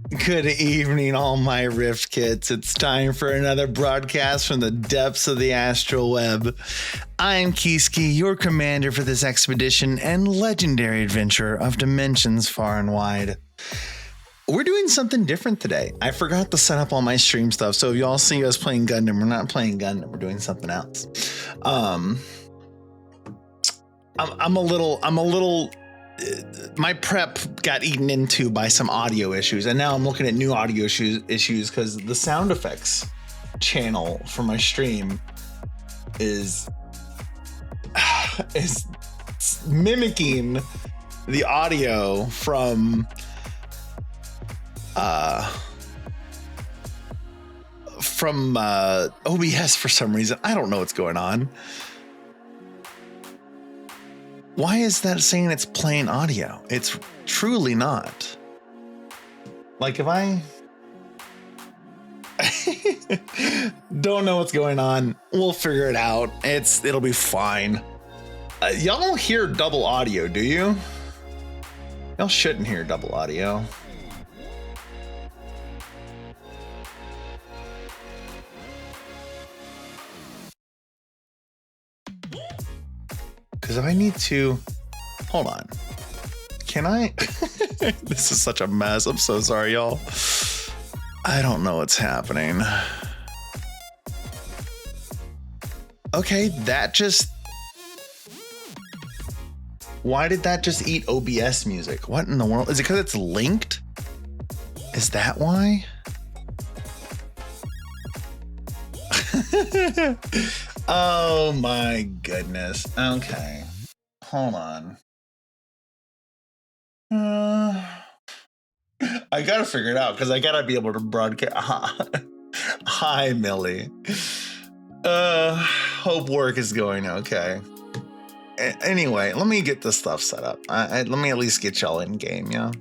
Good evening, all my Rift kits. It's time for another broadcast from the depths of the astral web. I am Kiski, your commander for this expedition and legendary adventurer of dimensions far and wide. We're doing something different today. I forgot to set up all my stream stuff, so if y'all see us playing Gundam, we're not playing Gundam, we're doing something else. I'm a little my prep got eaten into by some audio issues, and now I'm looking at new audio issues because the sound effects channel for my stream is mimicking the audio from OBS for some reason. I don't know what's going on. Why is that saying it's playing audio? It's truly not. Like if I don't know what's going on, we'll figure it out. It'll be fine. Y'all don't hear double audio, do you? Y'all shouldn't hear double audio. Because if I need to, hold on. Can I? This is such a mess. I'm so sorry, y'all. I don't know what's happening. Okay, why did that just eat OBS music? What in the world? Is it because it's linked? Is that why? Oh my goodness. Okay. Hold on. I gotta figure it out because I gotta be able to broadcast. Hi, Millie. Hope work is going okay. Anyway, let me get this stuff set up. Let me at least get y'all in game, yeah?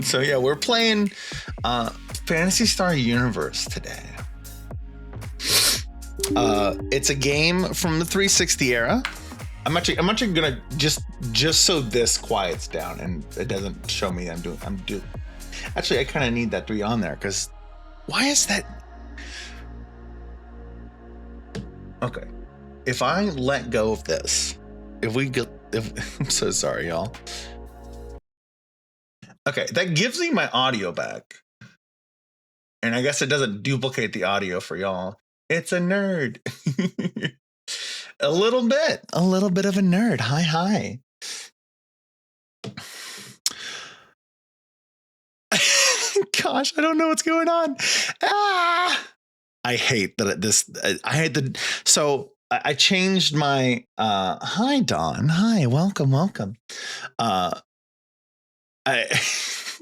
So yeah, we're playing Phantasy Star Universe today. It's a game from the 360 era. I'm actually gonna just so this quiets down and it doesn't show me I'm doing. Actually, I kind of need that 3 on there because why is that? Okay, if I let go of this, I'm so sorry, y'all. Okay, that gives me my audio back, and I guess it doesn't duplicate the audio for y'all. It's a nerd. A little bit of a nerd. Hi. Gosh, I don't know what's going on. I hate that so I changed my, hi, Dawn. Hi, welcome.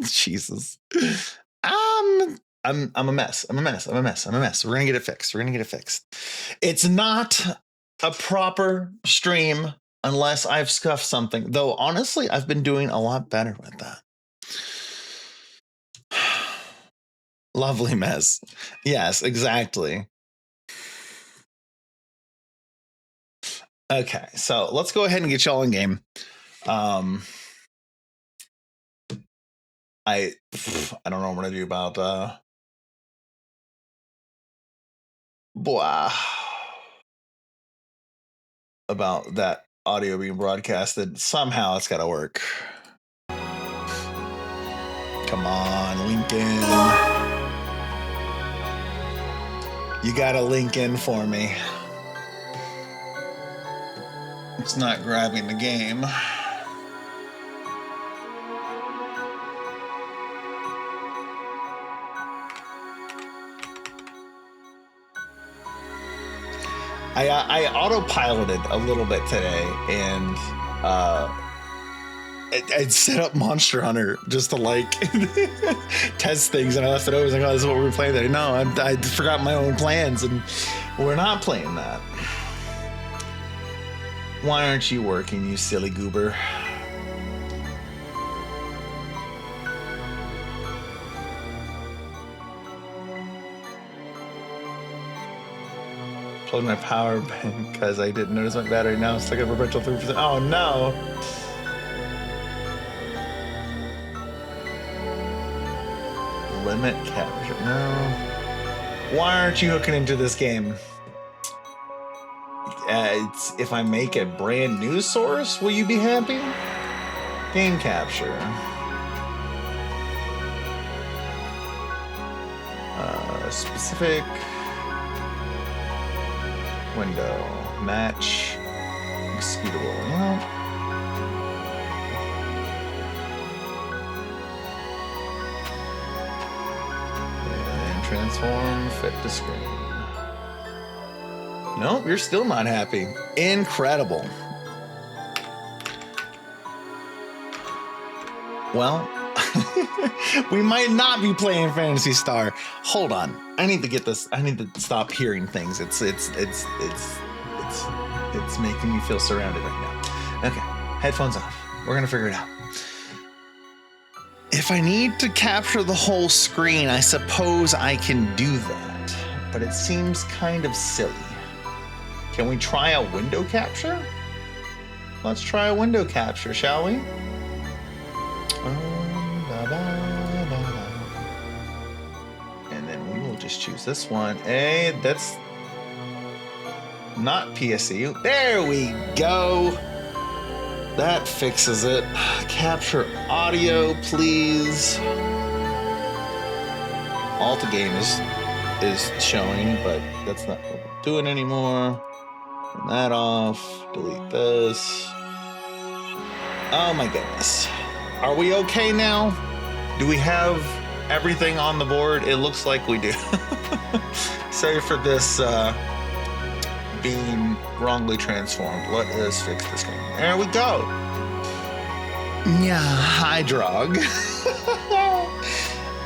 Jesus. I'm a mess. We're gonna get it fixed. It's not a proper stream unless I've scuffed something, though honestly I've been doing a lot better with that. Lovely mess. Yes, exactly. Okay, so let's go ahead and get y'all in game. I don't know what I'm gonna do about about that audio being broadcasted. Somehow it's gotta work. Come on, Lincoln. You gotta link in for me. It's not grabbing the game. I autopiloted a little bit today, and I'd set up Monster Hunter just to like test things, and I left it over. I was like, oh, this is what we're playing today. No, I forgot my own plans, and we're not playing that. Why aren't you working, you silly goober? Plugged my power bank because I didn't notice my battery. Now it's stuck at perpetual 3%. Oh no! Limit capture. No. Why aren't you hooking into this game? If I make a brand new source, will you be happy? Game capture. Specific window. Match. Executable. Well, and transform fit to screen. Nope, you're still not happy. Incredible. Well, we might not be playing Phantasy Star. Hold on. I need to get this. I need to stop hearing things. It's making me feel surrounded right now. Okay, headphones off. We're gonna figure it out. If I need to capture the whole screen, I suppose I can do that, but it seems kind of silly. Can we try a window capture? Let's try a window capture, shall we? And then we will just choose this one. Hey, that's not PSU. There we go. That fixes it. Capture audio, please. Alt game is showing, but that's not what we're doing anymore. Turn that off. Delete this. Oh my goodness. Are we okay now? Do we have everything on the board? It looks like we do. Sorry for this being wrongly transformed. Let us fix this game. There we go. Yeah, hi, Drog.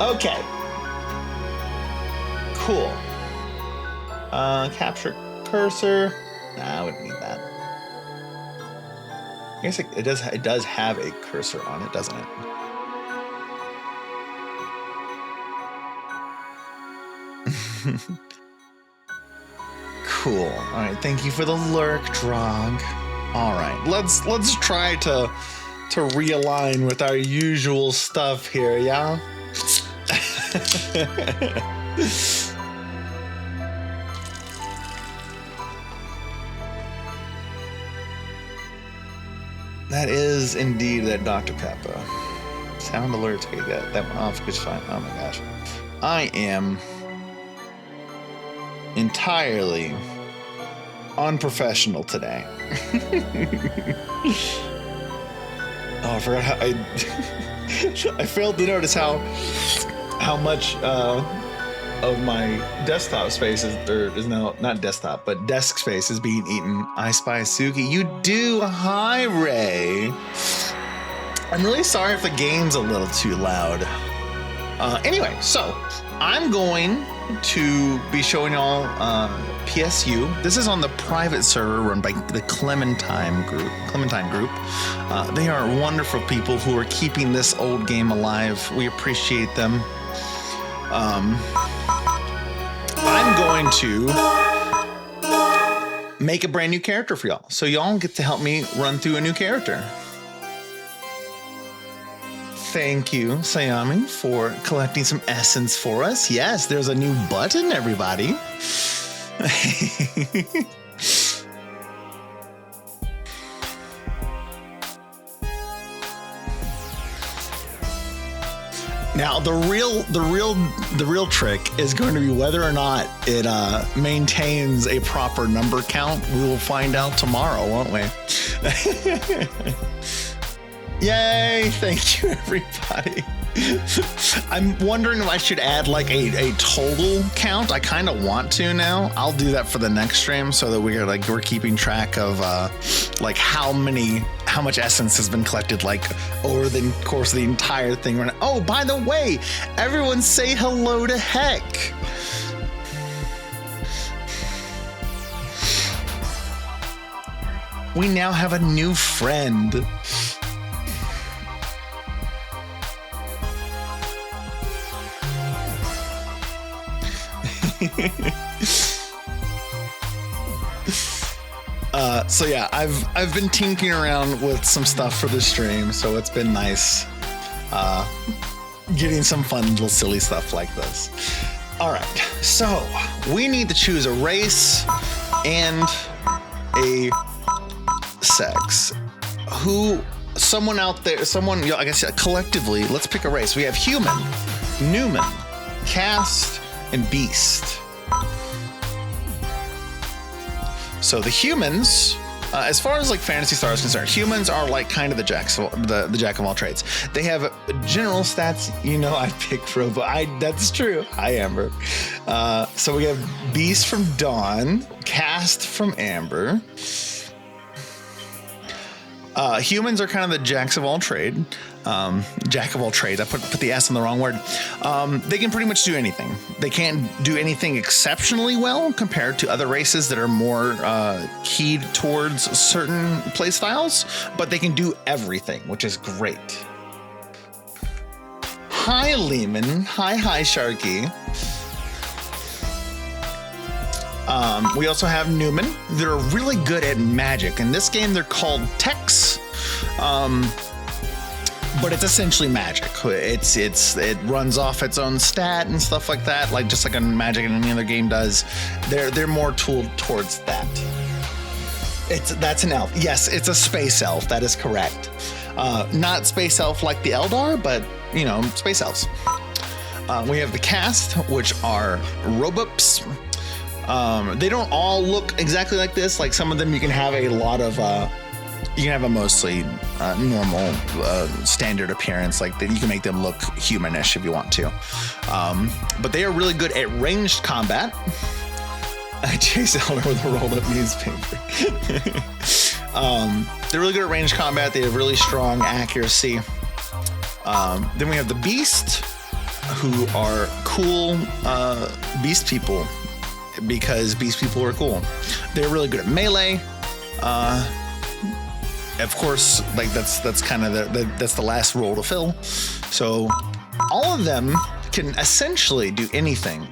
Okay. Cool. Capture cursor. Nah, I wouldn't need that. I guess it does have a cursor on it, doesn't it? Cool. All right, thank you for the lurk, Drog. All right, let's try to realign with our usual stuff here, yeah? That is indeed that Dr. Peppa. Sound alerts, okay, that went off just fine. Oh my gosh. I am entirely unprofessional today. Oh, I forgot how I failed to notice how much of my desktop space is now not desktop, but desk space is being eaten. I spy Suki. You do. Hi, Ray. I'm really sorry if the game's a little too loud. Anyway, so I'm going to be showing y'all PSU. This is on the private server run by the Clementine group. They are wonderful people who are keeping this old game alive. We appreciate them. I'm going to make a brand new character for y'all. So y'all get to help me run through a new character. Thank you, Sayami, for collecting some essence for us. Yes, there's a new button, everybody. Now, the real trick is going to be whether or not it maintains a proper number count. We will find out tomorrow, won't we? Yay! Thank you, everybody. I'm wondering if I should add like a total count. I kind of want to now. I'll do that for the next stream so that we're keeping track of like how much essence has been collected like over the course of the entire thing. Oh, by the way, everyone say hello to Heck. We now have a new friend. So yeah, I've been tinkering around with some stuff for the stream, so it's been nice getting some fun little silly stuff like this. All right, so we need to choose a race and a sex. Someone out there, I guess collectively, let's pick a race. We have human, Newman, caste, and beast. So the humans, as far as like Phantasy Star is concerned, humans are like kind of the jack of all trades. They have general stats. You know, I picked Robo. That's true. Hi, Amber. So we have Beast from Dawn, Cast from Amber. Humans are kind of the jacks of all trade. Jack of all trades. I put the S in the wrong word. They can pretty much do anything. They can't do anything exceptionally well compared to other races that are more keyed towards certain play styles, but they can do everything, which is great. Hi, Lehman. Hi, Sharky. We also have Newman. They're really good at magic. In this game, they're called techs. But it's essentially magic. It runs off its own stat and stuff like that, like just like a magic in any other game does. They're more tooled towards that. That's an elf. Yes, it's a space elf. That is correct. Not space elf like the Eldar, but you know, space elves. We have the cast, which are robots. They don't all look exactly like this. Like some of them, you can have a lot of. You can have a mostly normal, standard appearance. Like that, you can make them look humanish if you want to. But they are really good at ranged combat. I chase Elder with a rolled up newspaper. They're really good at ranged combat. They have really strong accuracy. Then we have the Beast, who are cool beast people because beast people are cool. They're really good at melee. Of course, like that's kind of that's the last role to fill. So all of them can essentially do anything.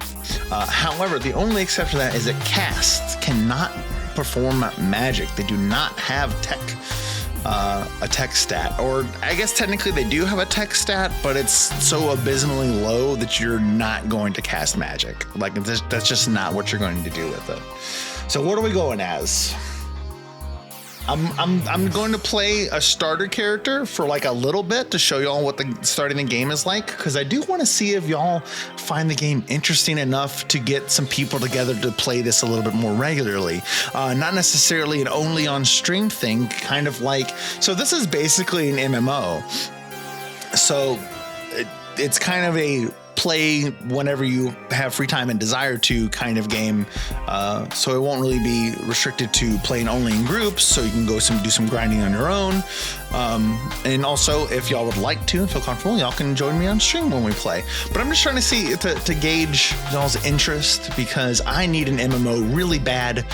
However, the only exception to that is that casts cannot perform magic. They do not have a tech stat, or I guess technically they do have a tech stat, but it's so abysmally low that you're not going to cast magic. Like that's just not what you're going to do with it. So what are we going as? I'm going to play a starter character for like a little bit to show y'all what the starting the game is like, because I do want to see if y'all find the game interesting enough to get some people together to play this a little bit more regularly. Not necessarily an only on stream thing, kind of like, so this is basically an MMO. So it's kind of a play whenever you have free time and desire to kind of game. So it won't really be restricted to playing only in groups, so you can go do some grinding on your own. And also, if y'all would like to feel comfortable, y'all can join me on stream when we play. But I'm just trying to see to gauge y'all's interest, because I need an MMO really bad.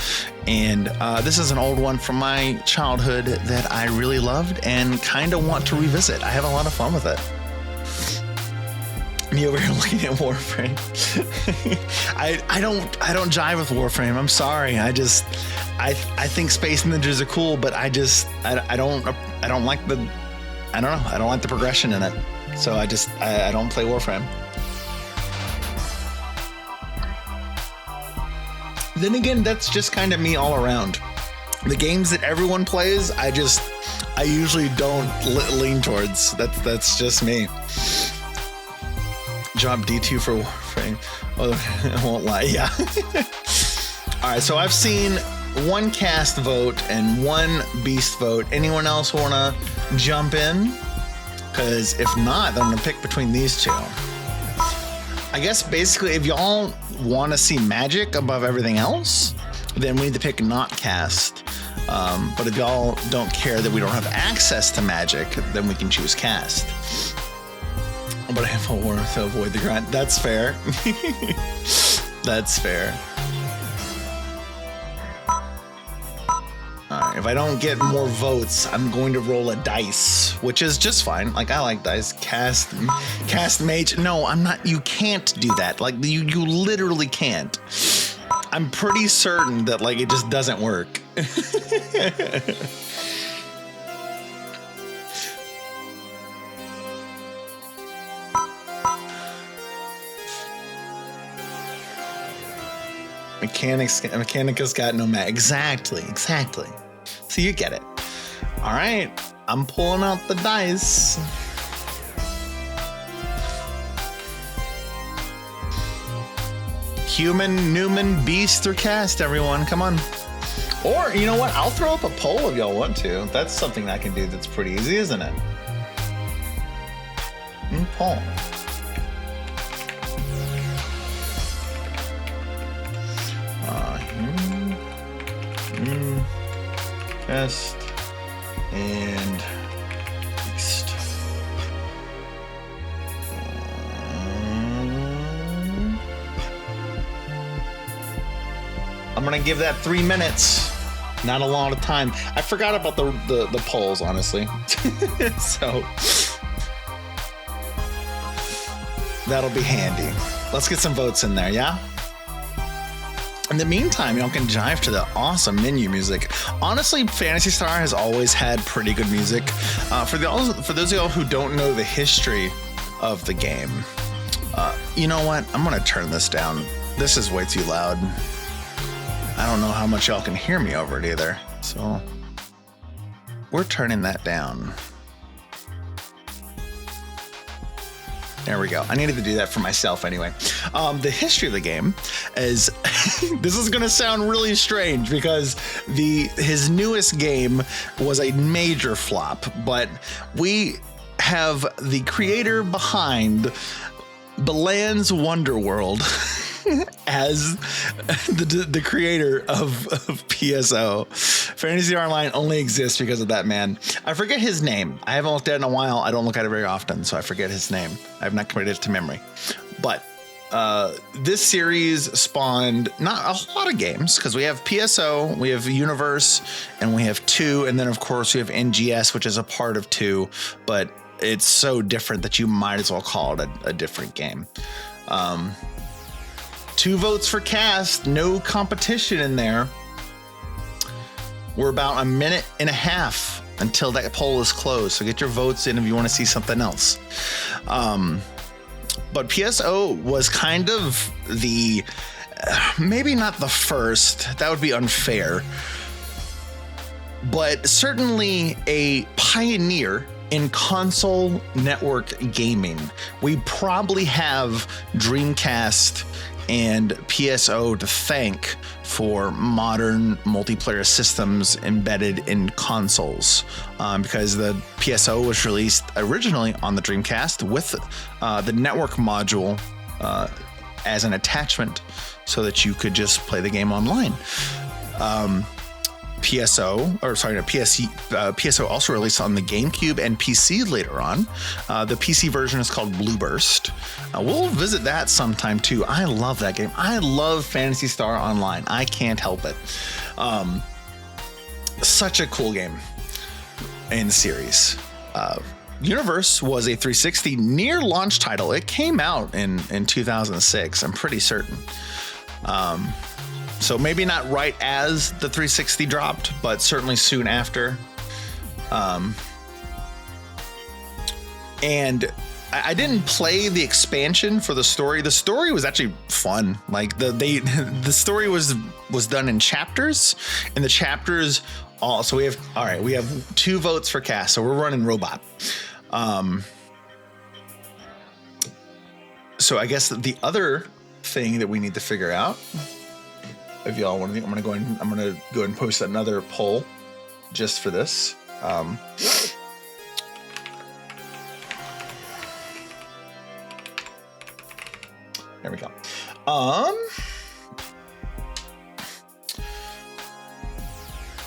And this is an old one from my childhood that I really loved and kind of want to revisit. I have a lot of fun with it. Me over here looking at Warframe. I don't jive with Warframe. I'm sorry. I think Space Ninjas are cool, but I don't like I don't like the progression in it. So I don't play Warframe. Then again, that's just kind of me all around. The games that everyone plays, I usually don't lean towards. That's just me. Job D2 for Warframe. Oh, I won't lie. Yeah. All right. So I've seen one cast vote and one beast vote. Anyone else want to jump in? Because if not, then I'm going to pick between these two. I guess basically if y'all want to see magic above everything else, then we need to pick not cast. But if y'all don't care that we don't have access to magic, then we can choose cast. But I have a war to avoid the grind. That's fair. That's fair. All right, if I don't get more votes, I'm going to roll a dice, which is just fine. Like, I like dice. Cast mage. No, I'm not. You can't do that. Like, you literally can't. I'm pretty certain that, like, it just doesn't work. Mechanica's got no mag. Exactly. So you get it. All right, I'm pulling out the dice. Human, Newman, Beast, or Cast, everyone. Come on. Or, you know what? I'll throw up a poll if y'all want to. That's something I can do that's pretty easy, isn't it? Poll. Cast and Beast. I'm gonna give that 3 minutes. Not a lot of time. I forgot about the polls, honestly. So that'll be handy. Let's get some votes in there, yeah? In the meantime, y'all can jive to the awesome menu music. Honestly, Phantasy Star has always had pretty good music. For those of y'all who don't know the history of the game, you know what? I'm gonna turn this down. This is way too loud. I don't know how much y'all can hear me over it either. So we're turning that down. There we go. I needed to do that for myself anyway. The history of the game is, this is going to sound really strange because his newest game was a major flop, but we have the creator behind Balan's Wonderworld as the creator of PSO. Phantasy Online only exists because of that man. I forget his name. I haven't looked at it in a while. I don't look at it very often, so I forget his name. I have not committed it to memory. But this series spawned not a lot of games because we have PSO, we have Universe, and we have 2, and then of course we have NGS, which is a part of 2, but it's so different that you might as well call it a different game. 2 votes for Cast, no competition in there. We're about a minute and a half until that poll is closed, so get your votes in if you want to see something else. But PSO was kind of the, maybe not the first, that would be unfair, but certainly a pioneer in console network gaming. We probably have Dreamcast and PSO to thank for modern multiplayer systems embedded in consoles, because the PSO was released originally on the Dreamcast with the network module as an attachment so that you could just play the game online. PSO also released on the GameCube and PC later on. The PC version is called Blueburst. We'll visit that sometime too. I love that game. I love Phantasy Star Online. I can't help it. Such a cool game in the series. Universe was a 360 near launch title. It came out in 2006, I'm pretty certain. So maybe not right as the 360 dropped, but certainly soon after. And I didn't play the expansion for the story. The story was actually fun. Like the story was done in chapters, and the chapters so we have 2 votes for Cast, so we're running robot. So I guess the other thing that we need to figure out, if y'all want to, I'm gonna go ahead and post another poll just for this. There we go.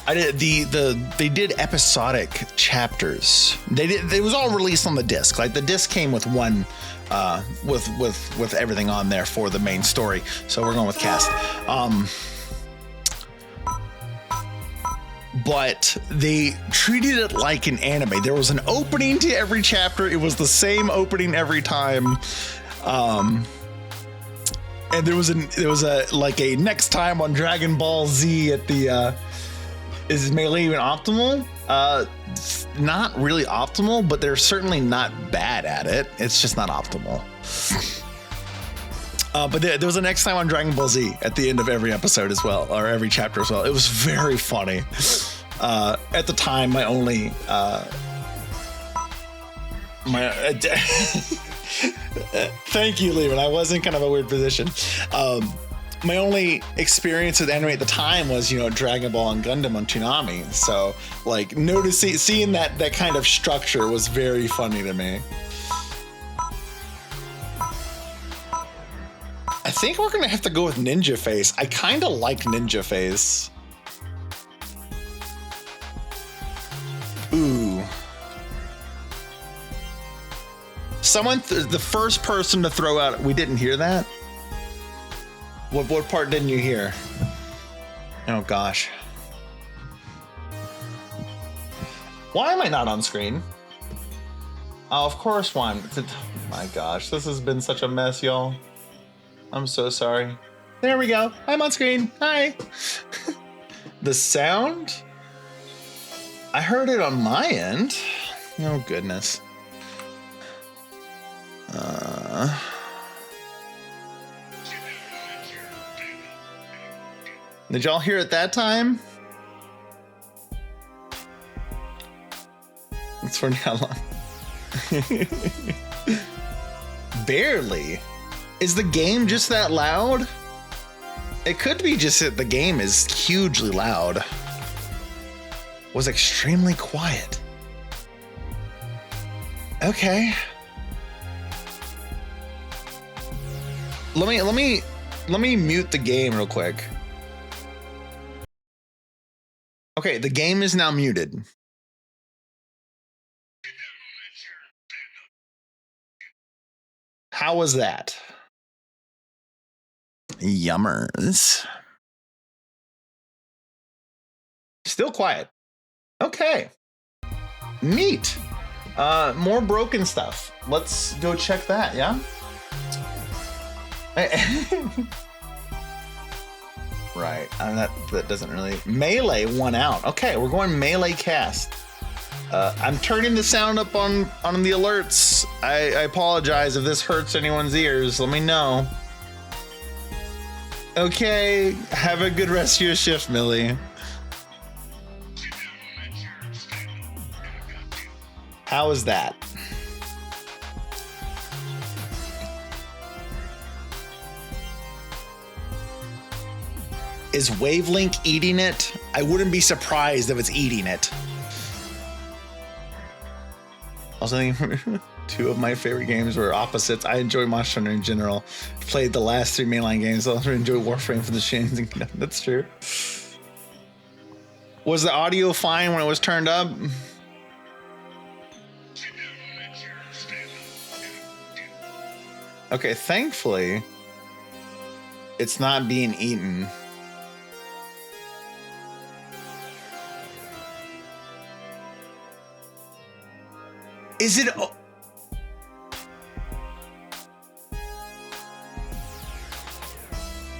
They did episodic chapters. It was all released on the disc. Like the disc came with one with everything on there for the main story. So we're going with Cast. But they treated it like an anime. There was an opening to every chapter. It was the same opening every time. And there was a next time on Dragon Ball Z at the is Melee even optimal? Not really optimal, but they're certainly not bad at it. It's just not optimal. But there was a next time on Dragon Ball Z at the end of every episode as well, or every chapter as well. It was very funny. At the time, my only thank you, Lehman. I was in kind of a weird position. My only experience with anime at the time was, Dragon Ball and Gundam on Toonami. So, like, seeing that kind of structure was very funny to me. I think we're gonna have to go with Ninja Face. I kind of like Ninja Face. Ooh. Someone, the first person to throw out, we didn't hear that? What part didn't you hear? Oh gosh. Why am I not on screen? Oh, of course why oh my gosh, this has been such a mess, y'all. I'm so sorry. There we go. I'm on screen. Hi. The sound? I heard it on my end. Oh goodness. Did y'all hear it that time? It's for how long? Barely. Is the game just that loud? It could be just that the game is hugely loud. Was extremely quiet. Okay. Let me mute the game real quick. Okay, the game is now muted. How was that? Yummers. Still quiet. Okay. Neat. More broken stuff. Let's go check that, yeah? Right. That doesn't really... Melee won out. Okay, we're going melee cast. I'm turning the sound up on the alerts. I apologize if this hurts anyone's ears. Let me know. Okay, have a good rest of your shift, Millie. How is that? Is Wavelink eating it? I wouldn't be surprised if it's eating it. Also, two of my favorite games were opposites. I enjoy Monster Hunter in general. Played the last 3 mainline games. I also enjoy Warframe for the shins. That's true. Was the audio fine when it was turned up? Okay, thankfully, it's not being eaten. Is it...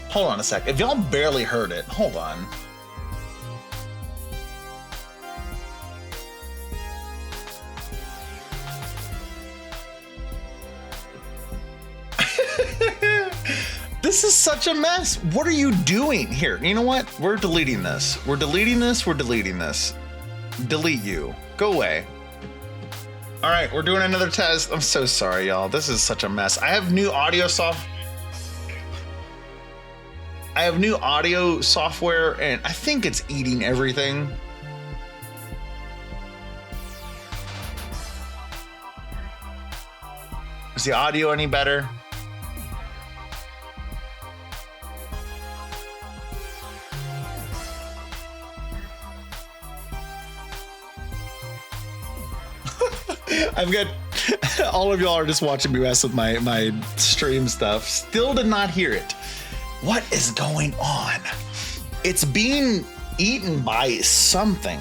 Hold on a sec. If y'all barely heard it, hold on. This is such a mess. What are you doing? Here, you know what? We're deleting this. We're deleting this. We're deleting this. Delete you. Go away. All right, we're doing another test. I'm so sorry, y'all. This is such a mess. I have new audio software, and I think it's eating everything. Is the audio any better? I've got all of y'all are just watching me mess with my stream stuff. Still did not hear it. What is going on? It's being eaten by something.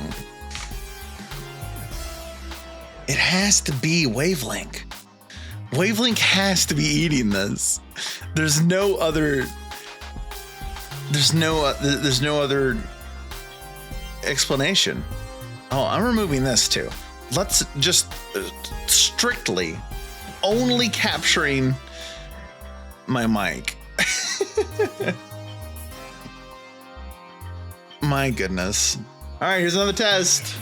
It has to be Wavelink. Wavelink has to be eating this. There's no other explanation. Oh, I'm removing this too. Let's just strictly only capturing my mic. My goodness. All right, here's another test.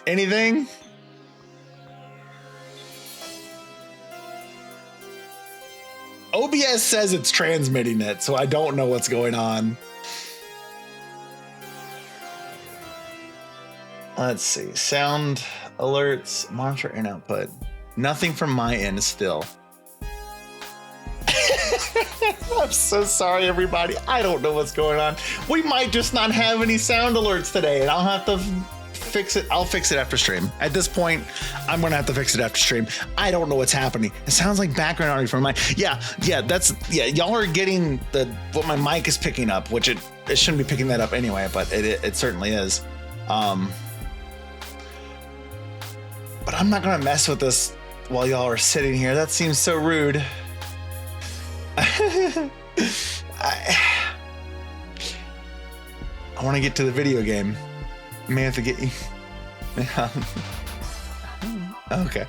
Anything? OBS says it's transmitting it, so I don't know what's going on. Let's see. Sound alerts, monitor and output. Nothing from my end still. I'm so sorry, everybody. I don't know what's going on. We might just not have any sound alerts today, and I'll have to fix it. I'll fix it after stream. At this point, I'm gonna have to fix it after stream. I don't know what's happening. It sounds like background audio from my yeah. Y'all are getting what my mic is picking up, which it shouldn't be picking that up anyway, but it certainly is. But I'm not gonna mess with this while y'all are sitting here. That seems so rude. I want to get to the video game. May have to get you. Okay.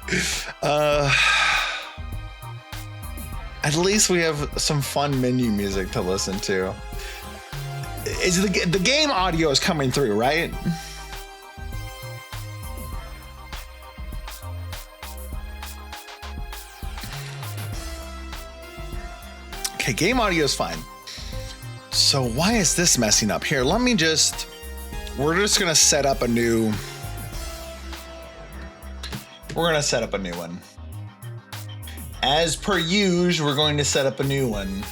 At least we have some fun menu music to listen to. Is the game audio is coming through, right? Okay, game audio is fine. So why is this messing up? Here, we're just gonna set up a new. We're gonna set up a new one. As per usual, we're going to set up a new one.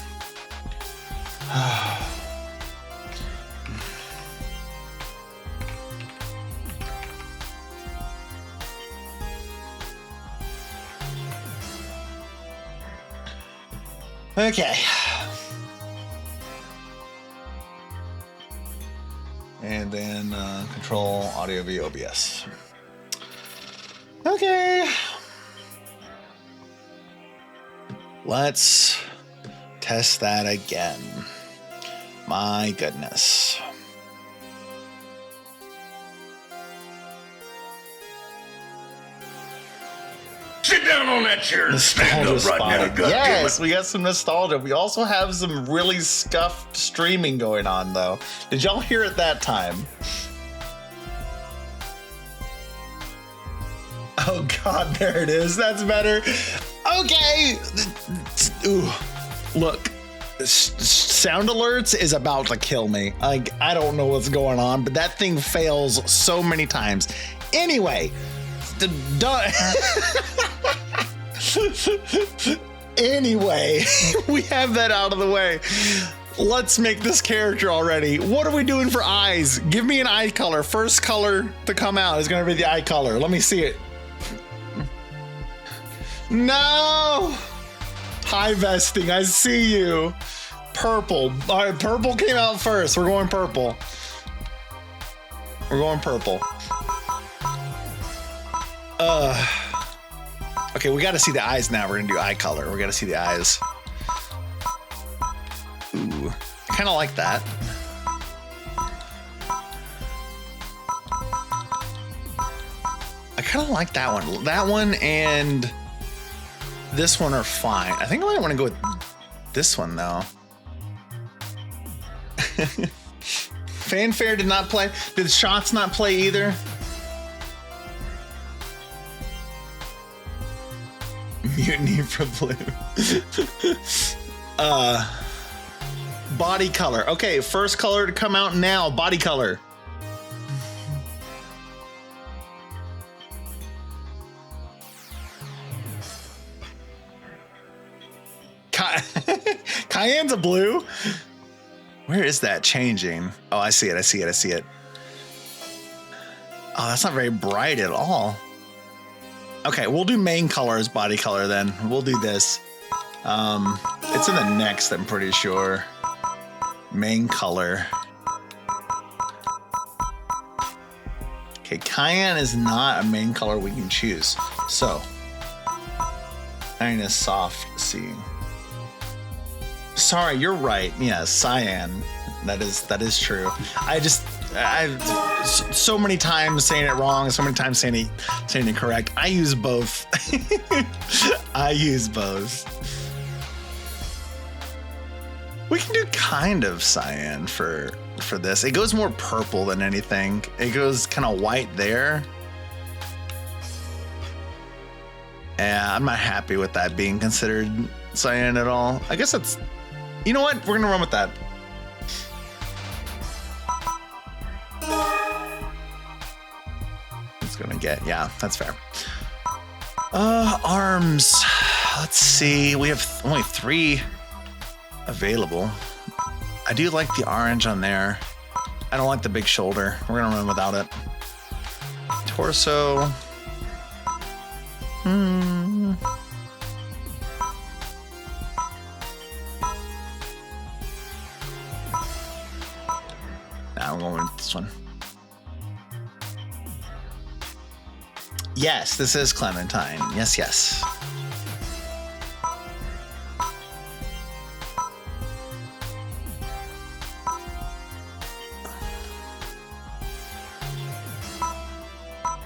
Okay. And then control audio via OBS. Okay. Let's test that again. My goodness. Sit down on that chair and stand up right now. Yes, we got some nostalgia. We also have some really scuffed streaming going on, though. Did y'all hear it that time? Oh, God, there it is. That's better. Okay. Ooh, look. Sound alerts is about to kill me. Like, I don't know what's going on, but that thing fails so many times. Anyway. Anyway, we have that out of the way. Let's make this character already. What are we doing for eyes? Give me an eye color. First color to come out is going to be the eye color. Let me see it. No! High vesting, I see you. Purple. All right, purple came out first. We're going purple. We're going purple. Okay, we got to see the eyes now. We're gonna do eye color. We got to see the eyes. Ooh, I kind of like that. I kind of like that one. That one and this one are fine. I think I might want to go with this one though. Fanfare did not play. Did Shots not play either? Mutiny for blue. Body color. Okay, first color to come out now. Body color. Cayenne's a blue. Where is that changing? Oh, I see it. I see it. I see it. Oh, that's not very bright at all. Okay, we'll do main color as body color then. We'll do this. It's in the next, I'm pretty sure. Main color. Okay, Cayenne is not a main color we can choose. So, I need a soft C. Sorry, you're right. Yeah, cyan. That is true. I've so many times saying it wrong, so many times saying it correct. I use both. I use both. We can do kind of cyan for this. It goes more purple than anything. It goes kind of white there. Yeah, I'm not happy with that being considered cyan at all. I guess that's, you know what? We're gonna run with that. It's gonna get, yeah, that's fair. Arms. Let's see. We have only 3 available. I do like the orange on there. I don't like the big shoulder. We're gonna run without it. Torso. Now I'm going with this one. Yes, this is Clementine. Yes, yes.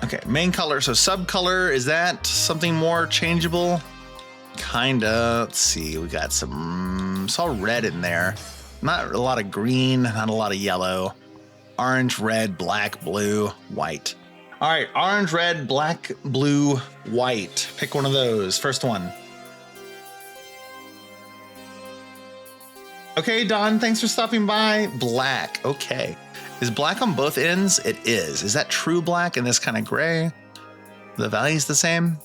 Okay, main color. So sub color, is that something more changeable? Kinda. Let's see. We got some, saw red in there. Not a lot of green, not a lot of yellow. Orange, red, black, blue, white. All right, orange, red, black, blue, white. Pick one of those. First one. Okay, Don, thanks for stopping by. Black, okay. Is black on both ends? It is. Is that true black and this kind of gray? The value's the same?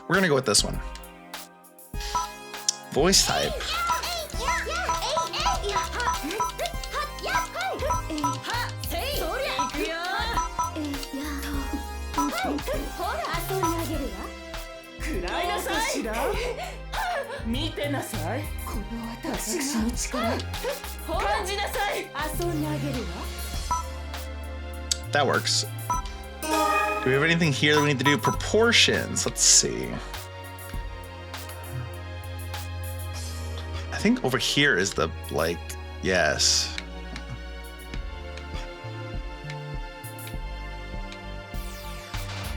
We're gonna go with this one. Voice type. That works. Do we have anything here that we need to do? Proportions. Let's see. I think over here is the, like, yes.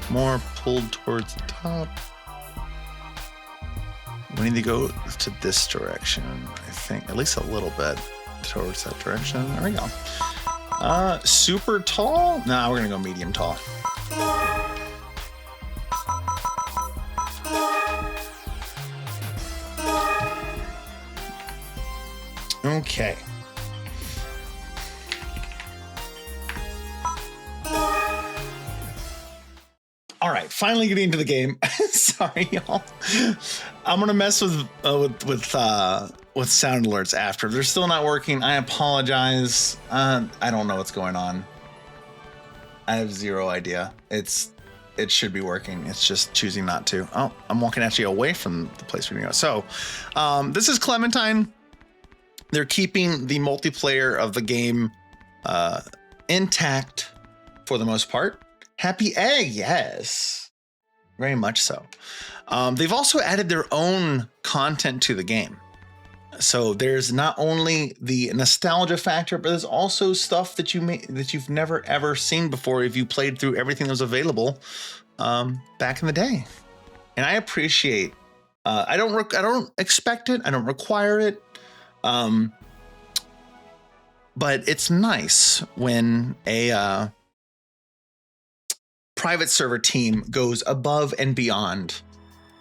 More pulled towards the top. We need to go to this direction, I think. At least a little bit towards that direction. There we go. Super tall? Nah, we're gonna go medium tall. Okay. All right, finally getting into the game. Sorry, y'all. I'm gonna mess with sound alerts after. If they're still not working, I apologize. I don't know what's going on. I have zero idea. It should be working. It's just choosing not to. Oh, I'm walking actually away from the place we're gonna go. So, this is Clementine. They're keeping the multiplayer of the game intact for the most part. Happy egg, yes, very much so. They've also added their own content to the game. So there's not only the nostalgia factor, but there's also stuff that you've never ever seen before if you played through everything that was available back in the day. And I appreciate. I don't expect it. I don't require it. But it's nice when a private server team goes above and beyond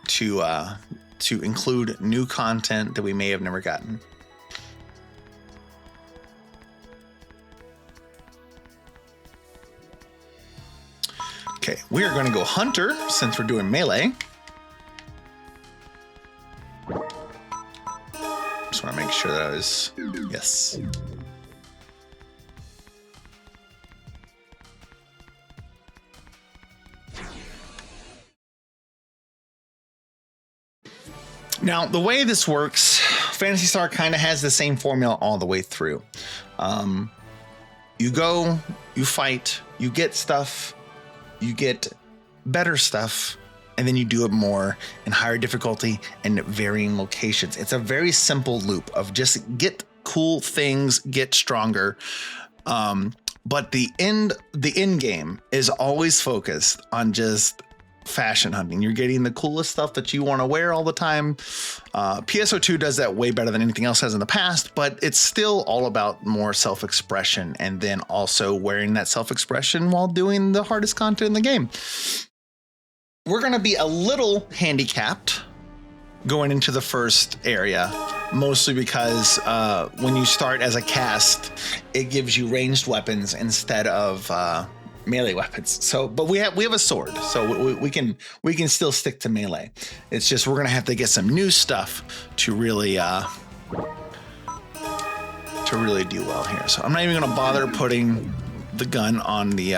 to include new content that we may have never gotten. Okay, we are going to go Hunter since we're doing melee. Just want to make sure that I was, yes. Now, the way this works, Phantasy Star kind of has the same formula all the way through. You go, you fight, you get stuff, you get better stuff, and then you do it more in higher difficulty and varying locations. It's a very simple loop of just get cool things, get stronger. but the end game is always focused on just fashion hunting. You're getting the coolest stuff that you want to wear all the time. PSO2 does that way better than anything else has in the past, but it's still all about more self-expression, and then also wearing that self-expression while doing the hardest content in the game. We're going to be a little handicapped going into the first area, mostly because when you start as a cast, it gives you ranged weapons instead of melee weapons. So, but we have a sword, so we can still stick to melee. It's just we're gonna have to get some new stuff to really do well here. So I'm not even gonna bother putting the gun on the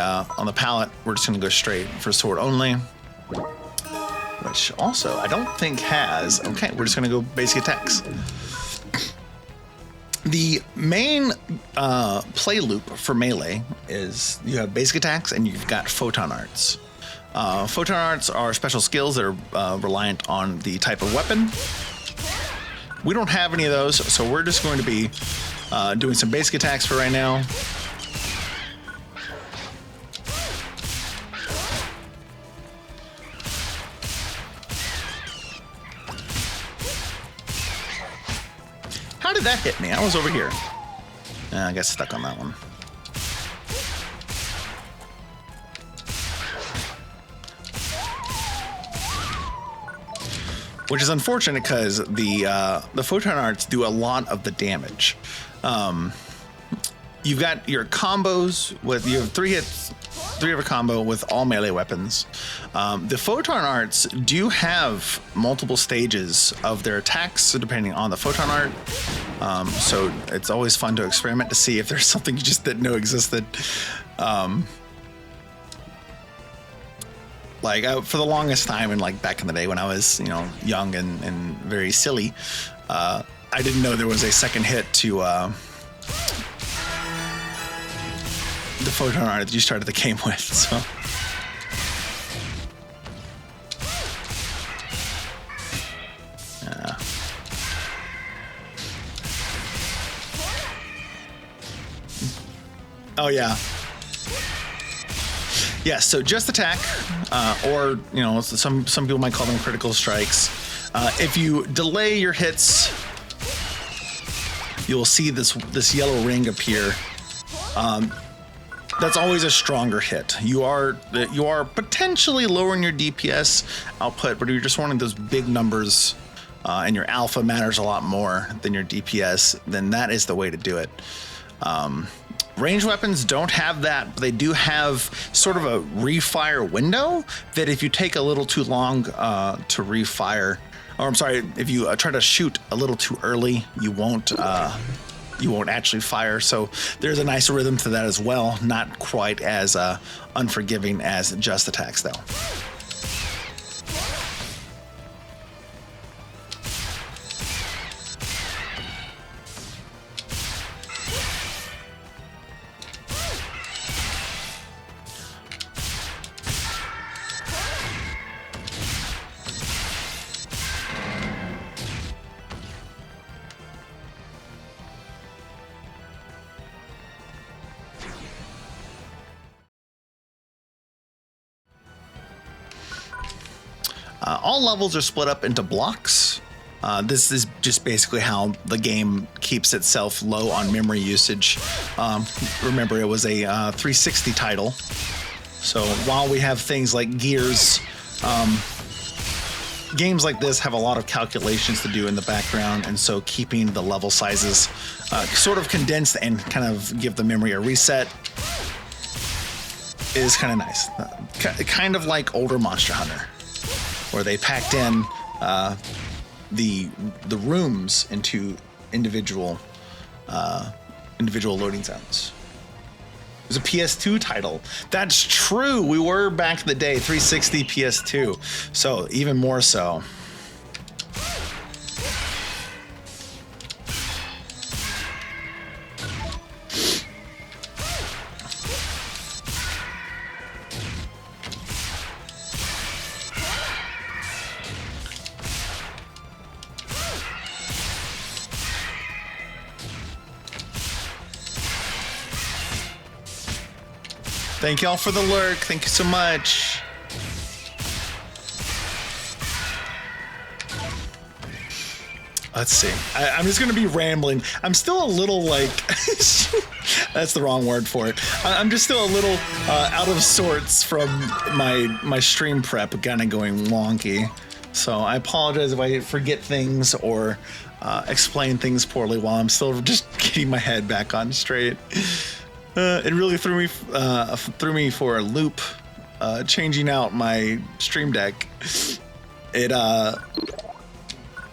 pallet. We're just gonna go straight for sword only, which also I don't think has. Okay, we're just gonna go basic attacks. The main play loop for melee is you have basic attacks and you've got photon arts. Photon arts are special skills that are reliant on the type of weapon. We don't have any of those, so we're just going to be doing some basic attacks for right now. How did that hit me? I was over here. I got stuck on that one. Which is unfortunate because the photon arts do a lot of the damage. You've got your combos with you have 3 hits, 3 of a combo with all melee weapons. The photon arts do have multiple stages of their attacks depending on the photon art. So it's always fun to experiment to see if there's something you just didn't know existed. For the longest time, and like back in the day when I was, young and very silly, I didn't know there was a second hit to the photon art that you started the game with. So. Oh yeah. Yeah, so just attack, or some people might call them critical strikes. If you delay your hits, you'll see this yellow ring appear. That's always a stronger hit. You are potentially lowering your DPS output, but if you're just wanting those big numbers, and your alpha matters a lot more than your DPS, then that is the way to do it. Ranged weapons don't have that, but they do have sort of a refire window that if you take a little too long to refire, or I'm sorry, if you try to shoot a little too early, you won't actually fire. So there's a nice rhythm to that as well. Not quite as unforgiving as just attacks though. All levels are split up into blocks. This is just basically how the game keeps itself low on memory usage. Remember, it was a 360 title. So while we have things like Gears, games like this have a lot of calculations to do in the background, and so keeping the level sizes sort of condensed and kind of give the memory a reset is kind of nice. Kind of like older Monster Hunter, where they packed in the rooms into individual loading zones. It was a PS2 title. That's true. We were back in the day, 360 PS2. So even more so. Thank y'all for the lurk. Thank you so much. Let's see. I'm just going to be rambling. I'm still a little like, that's the wrong word for it. I'm just still a little out of sorts from my stream prep kind of going wonky. So I apologize if I forget things or explain things poorly while I'm still just getting my head back on straight. It really threw me for a loop, changing out my Stream Deck. It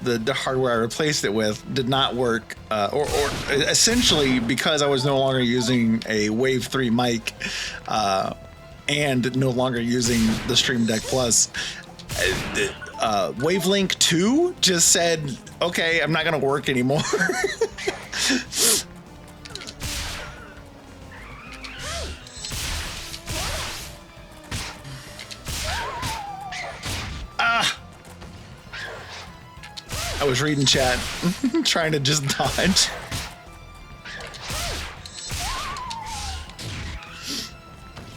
the hardware I replaced it with did not work, or essentially because I was no longer using a Wave 3 mic and no longer using the Stream Deck Plus. Wavelink 2 just said, okay, I'm not gonna work anymore. I was reading chat, trying to just dodge.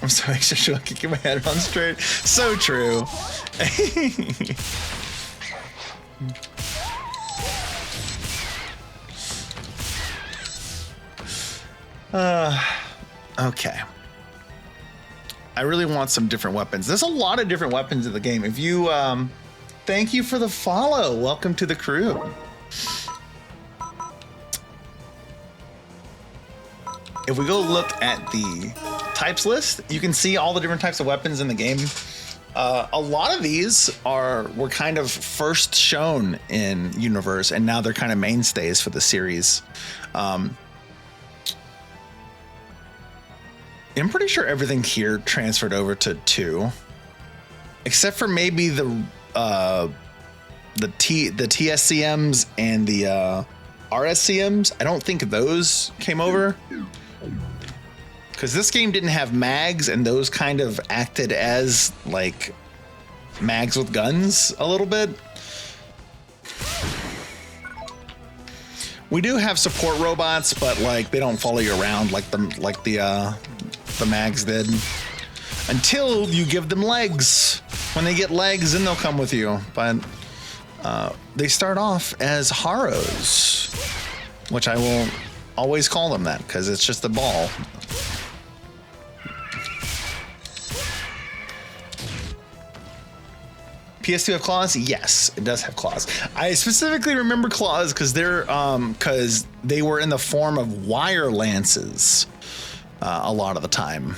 I'm sorry, I can't get my head on straight. So true. Okay. I really want some different weapons. There's a lot of different weapons in the game. If you, thank you for the follow. Welcome to the crew. If we go look at the types list, you can see all the different types of weapons in the game. A lot of these were kind of first shown in Universe, and now they're kind of mainstays for the series. I'm pretty sure everything here transferred over to 2, except for maybe the TSCMs and the RSCMs. I don't think those came over because this game didn't have mags, and those kind of acted as like mags with guns a little bit. We do have support robots, but like they don't follow you around like the mags did, until you give them legs. When they get legs, then they'll come with you. But they start off as Haros, which I will always call them that because it's just a ball. PS2 have claws? Yes, it does have claws. I specifically remember claws because they were in the form of wire lances a lot of the time.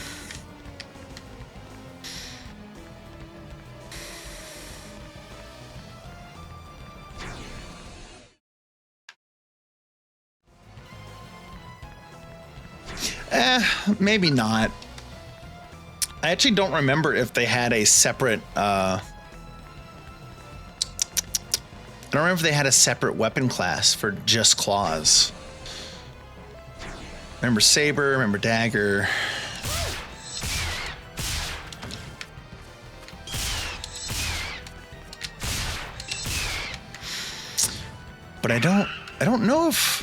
Maybe not. I actually don't remember if they had a separate I don't remember if they had a separate weapon class for just claws. Remember saber, remember dagger. But I don't know if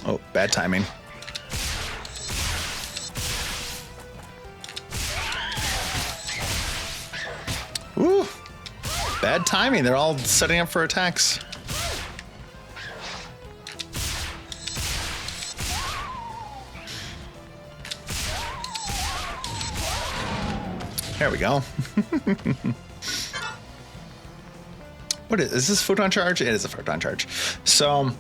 oh, bad timing. Ooh, bad timing. They're all setting up for attacks. There we go. What is this photon charge? It is a photon charge. So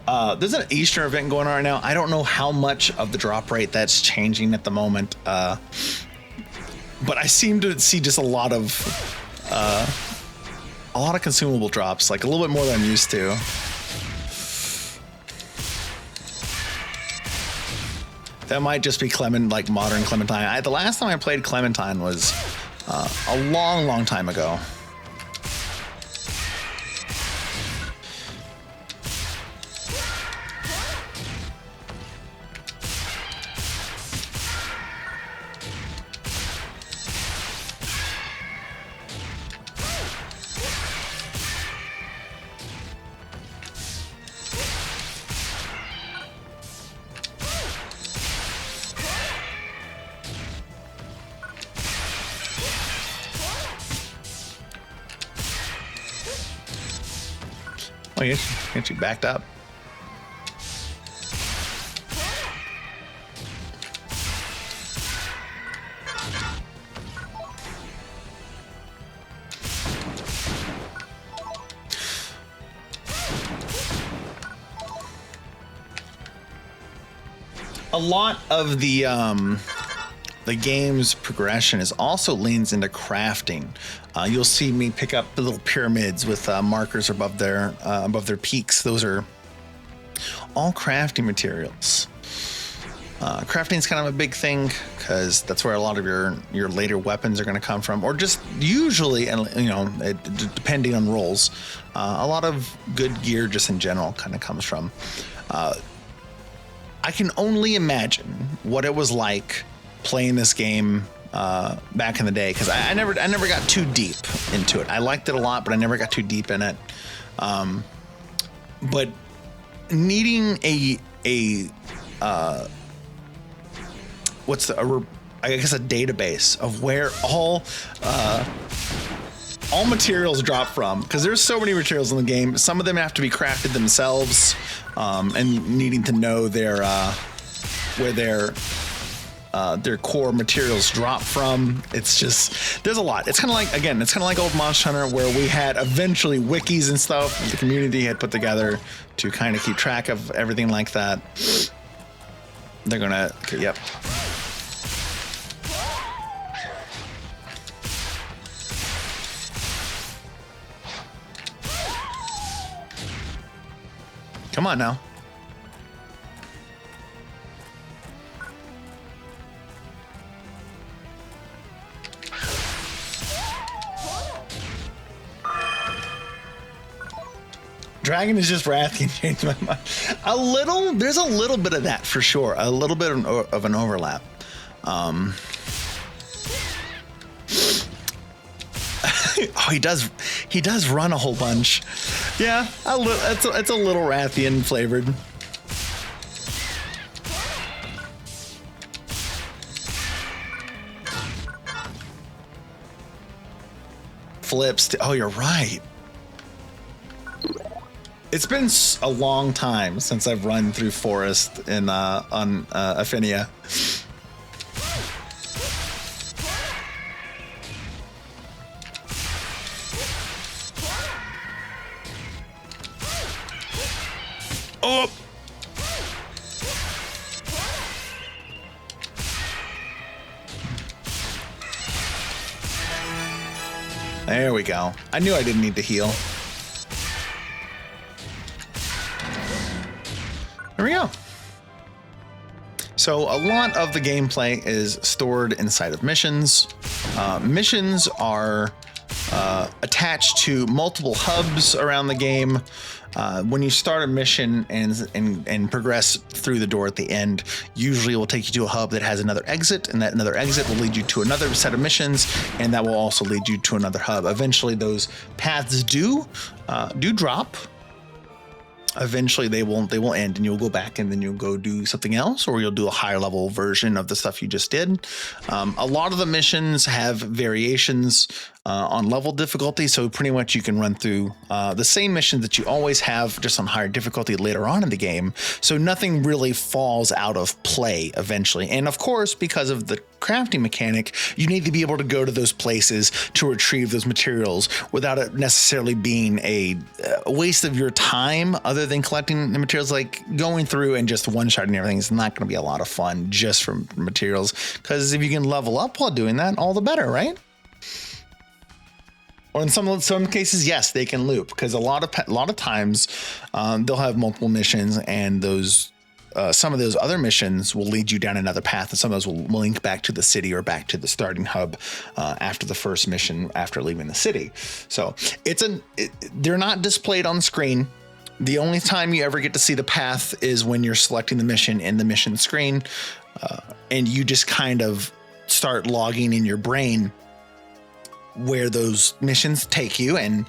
there's an Eastern event going on right now. I don't know how much of the drop rate that's changing at the moment. But I seem to see just a lot of consumable drops, like a little bit more than I'm used to. That might just be like modern Clementine. The last time I played Clementine was a long time ago. get you backed up. A lot of the game's progression is also leans into crafting. You'll see me pick up the little pyramids with markers above their peaks. Those are all crafting materials. Crafting is kind of a big thing because that's where a lot of your later weapons are going to come from, or just usually, and depending on roles, a lot of good gear just in general kind of comes from. I can only imagine what it was like playing this game back in the day, because I never got too deep into it. I liked it a lot, but I never got too deep in it. But needing a database of where all materials drop from, because there's so many materials in the game. Some of them have to be crafted themselves, and needing to know where their core materials drop from. It's just, there's a lot. It's kind of like old Monster Hunter, where we had eventually wikis and stuff the community had put together to kind of keep track of everything like that. They're gonna, okay, yep. Come on now. Dragon is just Rathian. Changed my mind. There's a little bit of that for sure. A little bit of an overlap. Oh, he does run a whole bunch. Yeah, it's a little Rathian flavored. Flips. Oh, you're right. It's been a long time since I've run through forest on Aphinia. Oh! There we go. I knew I didn't need to heal. There we go. So a lot of the gameplay is stored inside of missions. Missions are attached to multiple hubs around the game. When you start a mission and progress through the door at the end, usually it will take you to a hub that has another exit, and that another exit will lead you to another set of missions, and that will also lead you to another hub. Eventually, those paths do drop. Eventually they will end, and you'll go back and then you'll go do something else, or you'll do a higher level version of the stuff you just did. A lot of the missions have variations on level difficulty, so pretty much you can run through the same missions that you always have, just on higher difficulty later on in the game. So nothing really falls out of play eventually. And of course, because of the crafting mechanic, you need to be able to go to those places to retrieve those materials without it necessarily being a waste of your time, other than collecting the materials. Like going through and just one-shotting everything is not going to be a lot of fun just from materials, because if you can level up while doing that, all the better, right? Or in some cases, yes, they can loop, because a lot of times they'll have multiple missions, and those some of those other missions will lead you down another path, and some of those will link back to the city or back to the starting hub after the first mission after leaving the city. So they're not displayed on screen. The only time you ever get to see the path is when you're selecting the mission in the mission screen, and you just kind of start logging in your brain where those missions take you and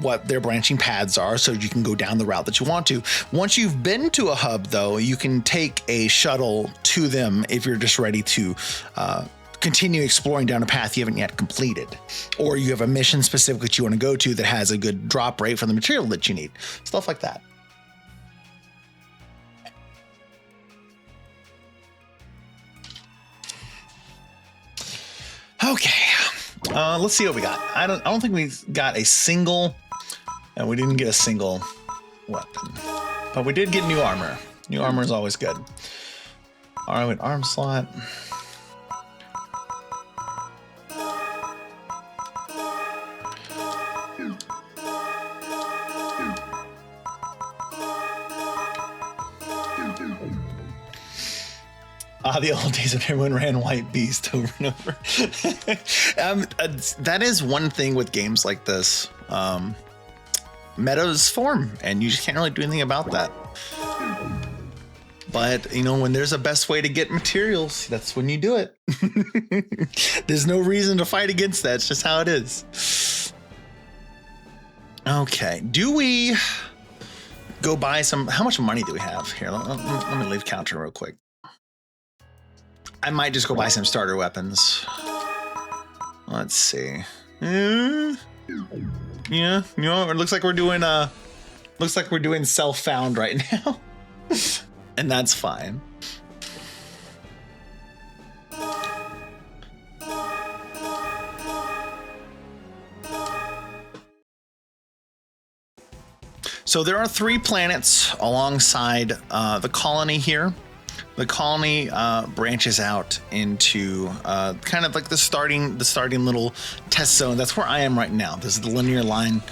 what their branching paths are, so you can go down the route that you want to. Once you've been to a hub, though, you can take a shuttle to them if you're just ready to continue exploring down a path you haven't yet completed, or you have a mission specific that you want to go to that has a good drop rate for the material that you need, stuff like that. Okay, let's see what we got. I don't think we got a single, and we didn't get a single weapon, but we did get new armor. New armor is always good. All right, arm slot. The old days of everyone ran White Beast over and over. That is one thing with games like this. Metas form, and you just can't really do anything about that. But, you know, when there's a best way to get materials, that's when you do it. There's no reason to fight against that. It's just how it is. Okay. Do we go buy some? How much money do we have here? Let me leave counter real quick. I might just go buy some starter weapons. Let's see. Yeah, you know, it looks like we're doing self-found right now. And that's fine. So there are 3 planets alongside the colony here. The colony branches out into kind of like the starting little test zone. That's where I am right now. This is the linear line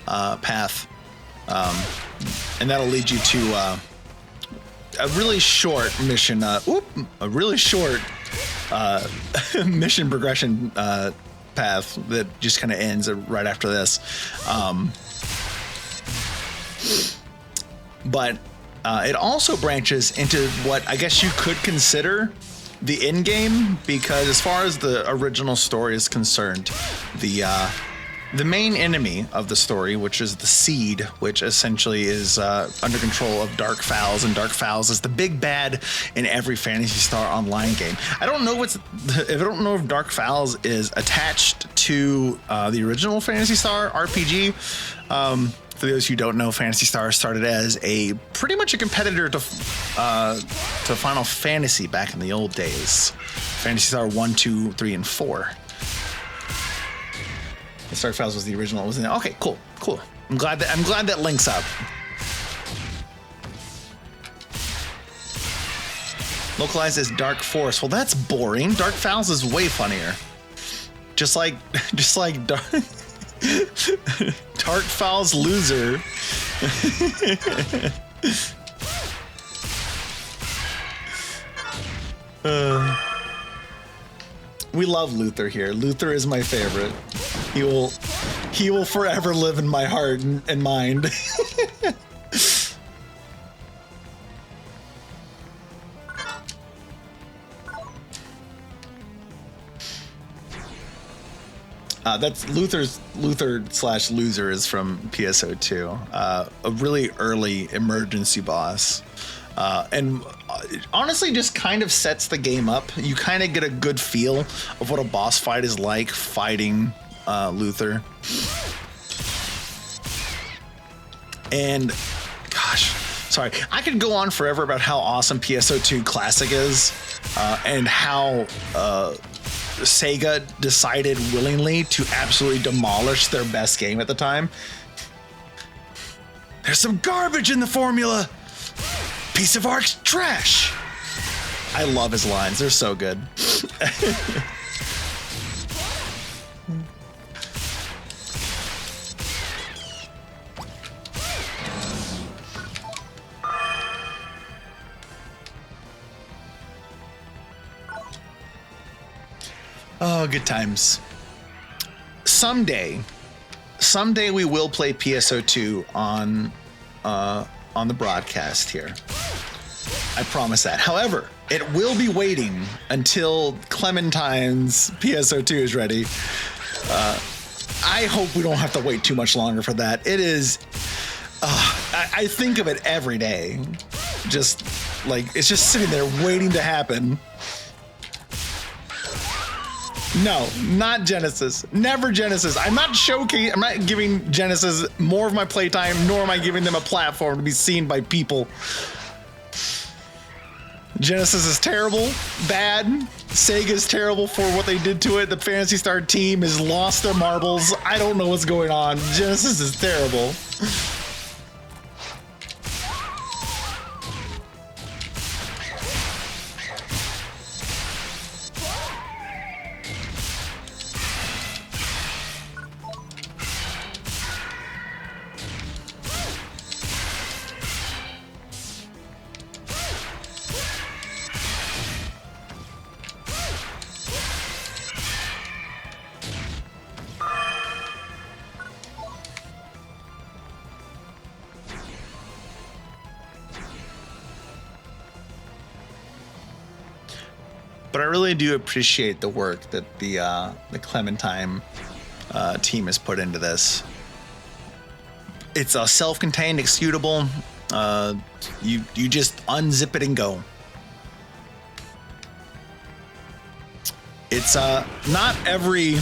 path, and that'll lead you to a really short mission. A really short mission progression path that just kind of ends right after this. But it also branches into what I guess you could consider the end game, because as far as the original story is concerned, the main enemy of the story, which is the Seed, which essentially is under control of Dark Fowls, and Dark Fowls is the big bad in every Phantasy Star Online game. I don't know if Dark Fowls is attached to the original Phantasy Star RPG. For those who don't know, Phantasy Star started as pretty much a competitor to Final Fantasy back in the old days. Phantasy Star 1, 2, 3, and 4. The Dark Fowls was the original, wasn't it? Okay, cool. I'm glad that links up. Localized as Dark Force. Well, that's boring. Dark Fowls is way funnier. Just like Dark Fowls loser. We love Luther here. Luther is my favorite. He will forever live in my heart and mind. That's Luther/Loser is from PSO2, a really early emergency boss. And honestly just kind of sets the game up. You kind of get a good feel of what a boss fight is like fighting Luther. And gosh, sorry, I could go on forever about how awesome PSO2 Classic is, and how Sega decided willingly to absolutely demolish their best game at the time. There's some garbage in the formula. Piece of art trash. I love his lines. They're so good. Oh, good times. Someday we will play PSO2 on the broadcast here. I promise that. However, it will be waiting until Clementine's PSO2 is ready. I hope we don't have to wait too much longer for that. It is, I think of it every day. Just like, it's just sitting there waiting to happen. No, not Genesis. Never Genesis. I'm not giving Genesis more of my playtime, nor am I giving them a platform to be seen by people. Genesis is terrible, bad. Sega's terrible for what they did to it. The Phantasy Star team has lost their marbles. I don't know what's going on. Genesis is terrible. But I really do appreciate the work that the Clementine team has put into this. It's a self-contained executable. You just unzip it and go. It's not every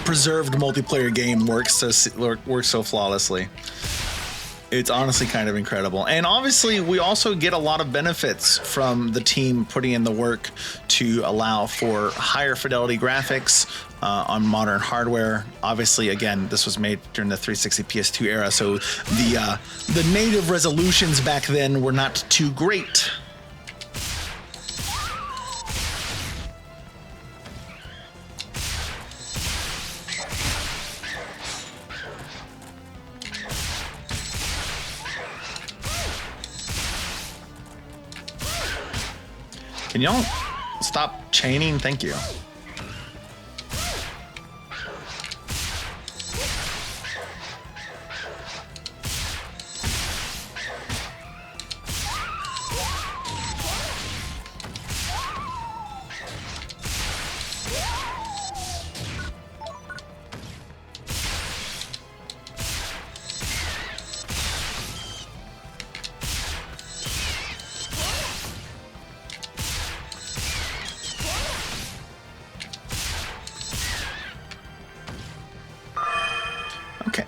preserved multiplayer game works so flawlessly. It's honestly kind of incredible. And obviously, we also get a lot of benefits from the team putting in the work to allow for higher fidelity graphics on modern hardware. Obviously, again, this was made during the 360 PS2 era, so the native resolutions back then were not too great. Can y'all stop chaining? Thank you.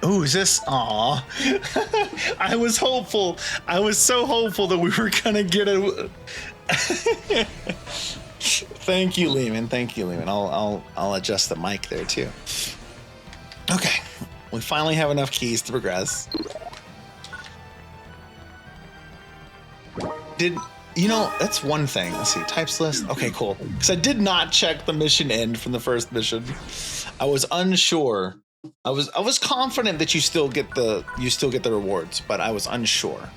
Ooh, is this? Aw. I was hopeful. I was so hopeful that we were gonna get a. Thank you, Lehman. Thank you, Lehman. I'll adjust the mic there too. Okay, we finally have enough keys to progress. That's one thing. Let's see, types list. Okay, cool. Because I did not check the mission end from the first mission. I was unsure. I was confident that you still get the rewards, but I was unsure.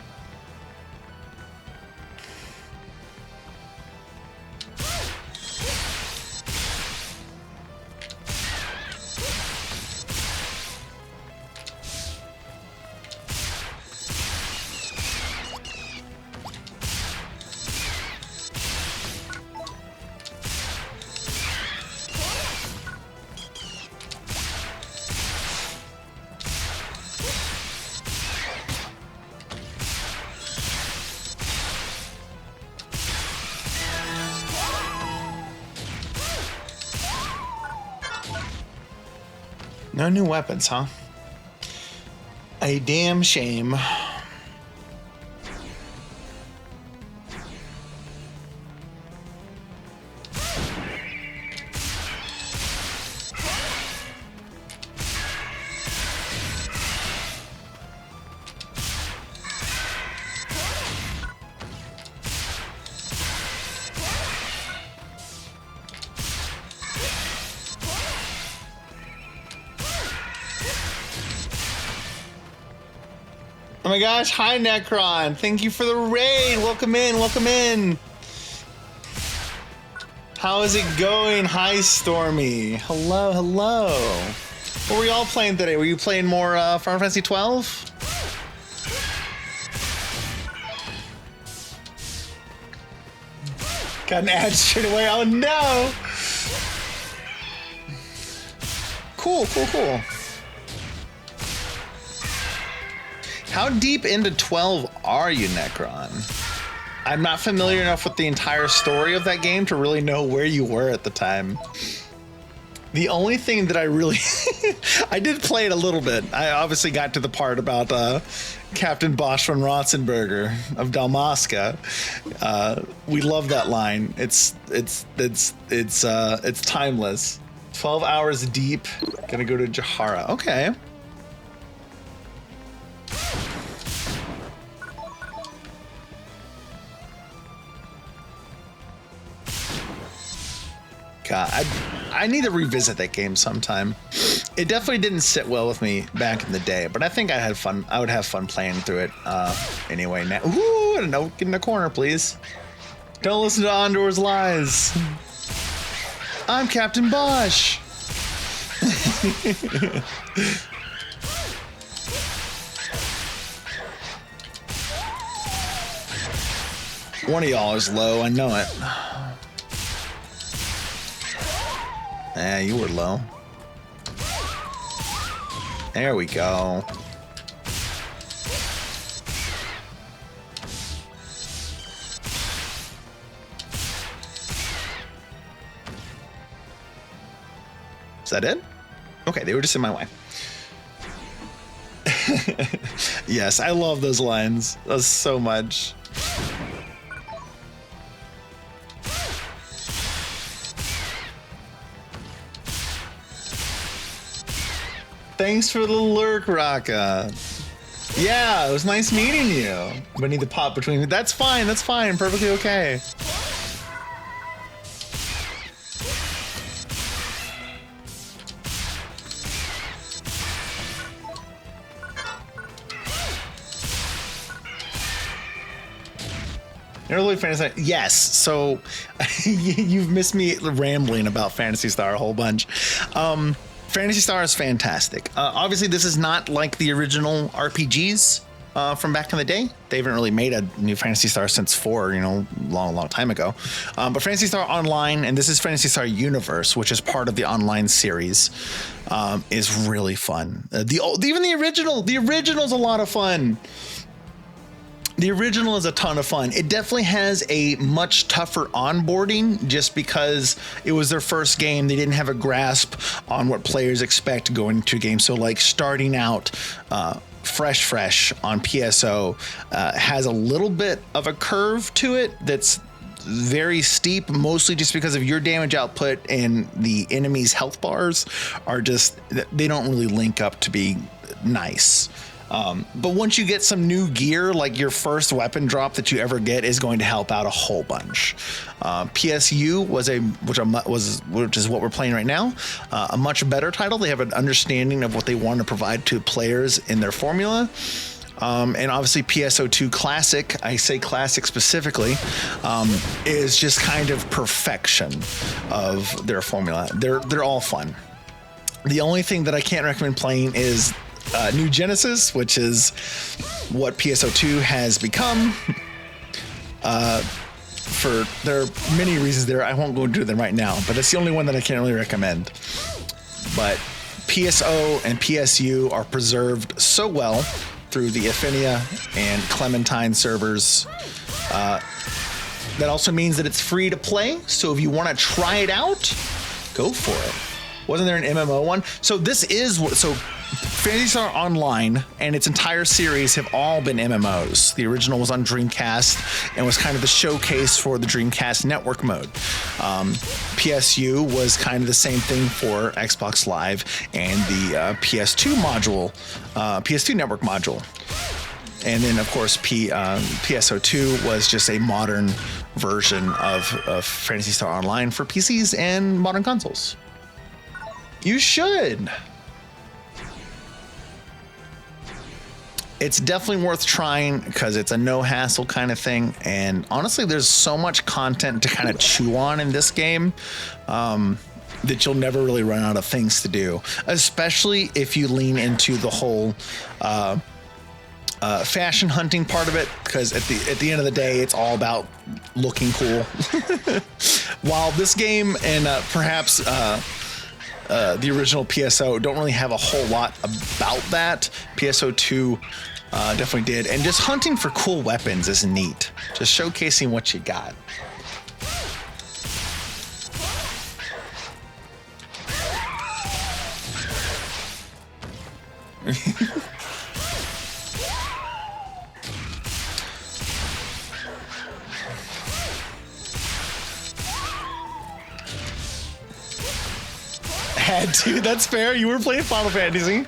No new weapons, huh? A damn shame. Oh my gosh, hi Necron. Thank you for the raid. Welcome in, welcome in. How is it going? Hi Stormy. Hello, hello. What were y'all playing today? Were you playing more Final Fantasy 12? Got an ad straight away. Oh no. Cool, cool, cool. How deep into 12 are you, Necron? I'm not familiar enough with the entire story of that game to really know where you were at the time. The only thing that I really, I did play it a little bit. I obviously got to the part about Captain Bosch von Ratzenberger of Dalmasca. We love that line. It's timeless. 12 hours deep. Gonna go to Jahara. Okay. God, I need to revisit that game sometime. It definitely didn't sit well with me back in the day, but I think I had fun. I would have fun playing through it anyway. Now, ooh, no, get in the corner, please. Don't listen to Ondor's lies. I'm Captain Bosch. One of y'all is low, I know it. Yeah, you were low. There we go. Is that it? Okay, they were just in my way. Yes, I love those lines so much. Thanks for the lurk, Raka. Yeah, it was nice meeting you. But I need to pop between. That's fine. That's fine. Perfectly okay. Early Fantasy. Yes. So you've missed me rambling about Phantasy Star a whole bunch. Phantasy Star is fantastic. Obviously, this is not like the original RPGs from back in the day. They haven't really made a new Phantasy Star since 4, long time ago. But Phantasy Star Online, and this is Phantasy Star Universe, which is part of the online series, is really fun. Even the original is a lot of fun. The original is a ton of fun. It definitely has a much tougher onboarding just because it was their first game. They didn't have a grasp on what players expect going into a game. So like starting out fresh on PSO has a little bit of a curve to it that's very steep, mostly just because of your damage output and the enemy's health bars are just, they don't really link up to be nice. But once you get some new gear, like your first weapon drop that you ever get is going to help out a whole bunch. PSU which is what we're playing right now, a much better title. They have an understanding of what they want to provide to players in their formula. And obviously PSO2 Classic, I say Classic specifically, is just kind of perfection of their formula. They're all fun. The only thing that I can't recommend playing is New Genesis, which is what PSO2 has become. There are many reasons there. I won't go into them right now, but it's the only one that I can't really recommend. But PSO and PSU are preserved so well through the Affinia and Clementine servers. That also means that it's free to play. So if you want to try it out, go for it. Wasn't there an MMO one? So Phantasy Star Online and its entire series have all been MMOs. The original was on Dreamcast and was kind of the showcase for the Dreamcast network mode. PSU was kind of the same thing for Xbox Live and the PS2 module, PS2 network module. And then, of course, PSO2 was just a modern version of Phantasy Star Online for PCs and modern consoles. You should. It's definitely worth trying because it's a no hassle kind of thing. And honestly, there's so much content to kind of chew on in this game that you'll never really run out of things to do, especially if you lean into the whole fashion hunting part of it, because at the end of the day, it's all about looking cool. While this game and perhaps the original PSO don't really have a whole lot about that, PSO2 Definitely did. And just hunting for cool weapons is neat. Just showcasing what you got. Had to. That's fair. You were playing Final Fantasy.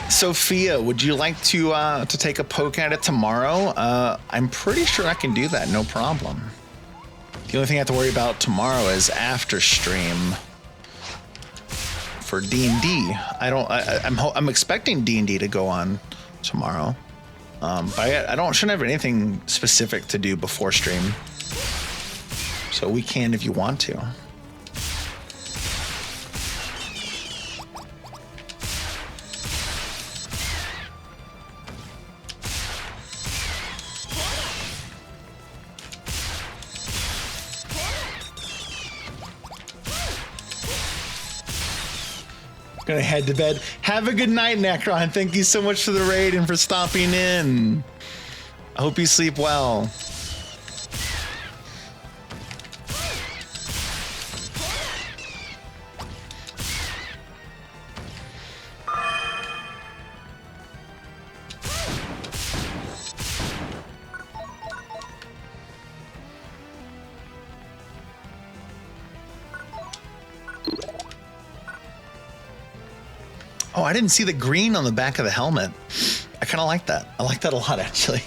Sophia, would you like to take a poke at it tomorrow? I'm pretty sure I can do that. No problem. The only thing I have to worry about tomorrow is after stream for D&D. I'm expecting D&D to go on tomorrow. But I shouldn't have anything specific to do before stream. So we can if you want to. Gonna head to bed. Have a good night, Necron. Thank you so much for the raid and for stopping in. I hope you sleep well. Oh, I didn't see the green on the back of the helmet. I kind of like that. I like that a lot, actually.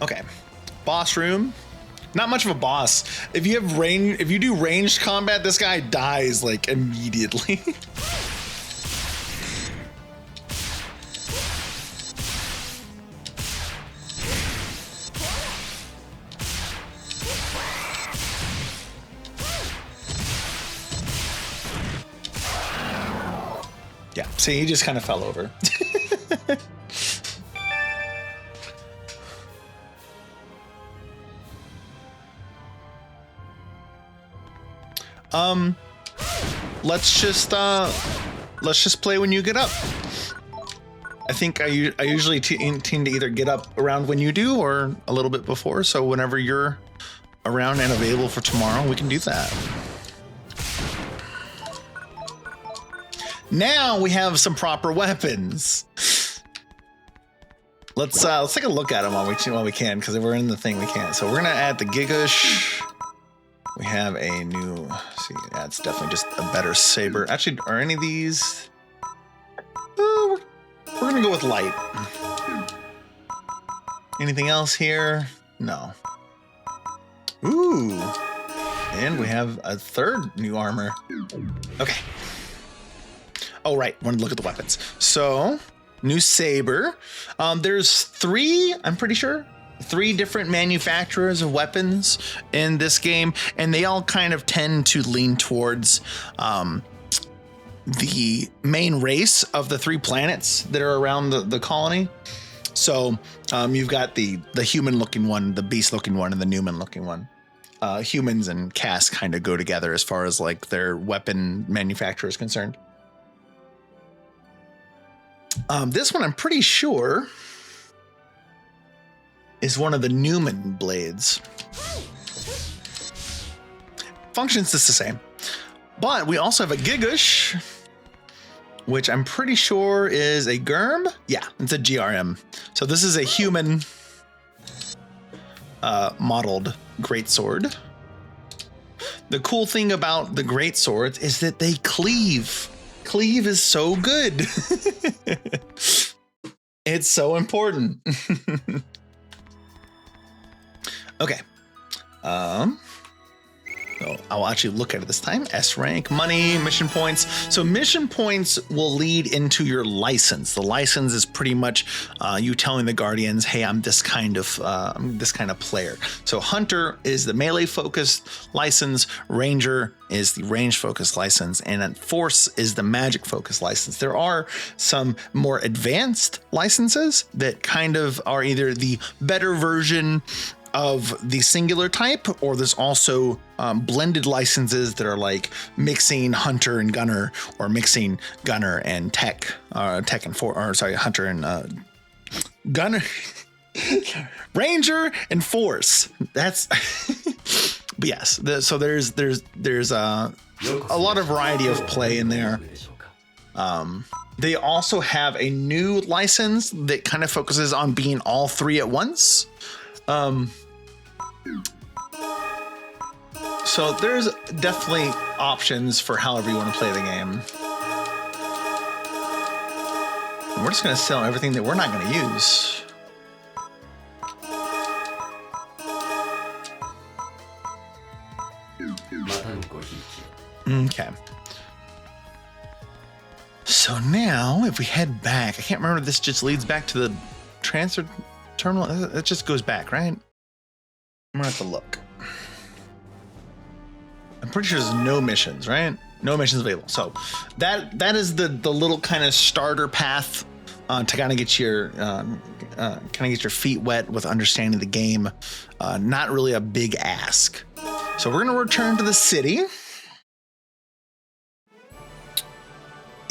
Okay, boss room. Not much of a boss. If you do ranged combat, this guy dies like immediately. Yeah, see, he just kind of fell over. Let's just play when you get up. I think I usually tend to either get up around when you do or a little bit before. So whenever you're around and available for tomorrow, we can do that. Now we have some proper weapons. Let's take a look at them while we can, because if we're in the thing we can't. So we're gonna add the Gigash. We have a new. See, yeah, it's definitely just a better saber. Actually, are any of these? We're gonna go with light. Anything else here? No. Ooh, and we have a third new armor. Okay. Oh, right. Want to look at the weapons. So, new saber. There's three, I'm pretty sure, three different manufacturers of weapons in this game, and they all kind of tend to lean towards the main race of the three planets that are around the colony. So, you've got the human-looking one, the beast-looking one, and the Newman-looking one. Humans and Cass kind of go together as far as like their weapon manufacturer is concerned. This one, I'm pretty sure, is one of the Newman blades. Functions just the same. But we also have a Gigash, which I'm pretty sure is a Germ. Yeah, it's a GRM. So this is a human modeled greatsword. The cool thing about the greatswords is that they cleave. Cleave is so good. It's so important. Okay. So I'll actually look at it this time. S rank, money, mission points. So mission points will lead into your license. The license is pretty much you telling the Guardians, "Hey, I'm this kind of player." So Hunter is the melee focused license, Ranger is the range focused license, and then Force is the magic focused license. There are some more advanced licenses that kind of are either the better version of the singular type, or there's also blended licenses that are like mixing hunter and gunner, or mixing gunner and tech, hunter and gunner, ranger and force. That's, but yes. So there's a lot of variety of play in there. They also have a new license that kind of focuses on being all three at once. So there's definitely options for however you want to play the game. And we're just going to sell everything that we're not going to use. Okay. So now if we head back, I can't remember if this just leads back to the transfer terminal. It just goes back, right? I'm gonna have to look. I'm pretty sure there's no missions, right? No missions available. So that is the little kind of starter path to kind of get your feet wet with understanding the game. Not really a big ask. So we're gonna return to the city.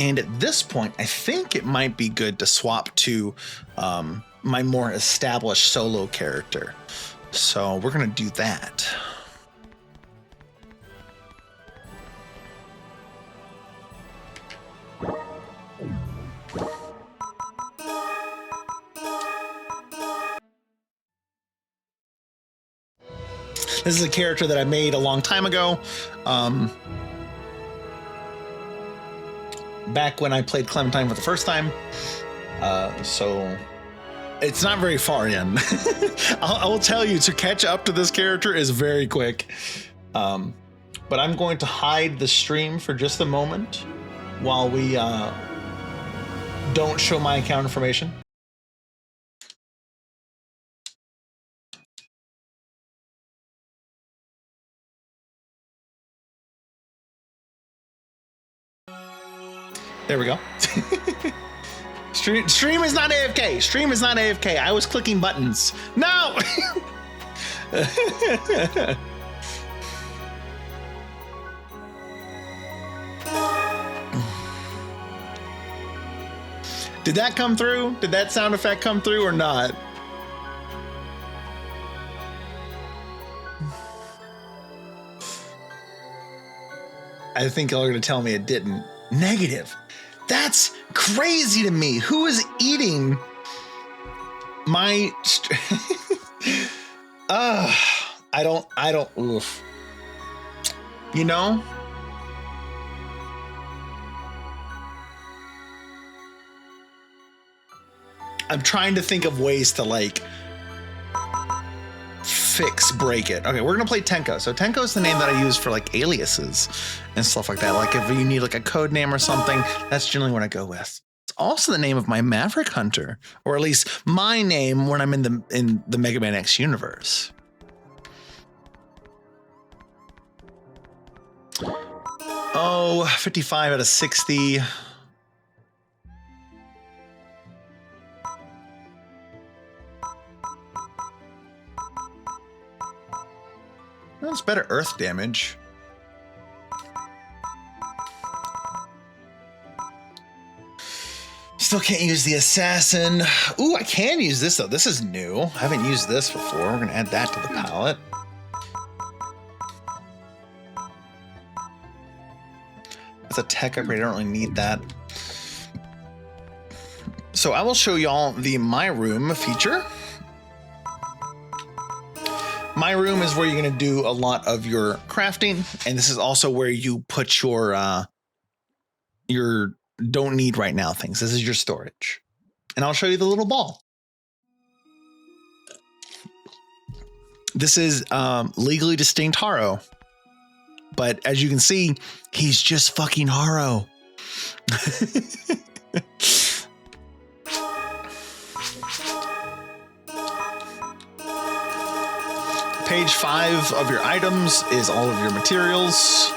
And at this point, I think it might be good to swap to my more established solo character. So we're going to do that. This is a character that I made a long time ago. Back when I played Clementine for the first time. So it's not very far in. I will tell you, to catch up to this character is very quick. But I'm going to hide the stream for just a moment while we don't show my account information. There we go. Stream is not AFK. Stream is not AFK. I was clicking buttons. No! Did that come through? Did that sound effect come through or not? I think y'all are going to tell me it didn't. Negative. That's crazy to me. Who is eating my... I don't, oof. You know? I'm trying to think of ways to like break it. Okay, we're gonna play Tenko. So Tenko is the name that I use for like aliases and stuff like that. Like if you need like a code name or something, that's generally what I go with. It's also the name of my Maverick Hunter, or at least my name when I'm in the Mega Man X universe. Oh, 55 out of 60. That's better earth damage. Still can't use the assassin. Ooh, I can use this though. This is new. I haven't used this before. We're gonna add that to the palette. That's a tech upgrade. I don't really need that. So I will show y'all the My Room feature. My Room is where you're going to do a lot of your crafting, and this is also where you put your don't need right now things. This is your storage. And I'll show you the little ball. This is legally distinct Haro. But as you can see, he's just fucking Haro. Page 5 of your items is all of your materials.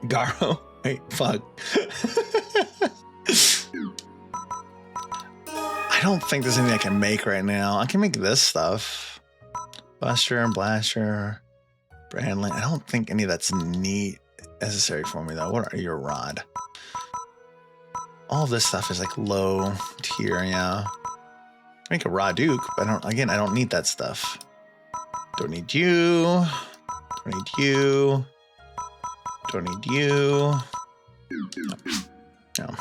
Garo. Wait, fuck. I don't think there's anything I can make right now. I can make this stuff. Buster and Blaster. Brandling. I don't think any of that's necessary for me though. What are your rod? All this stuff is like low tier, yeah. Make a raw Duke, but I don't need that stuff. Don't need you. Don't need you. Don't need you. No.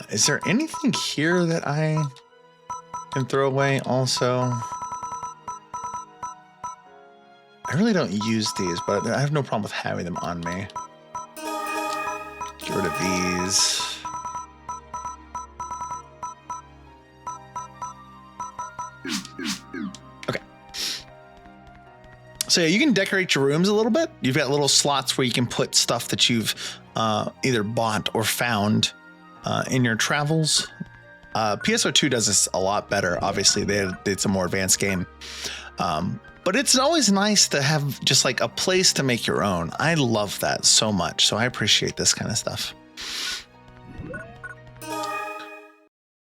Is there anything here that I can throw away also? I really don't use these, but I have no problem with having them on me. Get rid of these. Okay. So yeah, you can decorate your rooms a little bit. You've got little slots where you can put stuff that you've either bought or found in your travels. PSO2 does this a lot better. Obviously, it's a more advanced game. But it's always nice to have just like a place to make your own. I love that so much. So I appreciate this kind of stuff.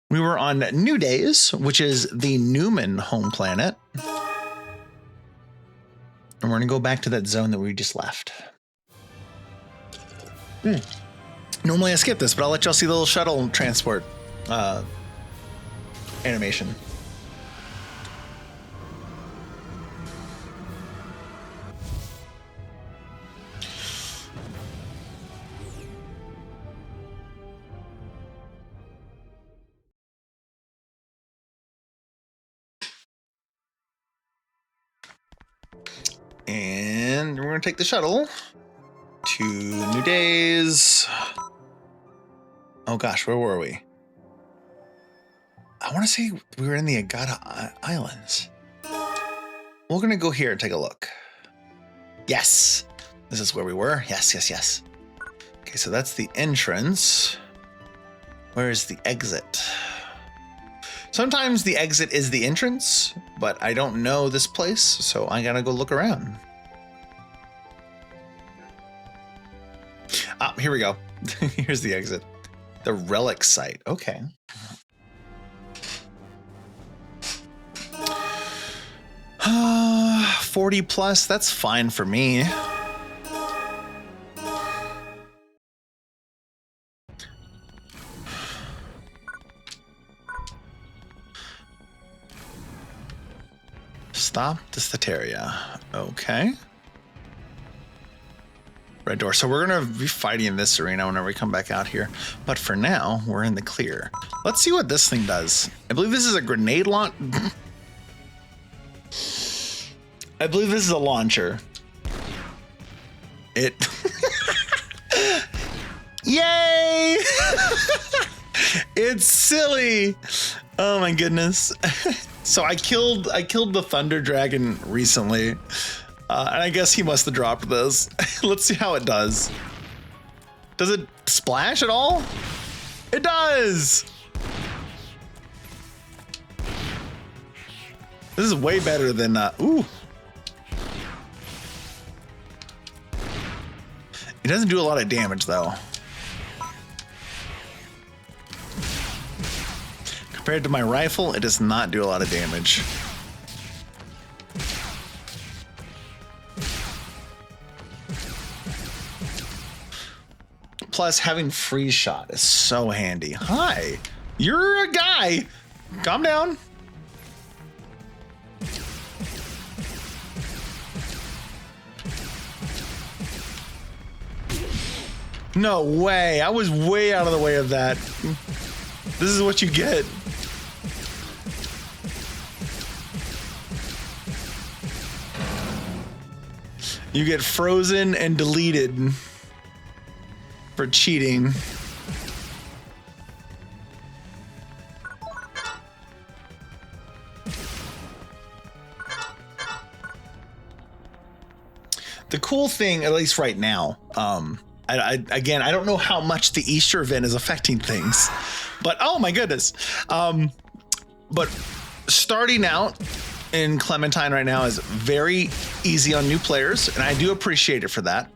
We were on New Days, which is the Newman home planet. And we're going to go back to that zone that we just left. Normally I skip this, but I'll let y'all see the little shuttle transport animation. And we're going to take the shuttle to New Days. Oh gosh, where were we? I want to say we were in the Agata Islands. We're going to go here and take a look. Yes, this is where we were. Yes, yes, yes. Okay, so that's the entrance. Where is the exit? Sometimes the exit is the entrance, but I don't know this place, so I gotta go look around. Ah, here we go. Here's the exit. The relic site. Okay. Uh, 40 plus, that's fine for me. Stop the Stateria. Okay. Red door. So we're going to be fighting in this arena whenever we come back out here. But for now, we're in the clear. Let's see what this thing does. I believe this is a grenade launch. I believe this is a launcher. It. Yay! It's silly. Oh my goodness. So I killed the Thunder Dragon recently, and I guess he must have dropped this. Let's see how it does. Does it splash at all? It does. This is way better than ooh. It doesn't do a lot of damage though. Compared to my rifle, it does not do a lot of damage. Plus, having freeze shot is so handy. Hi, you're a guy. Calm down. No way. I was way out of the way of that. This is what you get. You get frozen and deleted for cheating. The cool thing, at least right now, again, I don't know how much the Easter event is affecting things, but oh my goodness. But starting out in Clementine right now is very easy on new players, and I do appreciate it for that.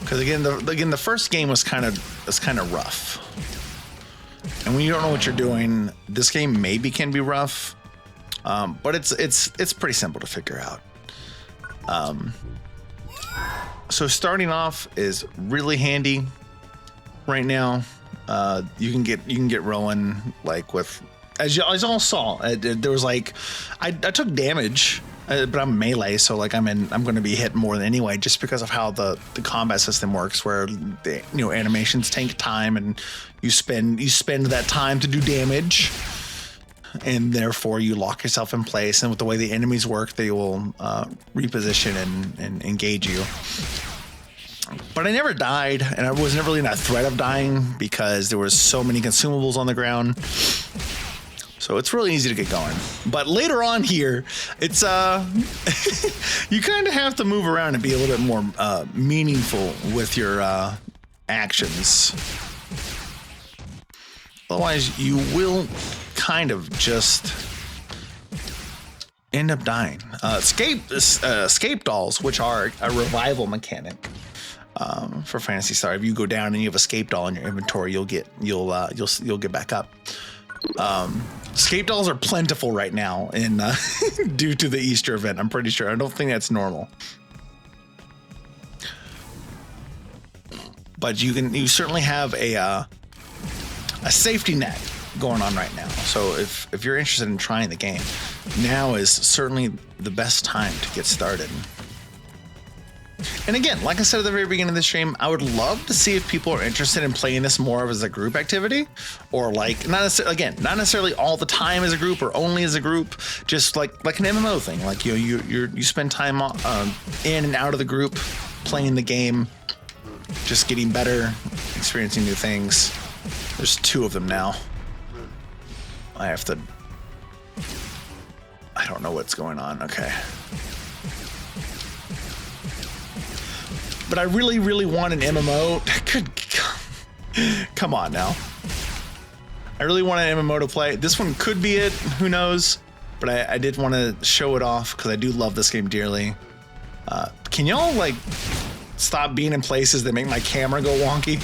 Because again, the first game was kind of rough. And when you don't know what you're doing, this game maybe can be rough. But it's pretty simple to figure out. So starting off is really handy right now. You can get rolling like with, as y'all saw, there was like I took damage, but I'm melee, so like I'm going to be hit more than anyway, just because of how the combat system works, where the animations take time and you spend that time to do damage. And therefore you lock yourself in place, and with the way the enemies work, they will reposition and engage you. But I never died, and I was never really in a threat of dying because there was so many consumables on the ground. So it's really easy to get going. But later on here, it's you kind of have to move around and be a little bit more meaningful with your actions. Otherwise, you will kind of just end up dying. Escape dolls, which are a revival mechanic for Phantasy Star. If you go down and you have escape doll in your inventory, you'll get back up. Escape dolls are plentiful right now in due to the Easter event. I'm pretty sure. I don't think that's normal. But you certainly have a safety net going on right now. So if you're interested in trying the game, now is certainly the best time to get started. And again, like I said at the very beginning of the stream, I would love to see if people are interested in playing this more as a group activity, or like not necessarily all the time as a group or only as a group, just like an MMO thing. Like you spend time in and out of the group playing the game, just getting better, experiencing new things. There's 2 of them now. I don't know what's going on. Okay. But I really, really want an MMO. Come on now. I really want an MMO to play. This one could be it. Who knows? But I did want to show it off because I do love this game dearly. Can y'all like stop being in places that make my camera go wonky?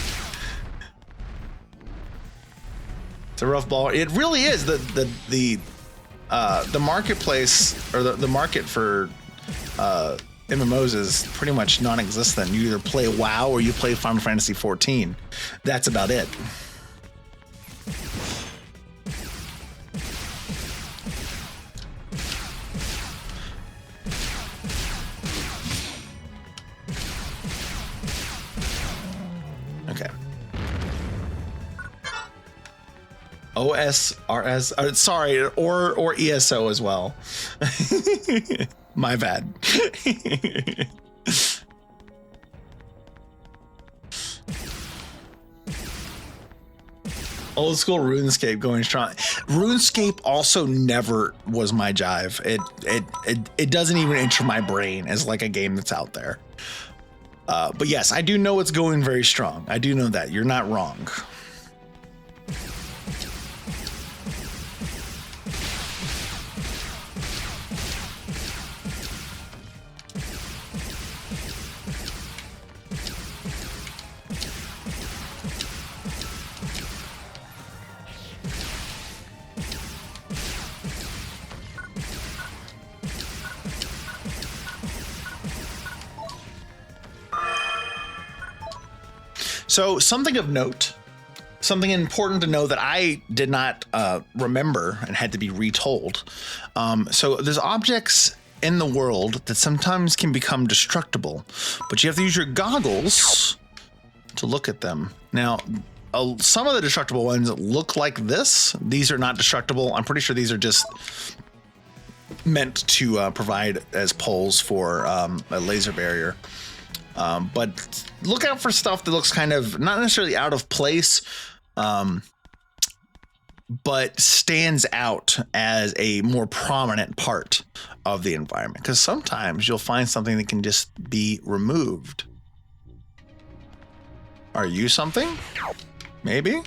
It's a rough ball. It really is. The marketplace, or the market for MMOs is pretty much non-existent. You either play WoW or you play Final Fantasy 14. That's about it. Okay. OSRS, sorry, or ESO as well. My bad. Old school RuneScape going strong. RuneScape also never was my jive. It doesn't even enter my brain as like a game that's out there. But yes, I do know it's going very strong. I do know that. You're not wrong. So something of note, something important to know that I did not remember and had to be retold. So there's objects in the world that sometimes can become destructible, but you have to use your goggles to look at them. Now, some of the destructible ones look like this. These are not destructible. I'm pretty sure these are just meant to provide as poles for a laser barrier. But look out for stuff that looks kind of not necessarily out of place, but stands out as a more prominent part of the environment. Because sometimes you'll find something that can just be removed. Are you something? Maybe?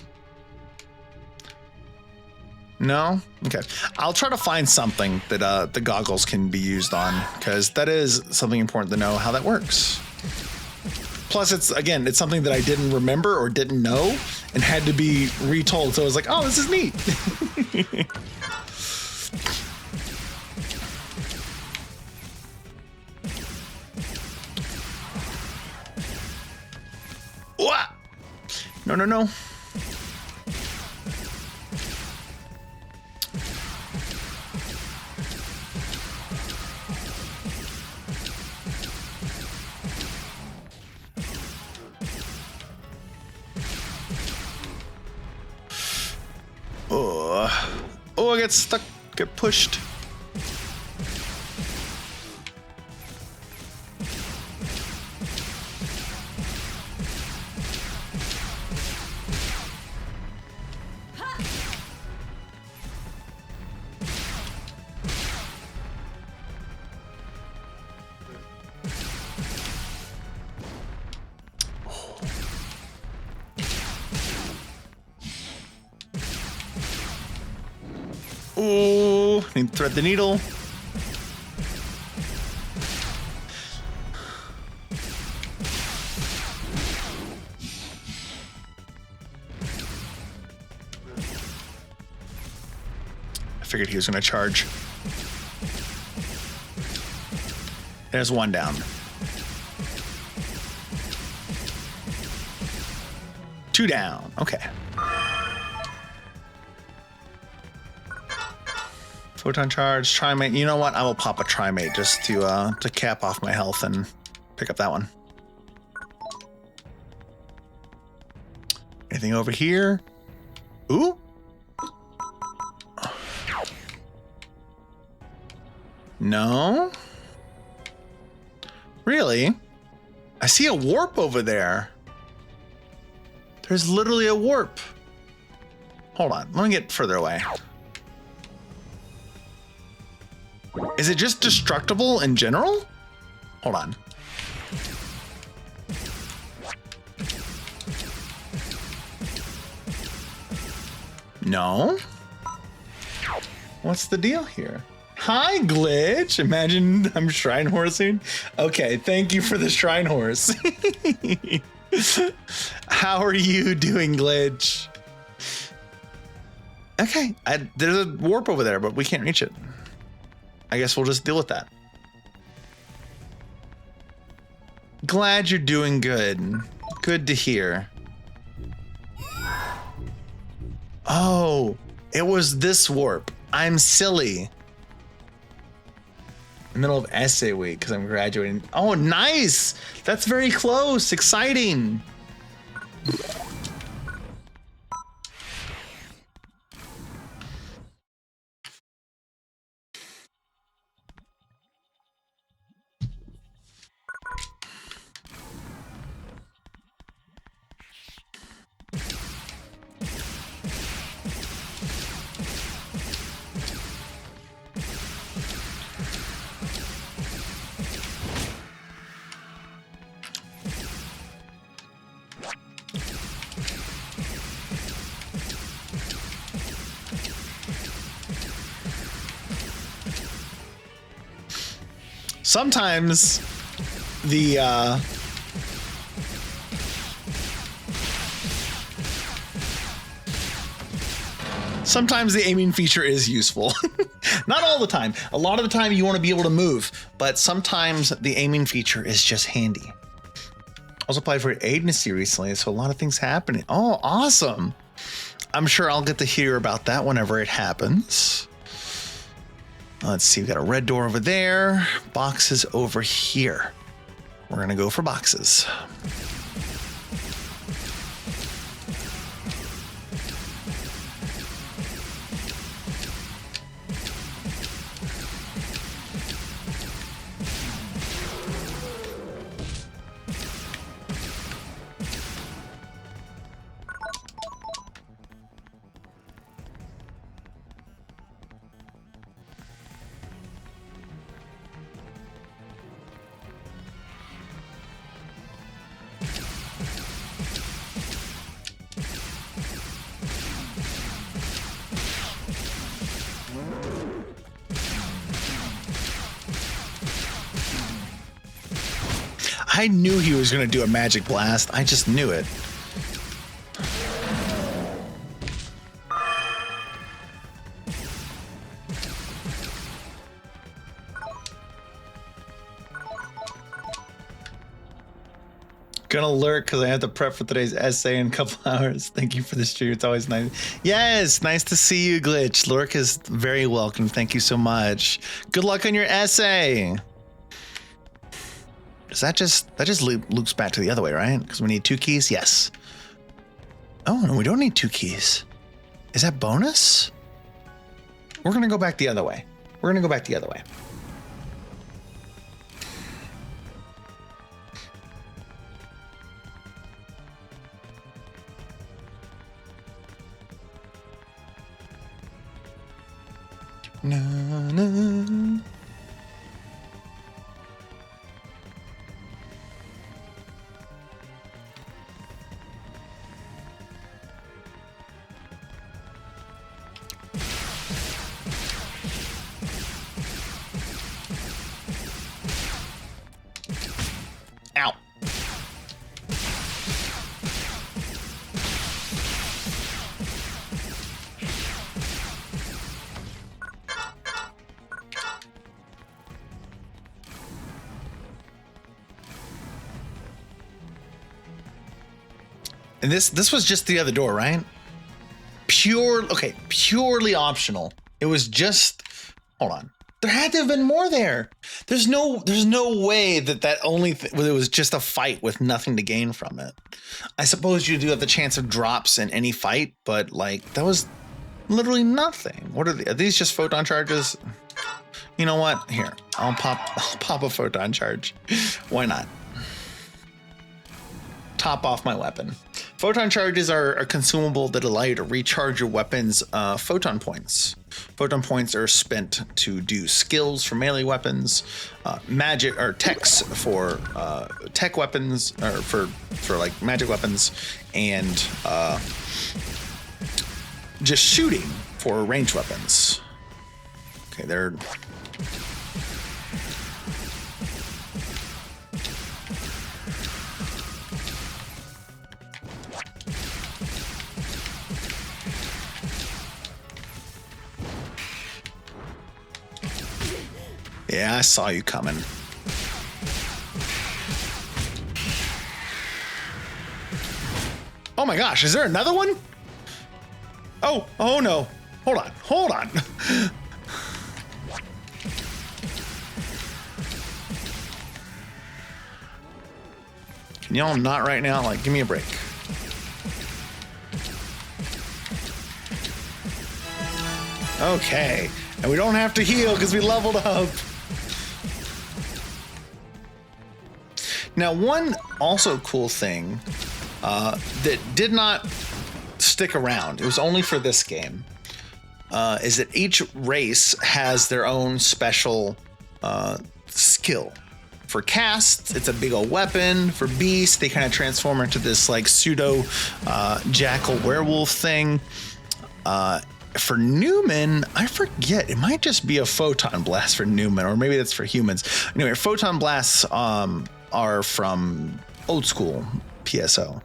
No? Okay. I'll try to find something that the goggles can be used on, because that is something important to know how that works. Plus, it's something that I didn't remember or didn't know and had to be retold. So I was like, oh, this is neat. What? No, no, no. Oh, I get stuck, get pushed. Oh, need to thread the needle. I figured he was going to charge. There's one down. 2 down. Okay. Photon charge, trimate. You know what? I will pop a trimate just to cap off my health and pick up that one. Anything over here? Ooh. No. Really? I see a warp over there. There's literally a warp. Hold on. Let me get further away. Is it just destructible in general? Hold on. No. What's the deal here? Hi, Glitch. Imagine I'm shrine horsing. Okay, thank you for the shrine horse. How are you doing, Glitch? Okay, there's a warp over there, but we can't reach it. I guess we'll just deal with that. Glad you're doing good. Good to hear. Oh, it was this warp. I'm silly. Middle of essay week because I'm graduating. Oh, nice. That's very close. Exciting. Sometimes the aiming feature is useful. Not all the time. A lot of the time you want to be able to move, but sometimes the aiming feature is just handy. Also applied for agency recently, so a lot of things happening. Oh, awesome. I'm sure I'll get to hear about that whenever it happens. Let's see, we got a red door over there, boxes over here. We're gonna go for boxes. I knew he was going to do a magic blast. I just knew it. Gonna lurk because I have to prep for today's essay in a couple hours. Thank you for the stream. It's always nice. Yes, nice to see you, Glitch. Lurk is very welcome. Thank you so much. Good luck on your essay. Does that just loops back to the other way, right? Because we need 2 keys. Yes. Oh no, we don't need 2 keys. Is that bonus? We're gonna go back the other way. We're gonna go back the other way. Na, na. Ow. And this was just the other door, right? Purely optional. It was just, hold on. There had to have been more there. There's no way that only it was just a fight with nothing to gain from it. I suppose you do have the chance of drops in any fight, but like that was literally nothing. What are these just photon charges? You know what? Here, I'll pop a photon charge. Why not? Top off my weapon. Photon charges are a consumable that allow you to recharge your weapon's photon points. Photon points are spent to do skills for melee weapons, magic or techs for tech weapons, or for like magic weapons, and just shooting for ranged weapons. Okay, they're. Yeah, I saw you coming. Oh my gosh, is there another one? Oh no. Hold on. Can y'all not right now? Like, give me a break. Okay. And we don't have to heal because we leveled up. Now, one also cool thing that did not stick around, it was only for this game, is that each race has their own special skill. For casts, it's a big old weapon. For beasts, they kind of transform into this like pseudo jackal werewolf thing. For Newman, I forget. It might just be a photon blast for Newman, or maybe that's for humans. Anyway, photon blasts are from old school PSO.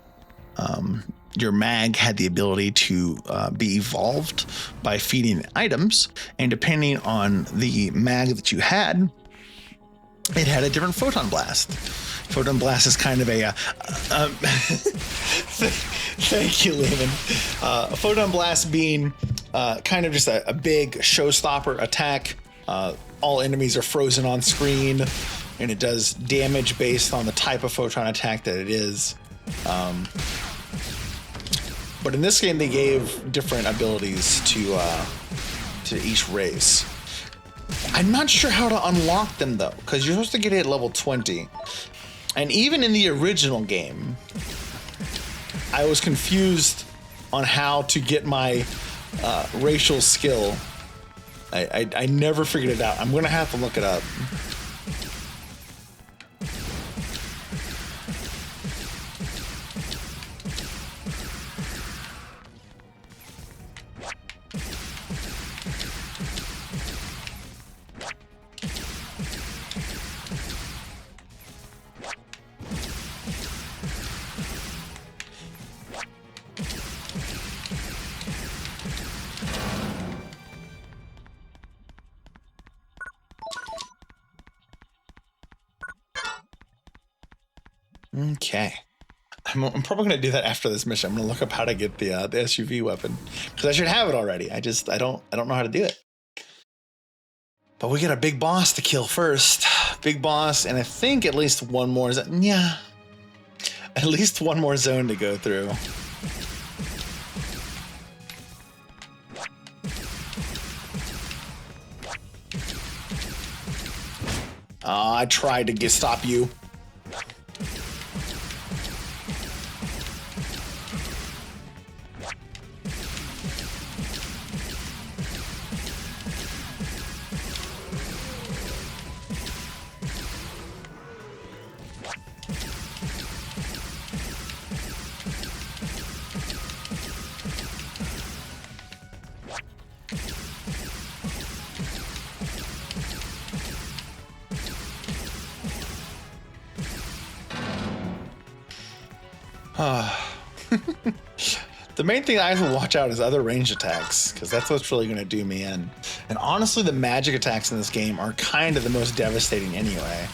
Your mag had the ability to be evolved by feeding items, and depending on the mag that you had, it had a different photon blast. Photon blast is kind of a thank you, Lehman. Photon blast being kind of just a big showstopper attack. All enemies are frozen on screen, and it does damage based on the type of photon attack that it is. But in this game, they gave different abilities to each race. I'm not sure how to unlock them though, because you're supposed to get it at level 20. And even in the original game, I was confused on how to get my racial skill. I never figured it out. I'm gonna have to look it up. Okay. I'm probably going to do that after this mission. I'm going to look up how to get the SUV weapon because I should have it already. I don't know how to do it. But we got a big boss to kill first. Big boss, and I think at least one more. Yeah, at least one more zone to go through. I tried to stop you. The main thing I have to watch out is other ranged attacks, because that's what's really going to do me in. And honestly, the magic attacks in this game are kind of the most devastating anyway.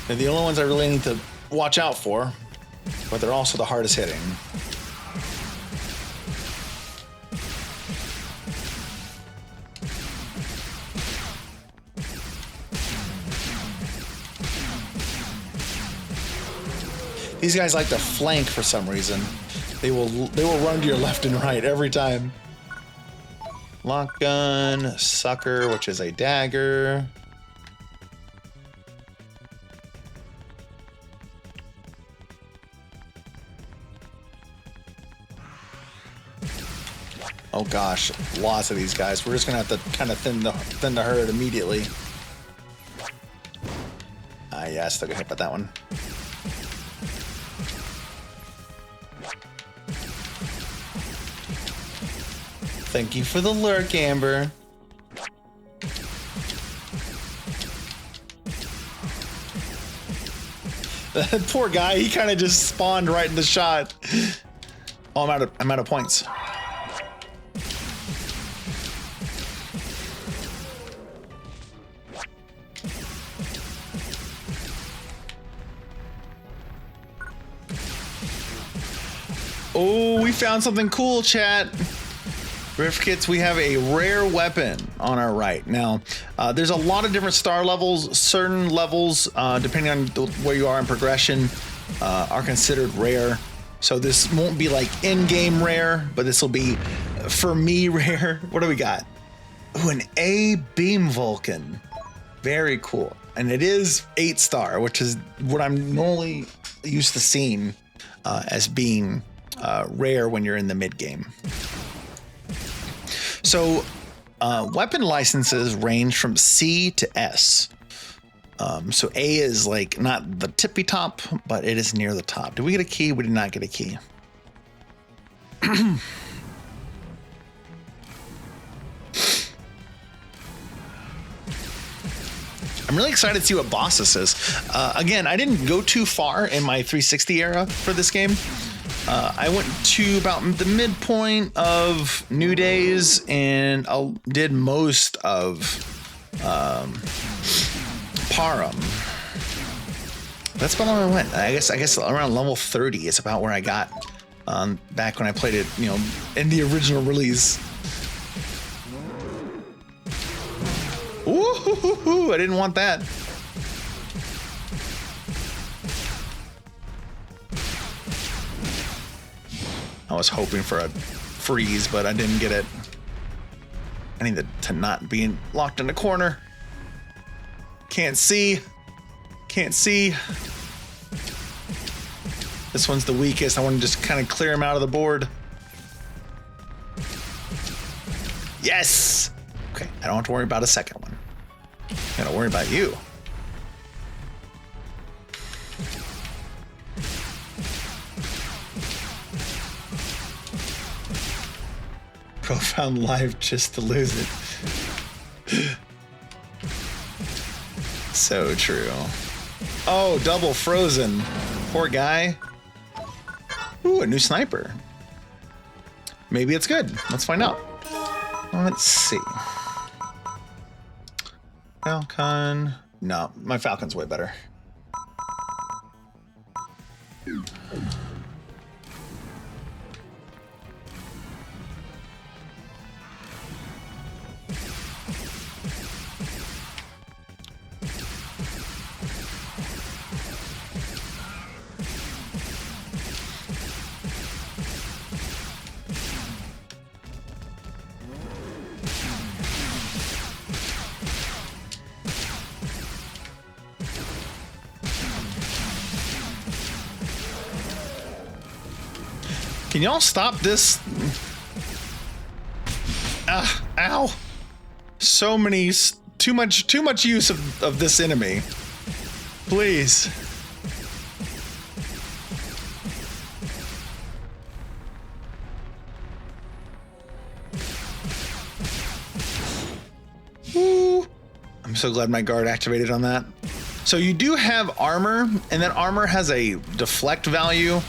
They're the only ones I really need to watch out for, but they're also the hardest hitting. These guys like to flank for some reason. They will run to your left and right every time. Lock gun, sucker, which is a dagger. Oh gosh, lots of these guys. We're just gonna have to kind of thin the herd immediately. Yeah, still get hit by that one. Thank you for the lurk, Amber. That poor guy, he kind of just spawned right in the shot. Oh, I'm out of points. Oh, we found something cool, chat. Rift Kits, we have a rare weapon on our right. Now, there's a lot of different star levels. Certain levels, depending on where you are in progression, are considered rare. So this won't be like in-game rare, but this will be, for me, rare. What do we got? Ooh, an A Beam Vulcan. Very cool. And it is 8-star, which is what I'm normally used to seeing as being rare when you're in the mid-game. So, weapon licenses range from C to S. So A is like not the tippy top, but it is near the top. Did we get a key? We did not get a key. I'm really excited to see what boss this is. Again, I didn't go too far in my 360 era for this game. I went to about the midpoint of New Days and I did most of Parum. That's about where I went. I guess around level 30 is about where I got back when I played it, you know, in the original release. Ooh, I didn't want that. I was hoping for a freeze, but I didn't get it. I need to not be locked in the corner. Can't see. Can't see. This one's the weakest. I want to just kind of clear him out of the board. Yes! Okay, I don't have to worry about a second one. I gotta worry about you. Profound life just to lose it. So true. Oh, double frozen. Poor guy. Ooh, a new sniper. Maybe it's good. Let's find out. Let's see. Falcon. No, my Falcon's way better. Can y'all stop this? Ow. So many, too much use of this enemy. Please. Woo. I'm so glad my guard activated on that. So you do have armor, and that armor has a deflect value.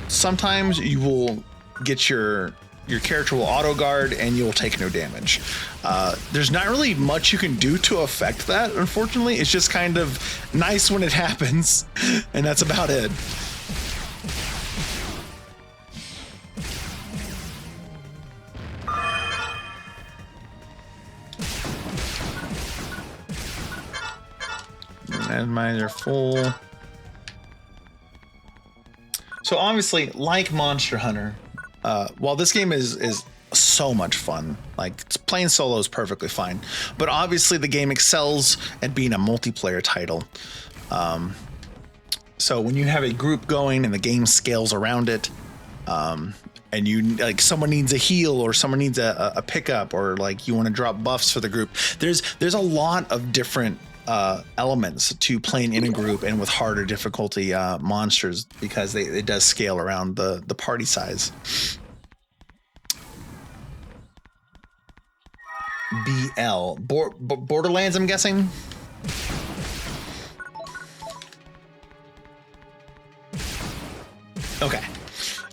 Sometimes you will get your character will auto guard and you'll take no damage. There's not really much you can do to affect that, unfortunately. It's just kind of nice when it happens, and that's about it. And mine are full. So obviously, like Monster Hunter, while this game is so much fun, like playing solo is perfectly fine, but obviously the game excels at being a multiplayer title. So when you have a group going and the game scales around it, and you like someone needs a heal or someone needs a pickup, or like you want to drop buffs for the group, there's a lot of different elements to playing in a group and with harder difficulty monsters, because it does scale around the party size. BL Borderlands, I'm guessing. Okay,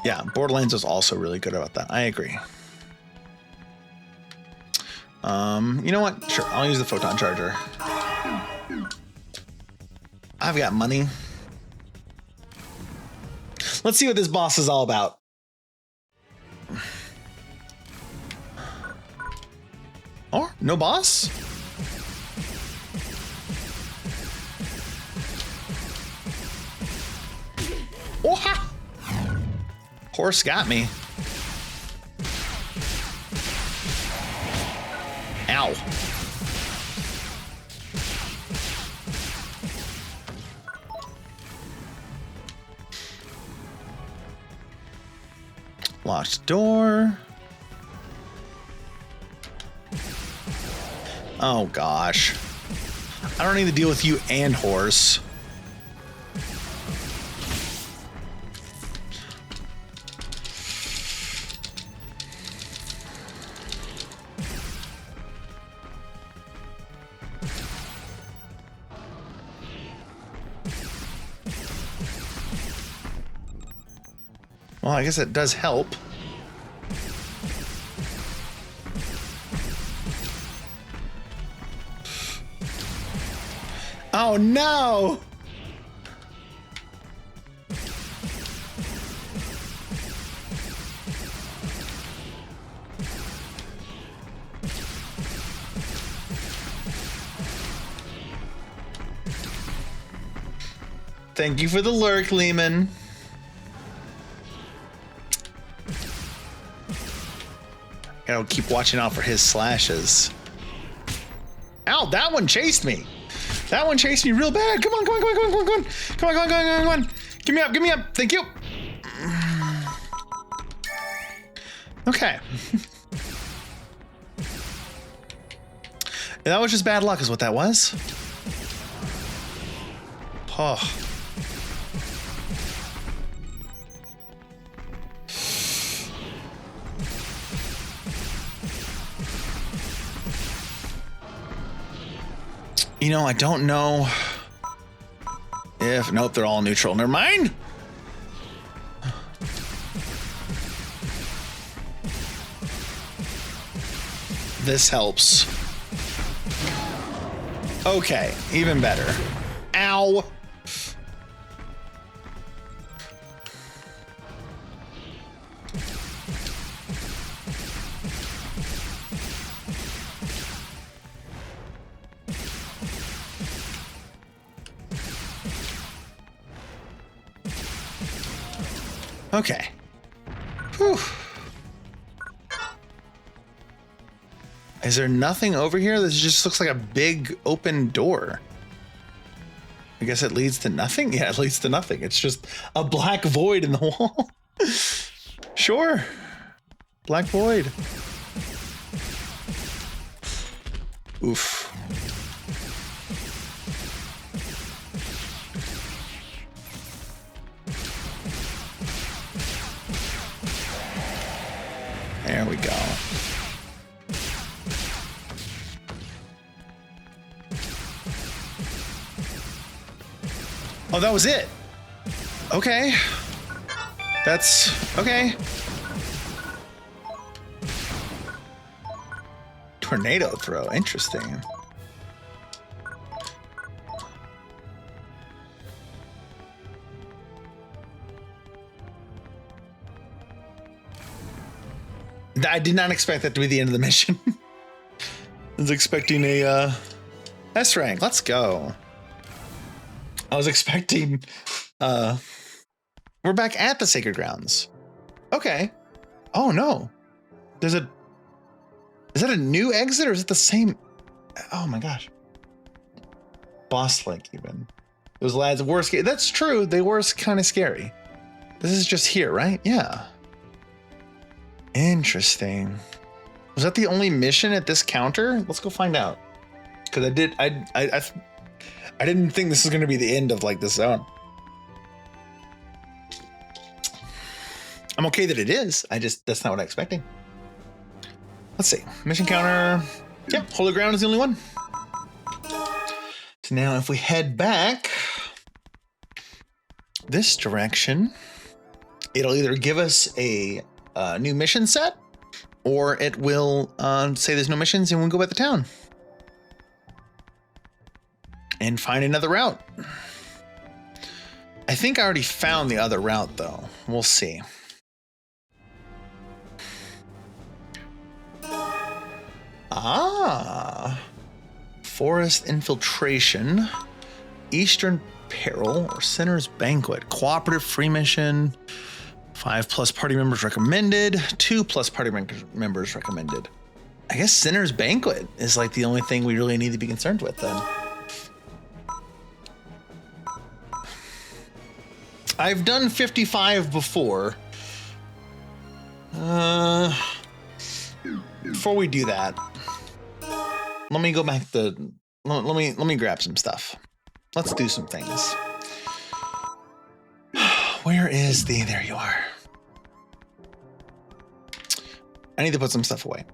yeah, Borderlands is also really good about that. I agree. You know what? Sure, I'll use the photon charger. I've got money. Let's see what this boss is all about. Oh, no boss? Oh, ha! Horse got me. Ow. Locked door. Oh gosh. I don't need to deal with you and horse. Well, I guess it does help. Oh no! Thank you for the lurk, Lehman. Gotta keep watching out for his slashes. Ow, that one chased me. That one chased me real bad. Come on, come on, come on, come on, come on. Come on, come on, come on, come on. Give me up, give me up. Thank you. Okay. That was just bad luck is what that was. Oh. You know, I don't know if... Nope, they're all neutral. Never mind. This helps. Okay, even better. Ow. Okay. Whew. Is there nothing over here? This just looks like a big open door. I guess it leads to nothing? Yeah, it leads to nothing. It's just a black void in the wall. Sure. Black Void. Oof. There we go. Oh, that was it. Okay. That's okay. Tornado throw. Interesting. I did not expect that to be the end of the mission. I was expecting a S rank. Let's go. I was expecting we're back at the Sacred Grounds. Okay. Oh no. Is that a new exit or is it the same? Oh my gosh. Boss like even. Those lads were scary. That's true. They were kind of scary. This is just here, right? Yeah. Interesting. Was that the only mission at this counter? Let's go find out. Because I didn't think this was going to be the end of like this zone. I'm okay that it is. That's not what I expected. Let's see. Mission counter. Yeah, Holy Ground is the only one. So now if we head back this direction, it'll either give us a new mission set, or it will say there's no missions and we'll go back to town and find another route. I think I already found the other route though. We'll see. Ah, Forest Infiltration, Eastern Peril, or Sinner's Banquet, Cooperative Free Mission. 5+ party members recommended. 2+ party members recommended. I guess Sinner's Banquet is like the only thing we really need to be concerned with then. I've done 55 before. Before we do that, let me go back to let me grab some stuff. Let's do some things. Where is there you are. I need to put some stuff away.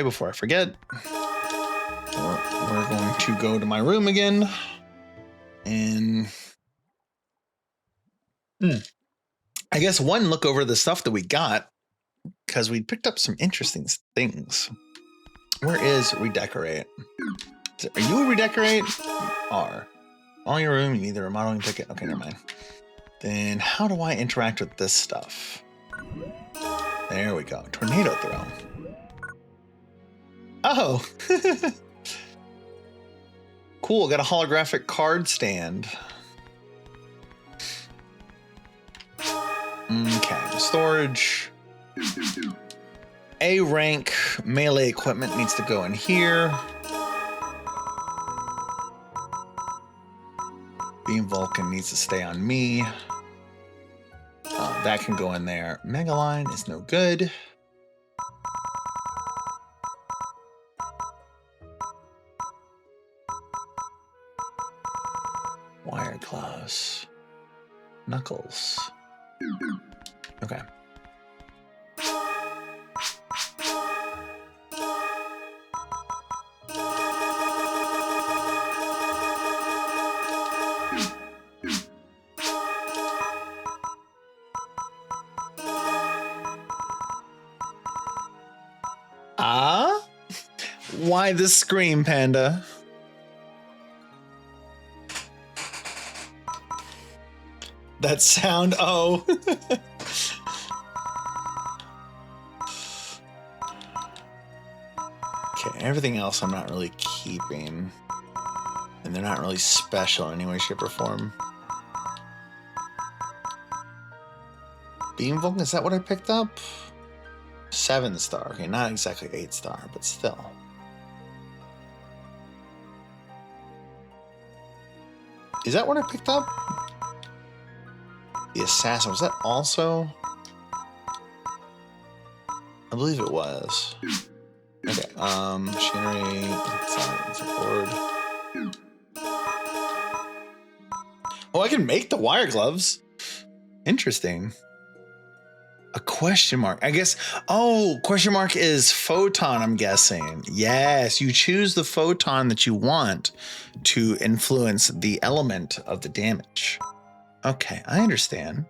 Before I forget. We're going to go to my room again. And I guess look over the stuff that we got, because we picked up some interesting things. Where is redecorate? Are you a redecorate? You are. All your room, you need the remodeling ticket. Okay, never mind. Then how do I interact with this stuff? There we go. Tornado throw. Oh. Cool. Got a holographic card stand. Okay. Storage. A rank melee equipment needs to go in here. Beam Vulcan needs to stay on me. That can go in there. Megaline is no good. Wire claws. Knuckles. Okay. Why this scream, Panda? That sound, oh. Okay, everything else I'm not really keeping. And they're not really special in any way, shape, or form. Beam Vulcan, is that what I picked up? 7-star. Okay, not exactly 8-star, but still. Is that what I picked up? The Assassin, was that also believe it was. Okay, machinery, science, board. Oh, I can make the wire gloves. Interesting. A question mark. I guess, oh, question mark is photon, I'm guessing. Yes, you choose the photon that you want to influence the element of the damage. Okay, I understand.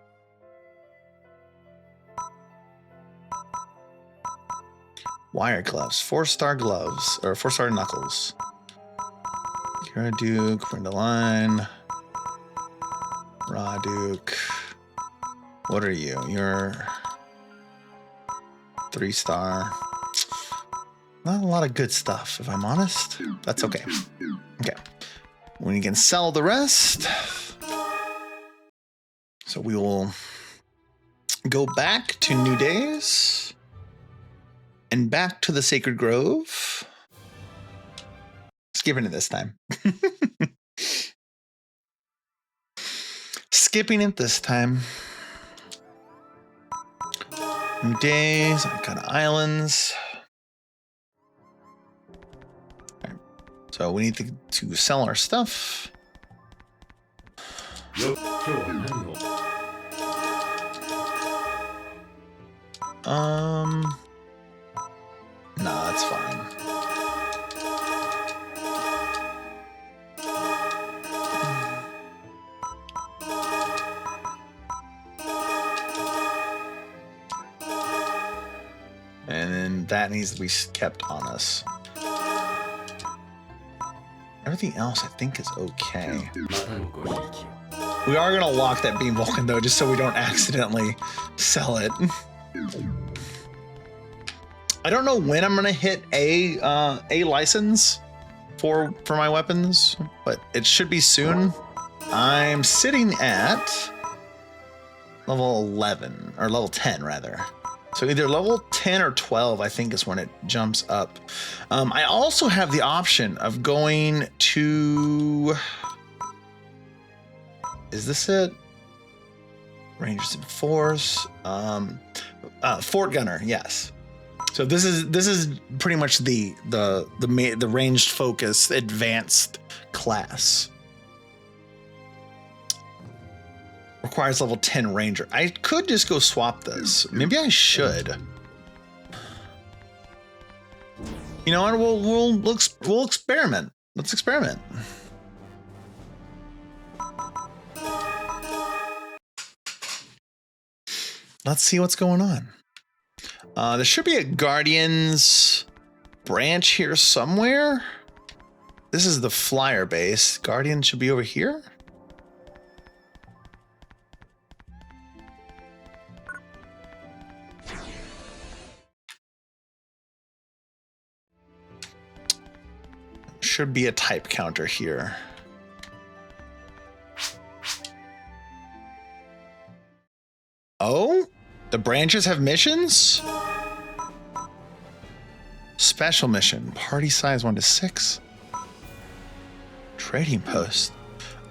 Wire gloves, 4-star gloves, or 4-star knuckles. Kira Duke, Brindleline, Raw Duke. What are you? You're 3-star. Not a lot of good stuff, if I'm honest. That's okay. Okay. We can sell the rest. So we will go back to New Days and back to the Sacred Grove. Skipping it this time. Skipping it this time. New Days, kind of islands. Okay. So we need to sell our stuff. Nah, that's fine. And then that needs to be kept on us. Everything else I think is okay. We are gonna lock that Beam Vulcan though, just so we don't accidentally sell it. I don't know when I'm gonna hit a license for my weapons, but it should be soon. I'm sitting at level 11 or level 10 rather. So either level 10 or 12, I think, is when it jumps up. I also have the option of going to. Is this it? Rangers in Force. Fort Gunner, yes. So this is pretty much the ranged focus advanced class. Requires level 10 ranger. I could just go swap this. Maybe I should. You know what? We'll experiment. Let's experiment. Let's see what's going on. There should be a Guardians branch here somewhere. This is the flyer base. Guardian should be over here. Should be a type counter here. Oh, the branches have missions? Special mission, party size 1 to 6. Trading post.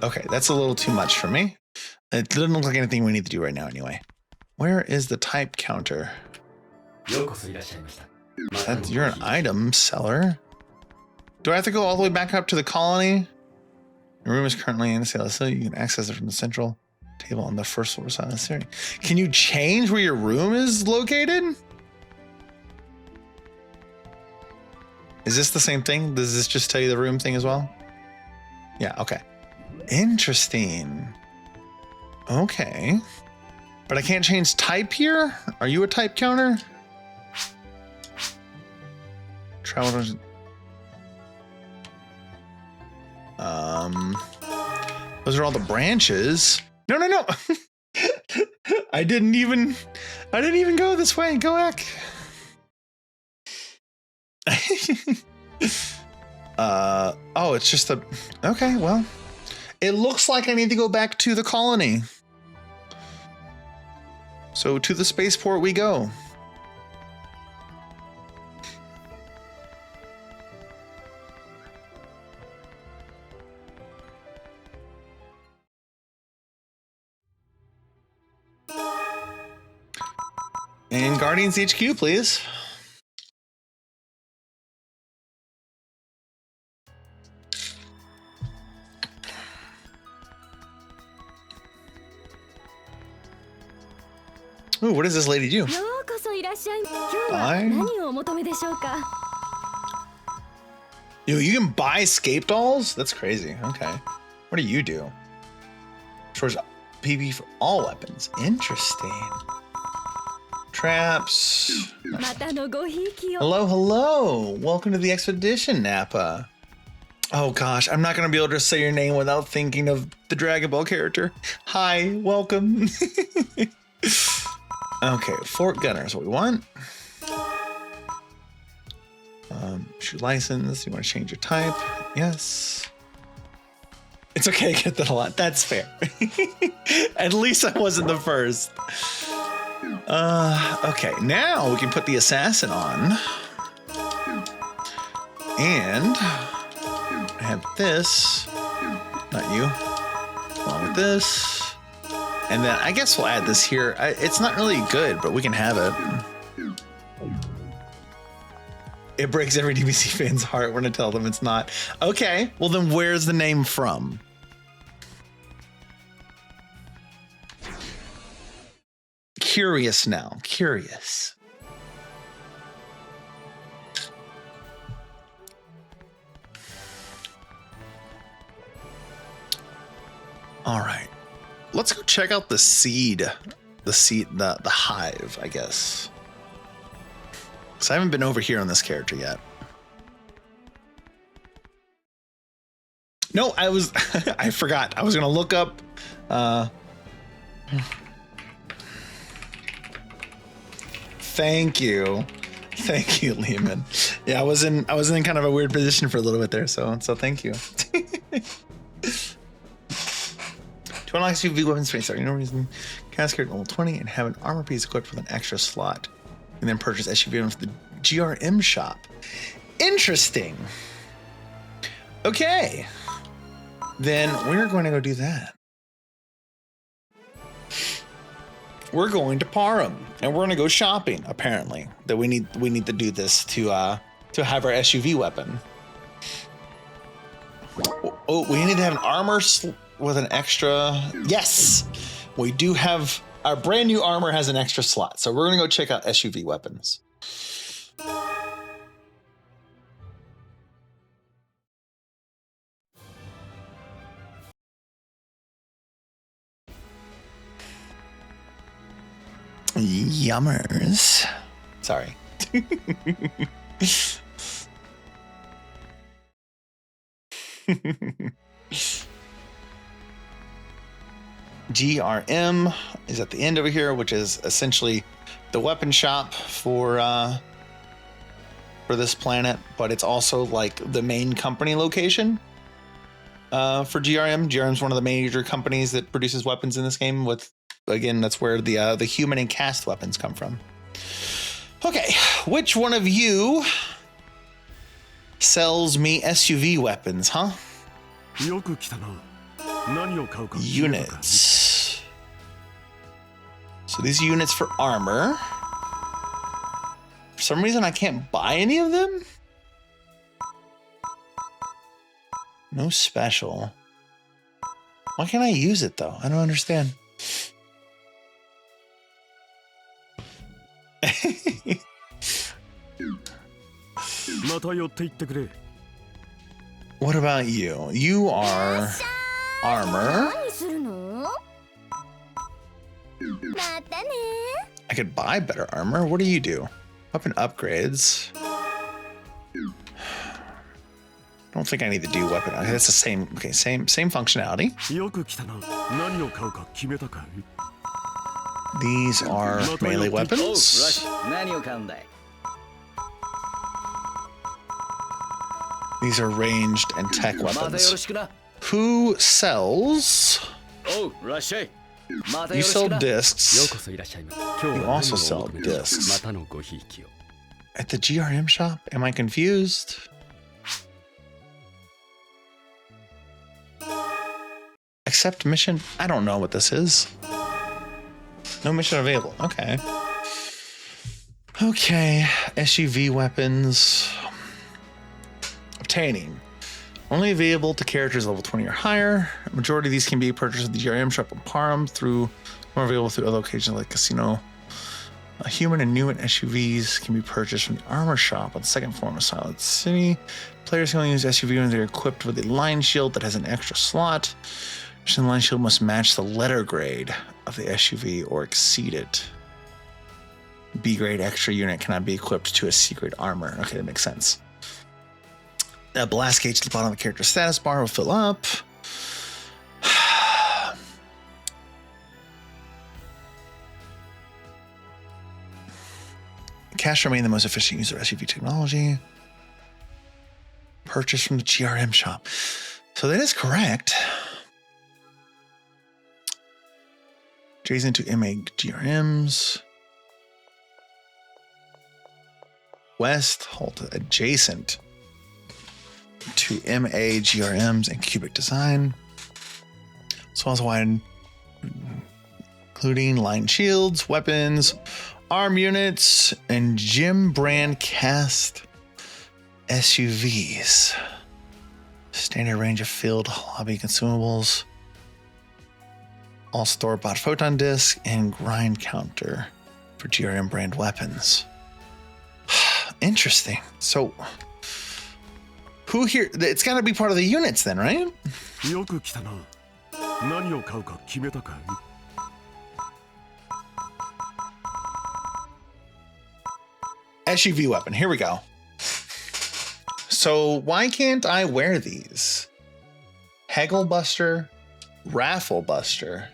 Okay, that's a little too much for me. It doesn't look like anything we need to do right now anyway. Where is the type counter? You're an item seller. Do I have to go all the way back up to the colony? Your room is currently in the sale, so you can access it from the central table on the first floor side of the city. Can you change where your room is located? Is this the same thing? Does this just tell you the room thing as well? Yeah, okay. Interesting. Okay. But I can't change type here? Are you a type counter? Travel. Those are all the branches. No. I didn't even go this way. Go back. Oh, it's just a, okay, well, it looks like I need to go back to the colony. So to the spaceport we go. And Guardians HQ, please. Ooh, what does this lady do? Buy? Yo, you can buy escape dolls? That's crazy. Okay. What do you do? Stores PP for all weapons. Interesting. Traps. Hello, hello. Welcome to the expedition, Nappa. Oh gosh, I'm not gonna be able to say your name without thinking of the Dragon Ball character. Hi, welcome. Okay, Fort Gunner is what we want. Shoot license. You want to change your type? Yes. It's okay to get that a lot. That's fair. At least I wasn't the first. Okay, now we can put the assassin on. And I have this. Not you. Along with this. And then I guess we'll add this here. It's not really good, but we can have it. It breaks every DBC fan's heart when I tell them it's not. Okay, well then where's the name from? Curious now, curious. All right, let's go check out the hive, I guess. So I haven't been over here on this character yet. No, I forgot. I was going to look up. Thank you. Thank you, Lehman. Yeah, I was in kind of a weird position for a little bit there. So thank you. To unlock UV weapon space, no reason. Cast character level 20 and have an armor piece equipped with an extra slot. And then purchase SUV items from the GRM shop. Interesting. Okay. Then we're going to go do that. We're going to Parham and we're going to go shopping. Apparently, that we need to do this to have our SUV weapon. Oh, we need to have an armor with an extra. Yes, we do have. Our brand new armor has an extra slot, so we're gonna go check out SUV weapons. Yummers. Sorry. GRM is at the end over here, which is essentially the weapon shop for this planet, but it's also like the main company location for GRM. GRM is one of the major companies that produces weapons in this game. With again, that's where the human and cast weapons come from. Okay, which one of you sells me SUV weapons, huh? Units. So these are units for armor. For some reason, I can't buy any of them. No special. Why can't I use it though? I don't understand. What about you? You are armor. I could buy better armor. What do you do? Weapon upgrades. I don't think I need to do weapon. Okay, that's the same. Okay, same functionality. These are melee weapons. These are ranged and tech weapons. Who sells? You sell discs. You also sell discs. At the GRM shop? Am I confused? Accept mission? I don't know what this is. No mission available. Okay. Okay. SUV weapons. Obtaining. Only available to characters level 20 or higher. A majority of these can be purchased at the GRM shop in Parham through, or available through other locations like Casino A human and new SUVs can be purchased from the armor shop on the second floor of Silent City. Players can only use SUV when they're equipped with a line shield that has an extra slot. The line shield must match the letter grade of the SUV or exceed it. B grade extra unit cannot be equipped to a C grade armor. Okay, that makes sense. That blast gauge at the bottom of the character status bar will fill up. Cash remain the most efficient use of SUV technology. Purchased from the GRM shop. So that is correct. Adjacent to MA GRMs. West, halt adjacent to MA GRMs and cubic design. So also wide, including line shields, weapons, arm units, and gym brand cast SUVs. Standard range of field hobby consumables. All store-bought photon disc and grind counter for GRM brand weapons. Interesting. So, who here? It's got to be part of the units then, right? SUV weapon. Here we go. So why can't I wear these? Hegel Buster, Raffle Buster,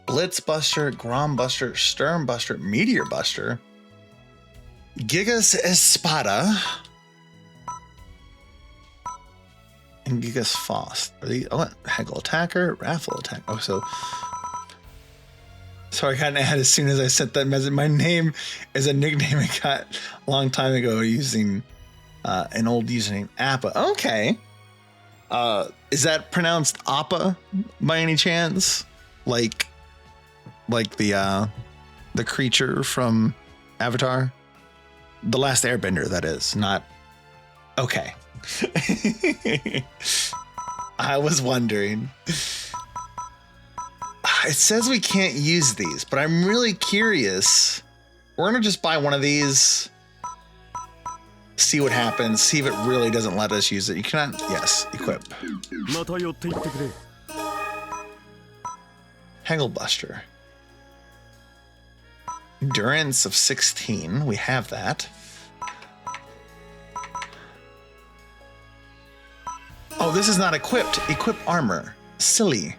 Blitz Buster, Grom Buster, Sturm Buster, Meteor Buster, Gigas Espada, and Gigas Faust. Are these Hegel Attacker, Raffle Attack? Oh, so I got an ad as soon as I sent that message. My name is a nickname I got a long time ago using an old username, Appa. Okay. Is that pronounced Appa by any chance? Like the creature from Avatar? The Last Airbender, that is. Not... Okay. I was wondering. It says we can't use these, but I'm really curious. We're going to just buy one of these, see what happens, see if it really doesn't let us use it. You cannot, yes, equip. Hegel Buster. Endurance of 16, we have that. Oh, this is not equipped. Equip armor. Silly.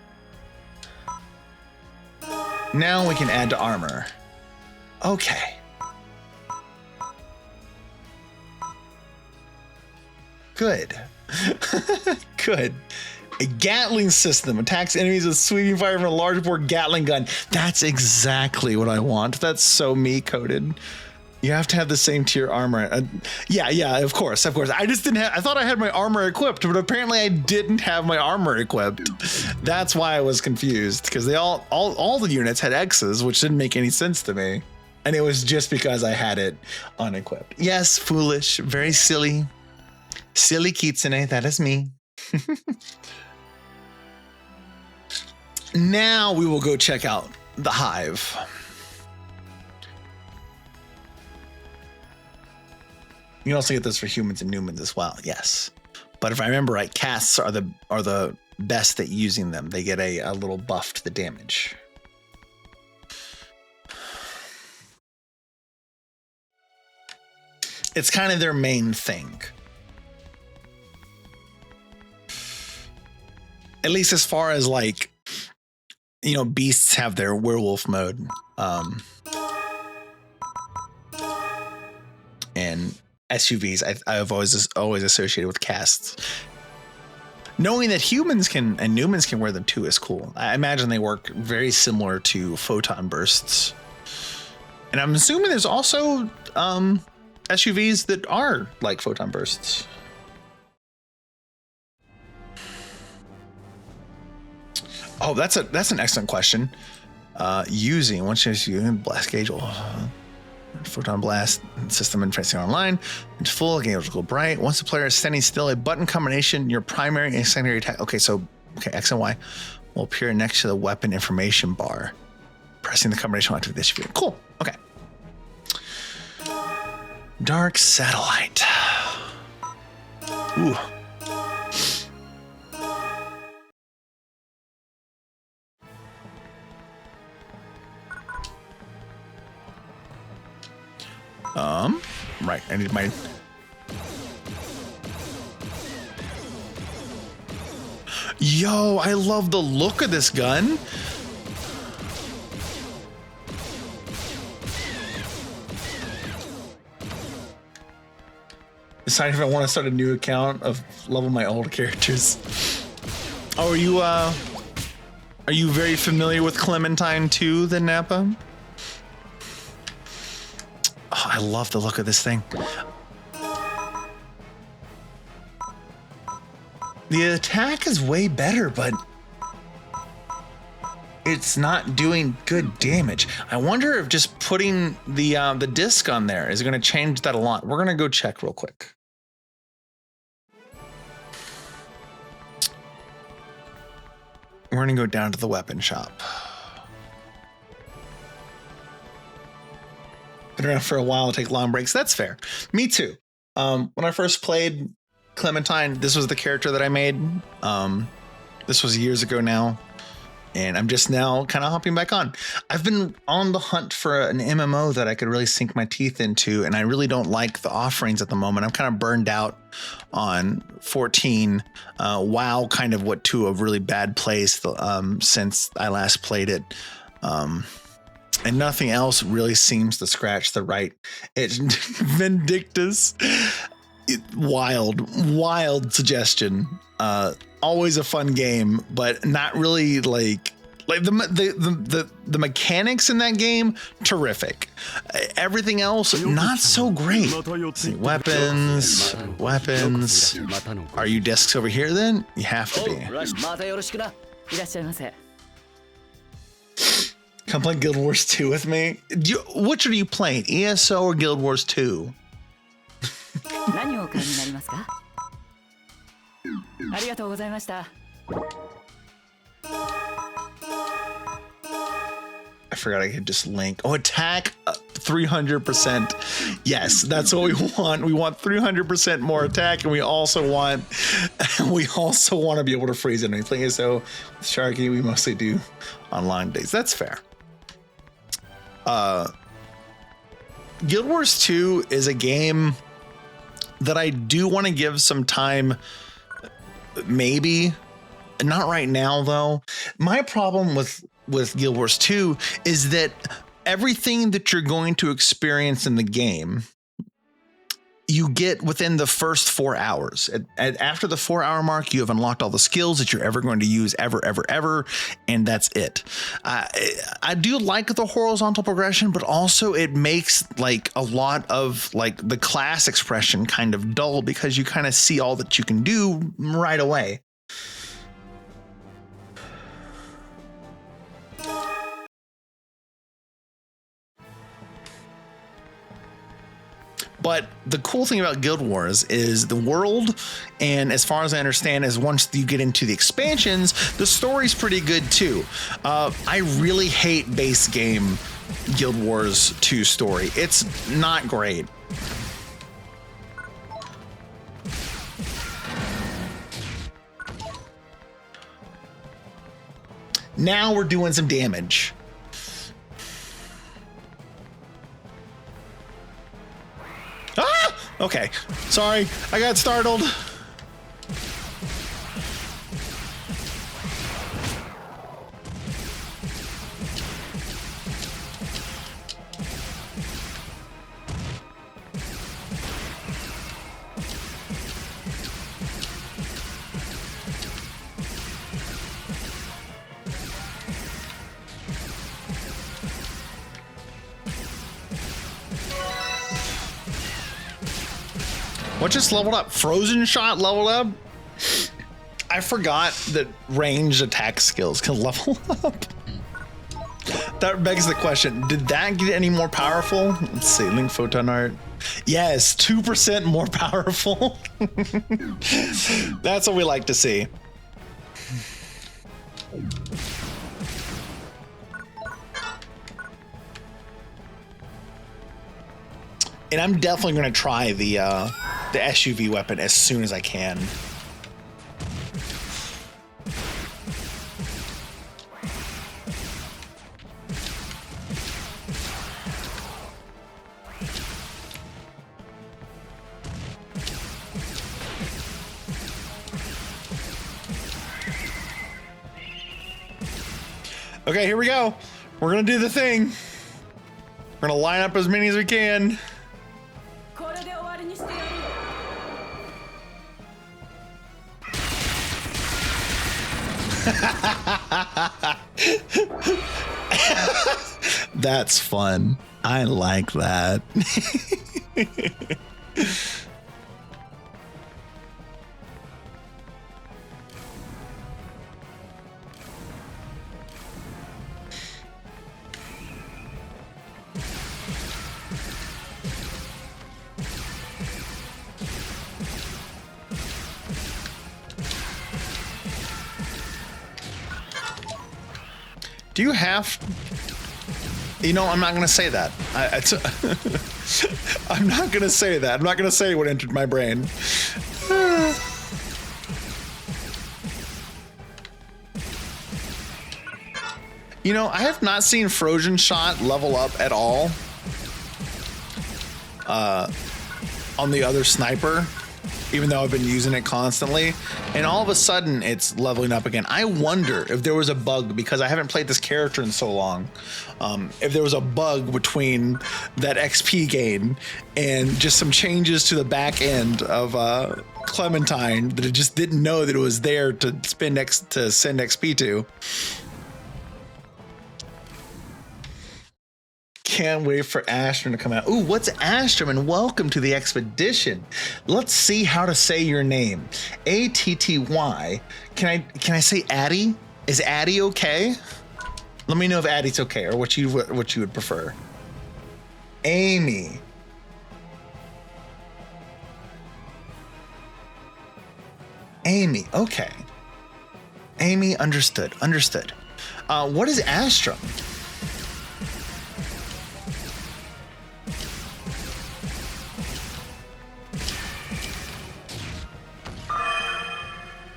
Now we can add to armor. Okay. Good. Good. A Gatling system attacks enemies with sweeping fire from a large bore Gatling gun. That's exactly what I want. That's so me coded. You have to have the same tier armor. Yeah, of course. I just didn't have, I thought I had my armor equipped, but apparently I didn't have my armor equipped. That's why I was confused, because they all the units had X's, which didn't make any sense to me. And it was just because I had it unequipped. Yes, foolish, very silly. Silly Kitsune, that is me. Now we will go check out the Hive. You can also get this for humans and Newmans as well, yes. But if I remember right, casts are the best at using them. They get a little buff to the damage. It's kind of their main thing. At least as far as like, you know, beasts have their werewolf mode. And SUVs I've always associated with casts. Knowing that humans can and Newmans can wear them too is cool. I imagine they work very similar to photon bursts. And I'm assuming there's also SUVs that are like photon bursts. Oh, that's an excellent question. Using once you blast gauge, photon blast system and Phantasy online into full gauge will go bright. Once the player is standing still, a button combination, your primary and secondary attack. Okay, X and Y will appear next to the weapon information bar. Pressing the combination will activate this. Cool. Okay. Dark Satellite. Ooh. Right, I need my... Yo, I love the look of this gun. Decide if I want to start a new account of level my old characters. Oh, are you very familiar with Clementine 2, then, Nappa? Oh, I love the look of this thing. The attack is way better, but it's not doing good damage. I wonder if just putting the disc on there is going to change that a lot. We're going to go check real quick. We're going to go down to the weapon shop. Been around for a while, take long breaks. That's fair. Me too. When I first played Clementine, this was the character that I made. This was years ago now, and I'm just now kind of hopping back on. I've been on the hunt for an MMO that I could really sink my teeth into, and I really don't like the offerings at the moment. I'm kind of burned out on 14. WoW kind of went to a really bad place since I last played it. And nothing else really seems to scratch the right itch. Vindictus. Wild suggestion. Always a fun game, but not really like the mechanics in that game. Terrific. Everything else not so great. Weapons. Are you discs over here then? You have to be. Come play Guild Wars 2 with me. Which are you playing? ESO or Guild Wars 2? I forgot I could just link. Oh, attack 300%. Yes, that's what we want. We want 300% more attack, and we also want to be able to freeze enemies. Playing ESO with Sharky, we mostly do on long days. That's fair. Guild Wars 2 is a game that I do want to give some time. Maybe not right now, though. My problem with Guild Wars 2 is that everything that you're going to experience in the game, you get within the first 4 hours. After the 4-hour mark, you have unlocked all the skills that you're ever going to use ever, and that's it. I do like the horizontal progression, but also it makes like a lot of like the class expression kind of dull because you kind of see all that you can do right away. But the cool thing about Guild Wars is the world, and as far as I understand, is once you get into the expansions, the story's pretty good too. I really hate base game Guild Wars 2 story. It's not great. Now we're doing some damage. Ah! Okay. Sorry, I got startled. What just leveled up? Frozen Shot leveled up? I forgot that ranged attack skills can level up. That begs the question, did that get any more powerful? Let's see, link photon art. Yes, 2% more powerful. That's what we like to see. And I'm definitely going to try the SUV weapon as soon as I can. Okay, here we go. We're gonna do the thing. We're gonna line up as many as we can. That's fun. I like that. Do you have... You know, I'm not going to say that. I'm not going to say that. I'm not going to say what entered my brain. You know, I have not seen Frozen Shot level up at all on the other sniper, even though I've been using it constantly, and all of a sudden it's leveling up again. I wonder if there was a bug, because I haven't played this character in so long, if there was a bug between that XP gain and just some changes to the back end of Clementine that it just didn't know that it was there to send XP to. Can't wait for Astrum to come out. Ooh, what's Astrum? And welcome to the expedition. Let's see how to say your name. A-T-T-Y. Can I say Addie? Is Addie okay? Let me know if Addie's okay, or what you would prefer. Amy. Amy, okay. Amy, understood. What is Astrum?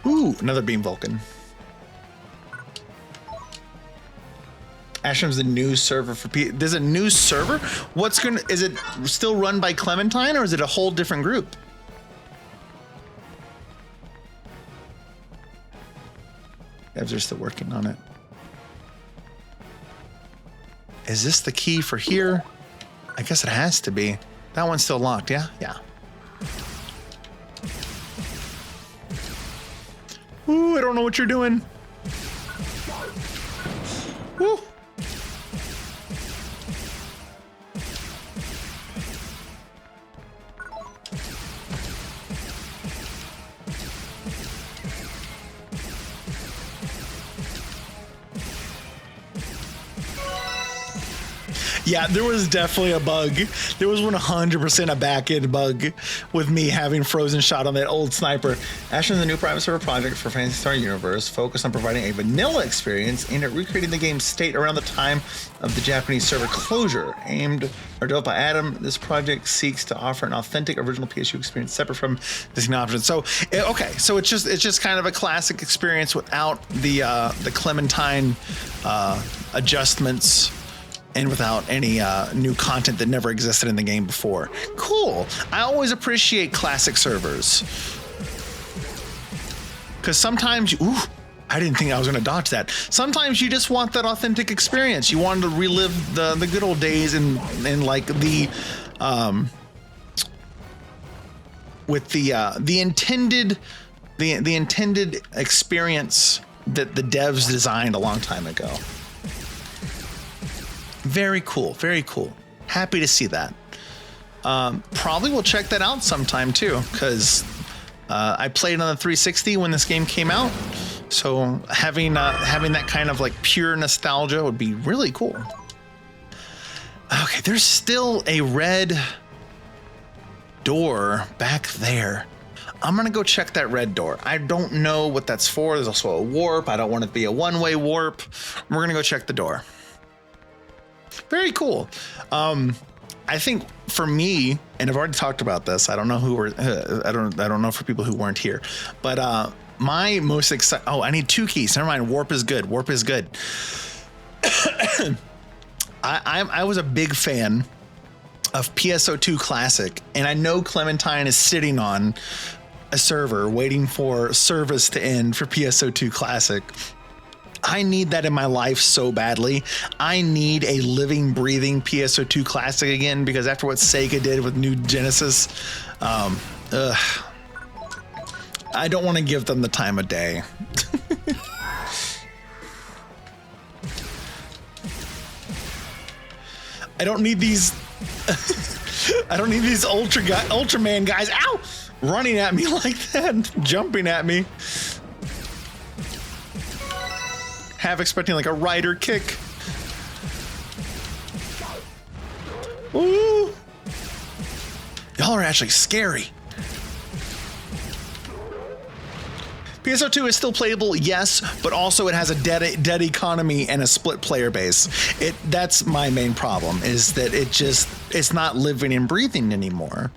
Ooh, another Beam Vulcan. Astrum's the new server for P. There's a new server? Is it still run by Clementine, or is it a whole different group? Devs are still working on it. Is this the key for here? I guess it has to be. That one's still locked, yeah? Yeah. Ooh, I don't know what you're doing. Woo. Yeah, there was definitely a bug. There was 100% a back-end bug with me having Frozen Shot on that old sniper. Ashton, the new private server project for Phantasy Star Universe, focused on providing a vanilla experience aimed at recreating the game's state around the time of the Japanese server closure. Aimed or developed by Adam, this project seeks to offer an authentic original PSU experience separate from Disney options. So, okay, so it's just kind of a classic experience without the Clementine adjustments, and without any new content that never existed in the game before. Cool. I always appreciate classic servers. Because sometimes, ooh, I didn't think I was going to dodge that. Sometimes you just want that authentic experience. You want to relive the good old days and like the with the intended experience that the devs designed a long time ago. Very cool, very cool. Happy to see that. Probably will check that out sometime too, because I played on the 360 when this game came out. So having that kind of like pure nostalgia would be really cool. Okay, there's still a red door back there. I'm gonna go check that red door. I don't know what that's for. There's also a warp. I don't want it to be a one-way warp. We're gonna go check the door. Very cool. I think for me, and I've already talked about this. I don't know who were. I don't know for people who weren't here, but my most exciting. Oh, I need 2 keys. Never mind. Warp is good. Warp is good. I was a big fan of PSO2 Classic, and I know Clementine is sitting on a server waiting for service to end for PSO2 Classic. I need that in my life so badly. I need a living, breathing PSO2 Classic again, because after what Sega did with New Genesis, I don't want to give them the time of day. I don't need these. I don't need these Ultraman guys. Ow! Running at me like that, jumping at me. Half expecting like a rider kick. Ooh! Y'all are actually scary. PSO2 is still playable, yes, but also it has a dead economy and a split player base. That's my main problem, is that it's not living and breathing anymore.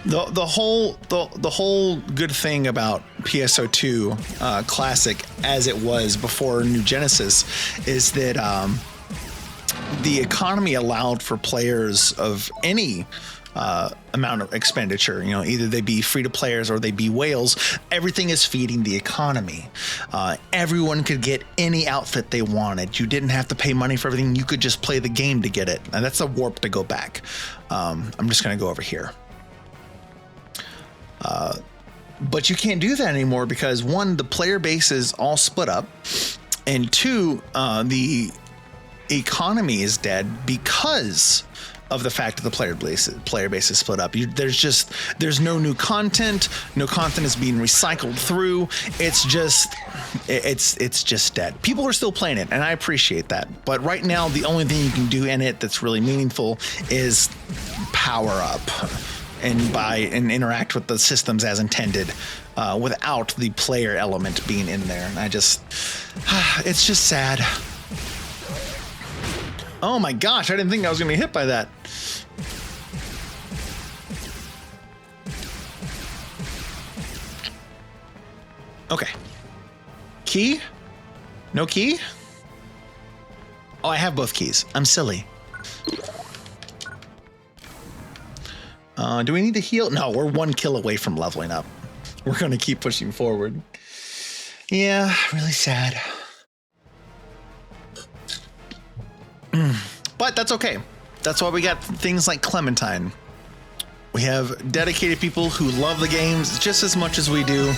The whole good thing about PSO2 Classic as it was before New Genesis is that the economy allowed for players of any amount of expenditure, you know, either they be free to players or they be whales. Everything is feeding the economy. Everyone could get any outfit they wanted. You didn't have to pay money for everything. You could just play the game to get it. And that's a warp to go back. I'm just going to go over here. But you can't do that anymore because 1, the player base is all split up, and 2, the economy is dead because of the fact that the player base is split up. There's no new content. No content is being recycled through. It's just dead. People are still playing it, and I appreciate that. But right now, the only thing you can do in it that's really meaningful is power up and interact with the systems as intended, without the player element being in there. And it's just sad. Oh my gosh, I didn't think I was gonna get hit by that. Okay. Key? No key? Oh, I have both keys. I'm silly. Do we need to heal? No, we're 1 kill away from leveling up. We're going to keep pushing forward. Yeah, really sad. But that's okay. That's why we got things like Clementine. We have dedicated people who love the games just as much as we do,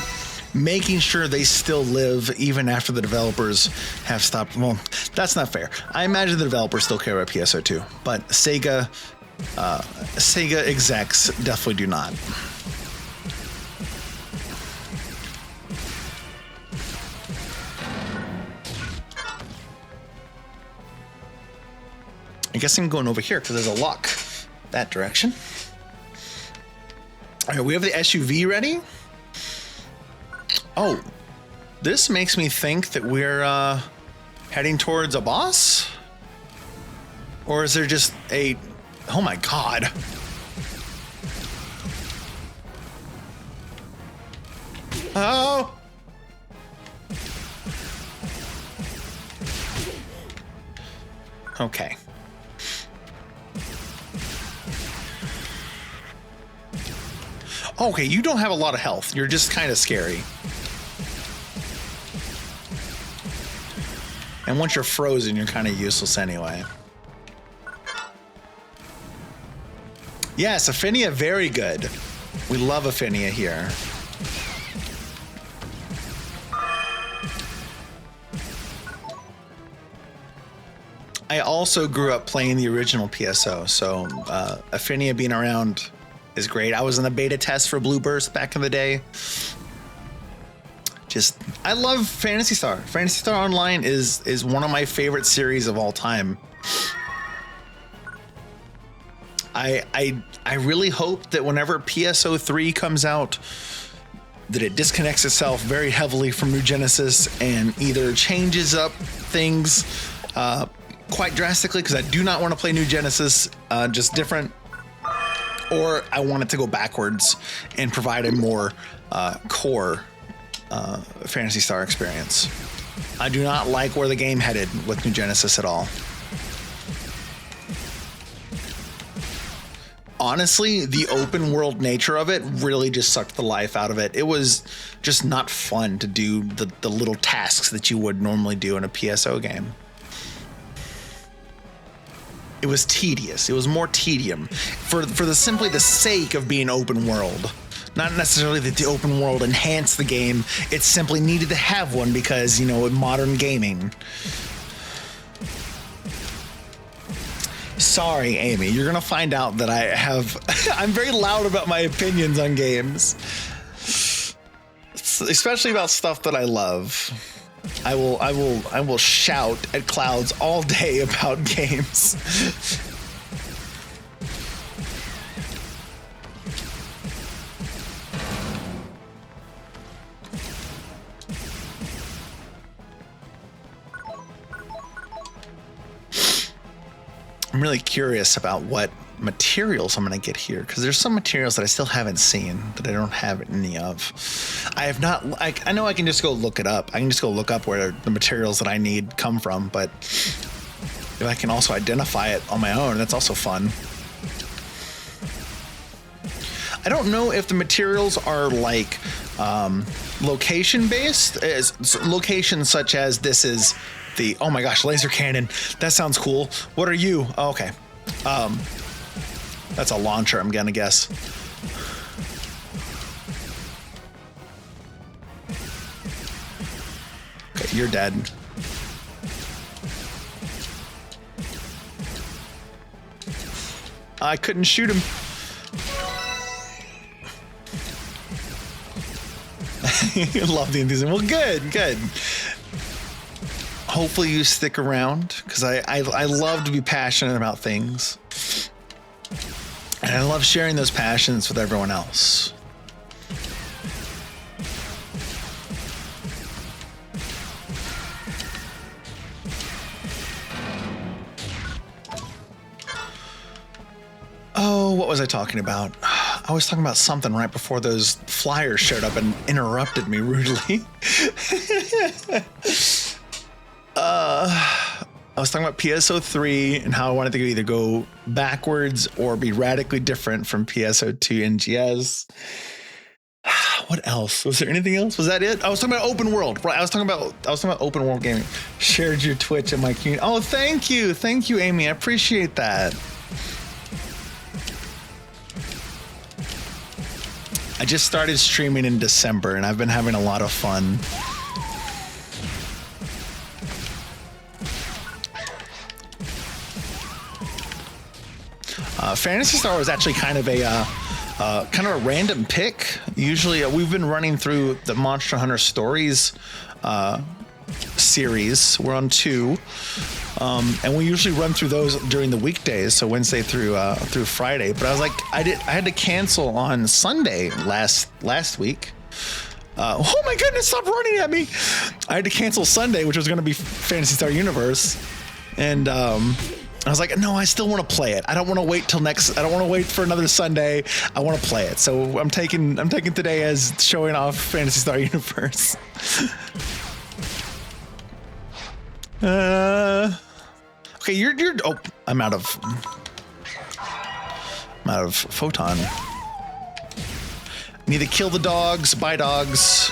making sure they still live even after the developers have stopped. Well, that's not fair. I imagine the developers still care about PSO2, but Sega execs definitely do not. I guess I'm going over here because there's a lock that direction. All right, we have the SUV ready. Oh, this makes me think that we're heading towards a boss? Or is there just a... Oh my god. Oh! Okay. Okay, you don't have a lot of health. You're just kind of scary. And once you're frozen, you're kind of useless anyway. Yes, Aphinia, very good. We love Aphinia here. I also grew up playing the original PSO, so Aphinia being around is great. I was in the beta test for Blue Burst back in the day. I love Phantasy Star. Phantasy Star Online is one of my favorite series of all time. I really hope that whenever PSO3 comes out, that it disconnects itself very heavily from New Genesis and either changes up things quite drastically, because I do not want to play New Genesis just different, or I want it to go backwards and provide a more core Phantasy Star experience. I do not like where the game headed with New Genesis at all. Honestly, the open world nature of it really just sucked the life out of it. It was just not fun to do the little tasks that you would normally do in a PSO game. It was tedious. It was more tedium for simply the sake of being open world. Not necessarily that the open world enhanced the game. It simply needed to have one because, you know, modern gaming. Sorry, Amy, you're gonna find out that I'm very loud about my opinions on games, especially about stuff that I love. I will shout at clouds all day about games. I'm really curious about what materials I'm going to get here, because there's some materials that I still haven't seen that I don't have any of. I have not, I know I can just go look it up. I can just go look up where the materials that I need come from, but if I can also identify it on my own, that's also fun. I don't know if the materials are like location based, locations such as this is the, oh my gosh, laser cannon. That sounds cool. What are you? Oh, okay. That's a launcher, I'm gonna guess. Okay, you're dead. I couldn't shoot him. Love the enthusiasm. Well, good. Hopefully you stick around, because I love to be passionate about things. And I love sharing those passions with everyone else. Oh, what was I talking about? I was talking about something right before those flyers showed up and interrupted me rudely. I was talking about PSO3 and how I wanted to either go backwards or be radically different from PSO2 NGS. What else? Was there anything else? Was that it? I was talking about open world. Right. I was talking about open world gaming. Shared your Twitch and my community. Oh, thank you, Amy. I appreciate that. I just started streaming in December and I've been having a lot of fun. Phantasy Star was actually kind of a random pick. Usually, we've been running through the Monster Hunter Stories series. We're on 2, and we usually run through those during the weekdays, so Wednesday through Friday. But I was like, I had to cancel on Sunday last week. Oh my goodness! Stop running at me! I had to cancel Sunday, which was going to be Phantasy Star Universe, and I was like, no, I still want to play it. I don't want to wait till next. I don't want to wait for another Sunday. I want to play it. So I'm taking today as showing off Phantasy Star Universe. Okay, you're. Oh, I'm out of photon. Need to kill the dogs. Buy dogs.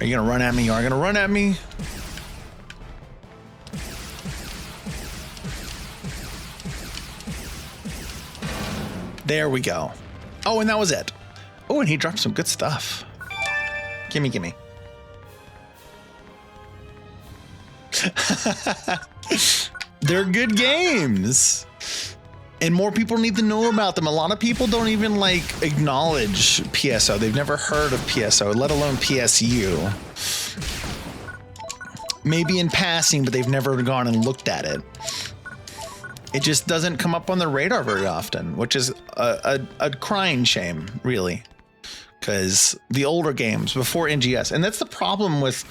Are you gonna run at me? Are you gonna run at me? There we go. Oh, and that was it. Oh, and he dropped some good stuff. Gimme. They're good games. And more people need to know about them. A lot of people don't even acknowledge PSO. They've never heard of PSO, let alone PSU. Maybe in passing, but they've never gone and looked at it. It just doesn't come up on the radar very often, which is a crying shame, really. Because the older games before NGS, and that's the problem with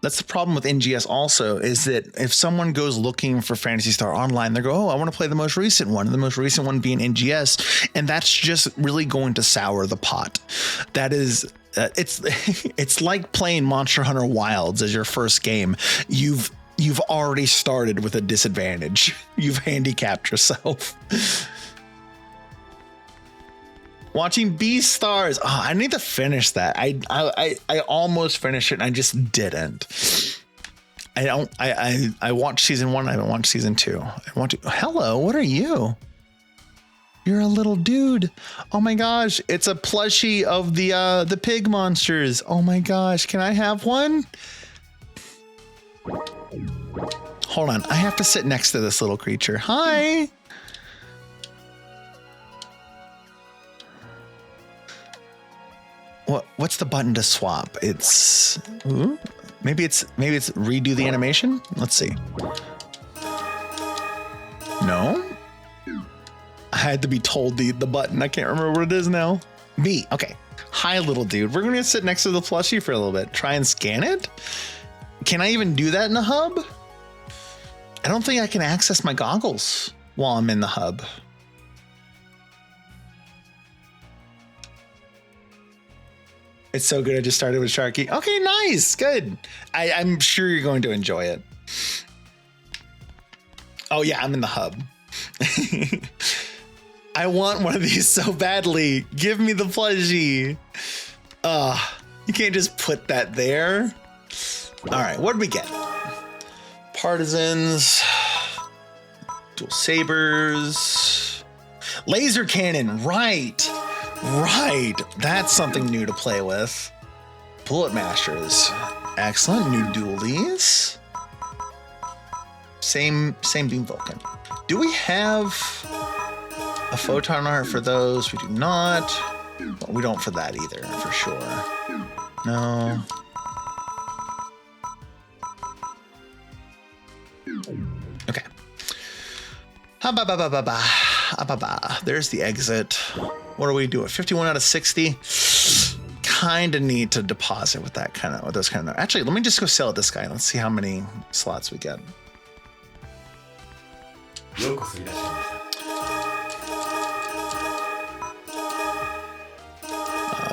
NGS also, is that if someone goes looking for Phantasy Star Online, they go, oh, I want to play the most recent one, and the most recent one being NGS, and that's just really going to sour the pot. That is, it's like playing Monster Hunter Wilds as your first game. You've already started with a disadvantage. You've handicapped yourself. Watching Beastars. Oh, I need to finish that. I almost finished it and I just didn't. I watched season 1. I haven't watched season 2. Hello, what are you? You're a little dude. Oh my gosh. It's a plushie of the pig monsters. Oh my gosh. Can I have one? Hold on. I have to sit next to this little creature. Hi. What's the button to swap? It's maybe it's redo the animation. Let's see. No, I had to be told the button. I can't remember what it is now. B. Okay. Hi, little dude. We're gonna sit next to the plushie for a little bit. Try and scan it. Can I even do that in the hub? I don't think I can access my goggles while I'm in the hub. It's so good. I just started with Sharky. Okay, nice. Good. I'm sure you're going to enjoy it. Oh, yeah, I'm in the hub. I want one of these so badly. Give me the plushie. You can't just put that there. All right, what did we get? Partisans. Dual sabers. Laser cannon, right. Right, that's something new to play with. Bullet masters, excellent. New dualies. Same beam Vulcan. Do we have a photon art for those? We do not. Well, we don't for that either, for sure. No. Okay. There's the exit. What are we doing? 51 out of 60. Kind of need to deposit with those kind of. Actually, let me just go sell at this guy. Let's see how many slots we get.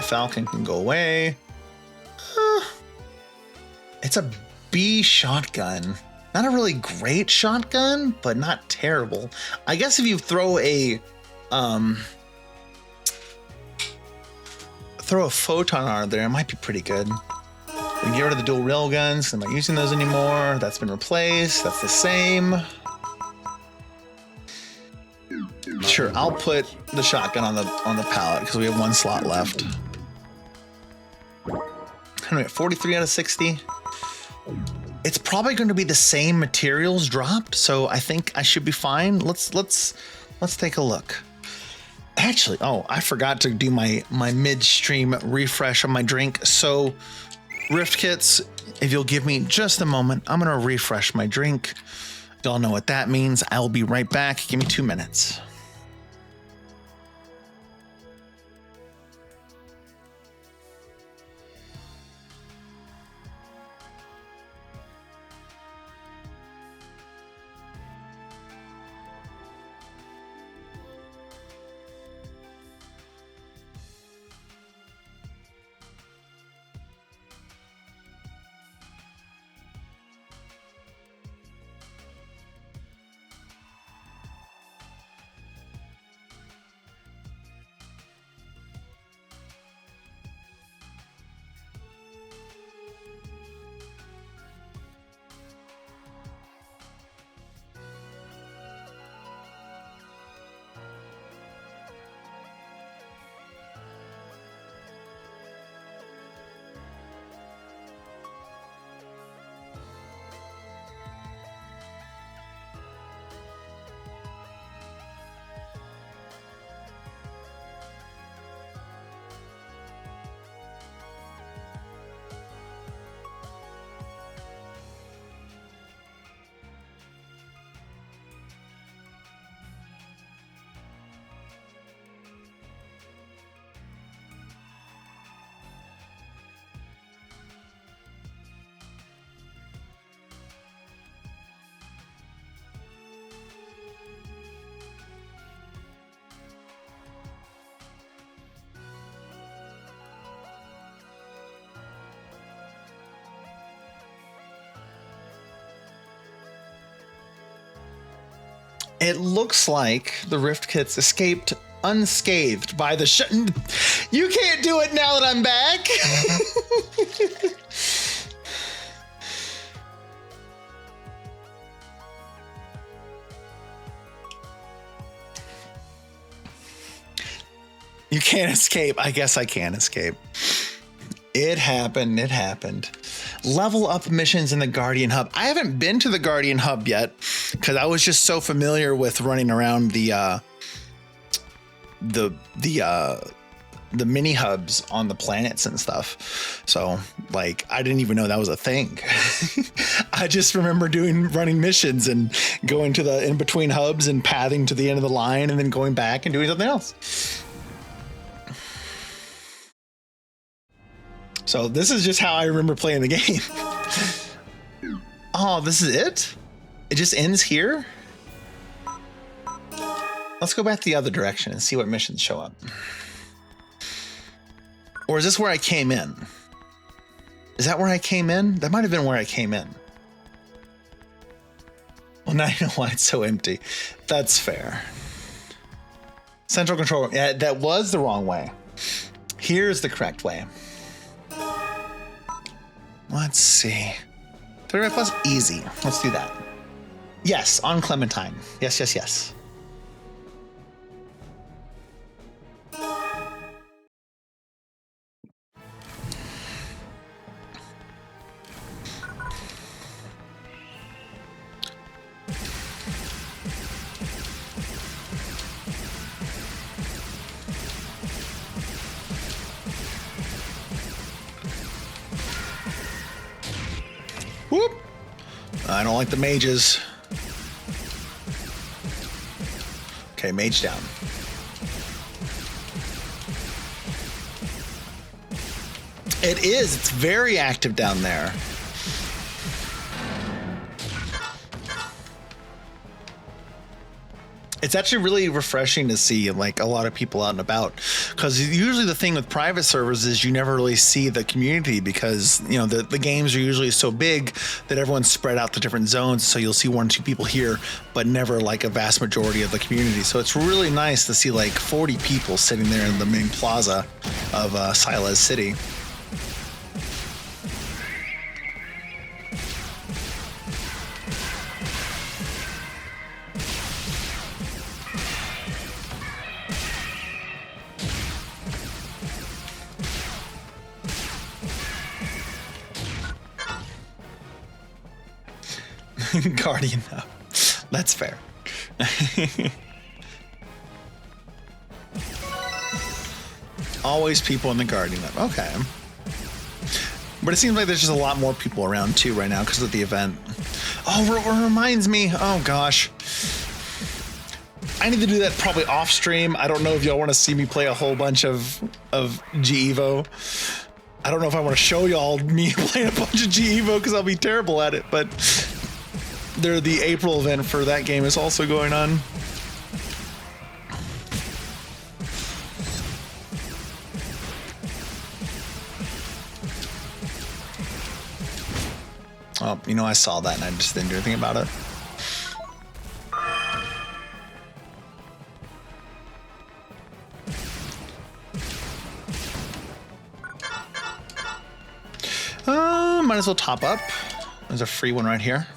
Falcon can go away. It's a B shotgun. Not a really great shotgun, but not terrible. I guess if you throw a photon art there, it might be pretty good. We can get rid of the dual rail guns. I'm not using those anymore. That's been replaced. That's the same. Sure, I'll put the shotgun on the pallet because we have one slot left. Anyway, 43 out of 60. It's probably going to be the same materials dropped, so I think I should be fine. Let's take a look. Actually, I forgot to do my midstream refresh on my drink. So, Rift Kits, if you'll give me just a moment, I'm going to refresh my drink. Y'all know what that means. I'll be right back. Give me 2 minutes. It looks like the Rift Kits escaped unscathed by the You can't do it now that I'm back. You can't escape. I guess I can't escape. It happened. It happened. Level up missions in the Guardian Hub. I haven't been to the Guardian Hub yet because I was just so familiar with running around the mini hubs on the planets and stuff. So like, I didn't even know that was a thing. I just remember running missions and going to the in between hubs and pathing to the end of the line and then going back and doing something else. So this is just how I remember playing the game. Oh, this is it? It just ends here? Let's go back the other direction and see what missions show up. Or is this where I came in? Is that where I came in? That might have been where I came in. Well, now you know why it's so empty. That's fair. Central control room. Yeah, that was the wrong way. Here's the correct way. Let's see. 35 plus easy. Let's do that. Yes, on Clementine. Yes, yes, yes. Whoop! I don't like the mages. Okay, mage down. It is. It's very active down there. It's actually really refreshing to see like a lot of people out and about, because usually the thing with private servers is you never really see the community because, you know, the games are usually so big that everyone's spread out to different zones. So you'll see 1 or 2 people here, but never like a vast majority of the community. So it's really nice to see like 40 people sitting there in the main plaza of Silas City. Guardian Hub. That's fair. Always people in the Guardian Hub. Okay. But it seems like there's just a lot more people around too right now because of the event. Oh, it reminds me. Oh gosh. I need to do that probably off stream. I don't know if y'all want to see me play a whole bunch of G-Evo. I don't know if I want to show y'all me playing a bunch of G-Evo because I'll be terrible at it, but the April event for that game is also going on. Oh, you know, I saw that and I just didn't do anything about it. Might as well top up. There's a free one right here.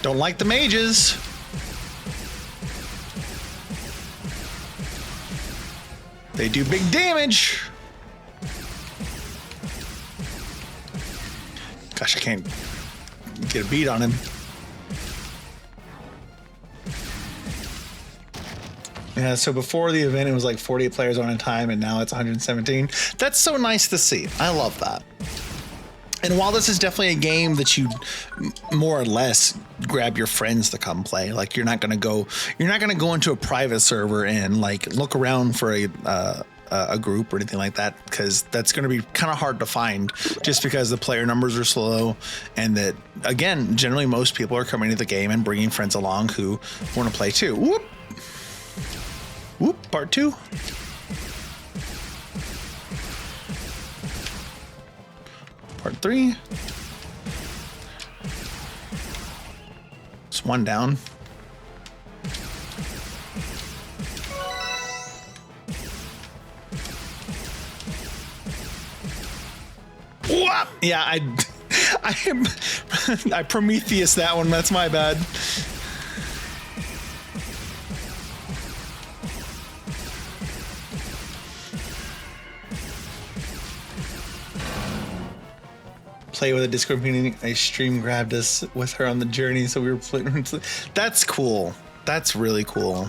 Don't like the mages. They do big damage. Gosh, I can't get a beat on him. Yeah, so before the event, it was like 48 players on a time, and now it's 117. That's so nice to see. I love that. And while this is definitely a game that you more or less grab your friends to come play, like you're not gonna go into a private server and like look around for a group or anything like that, because that's going to be kind of hard to find just because the player numbers are slow, and that again, generally most people are coming to the game and bringing friends along who want to play too. Whoop, whoop, part 2. 3. It's 1 down. Whoop! Yeah, I Prometheus that one. That's my bad. Play with a Discord community. I stream grabbed us with her on the journey, so we were playing. That's cool. That's really cool.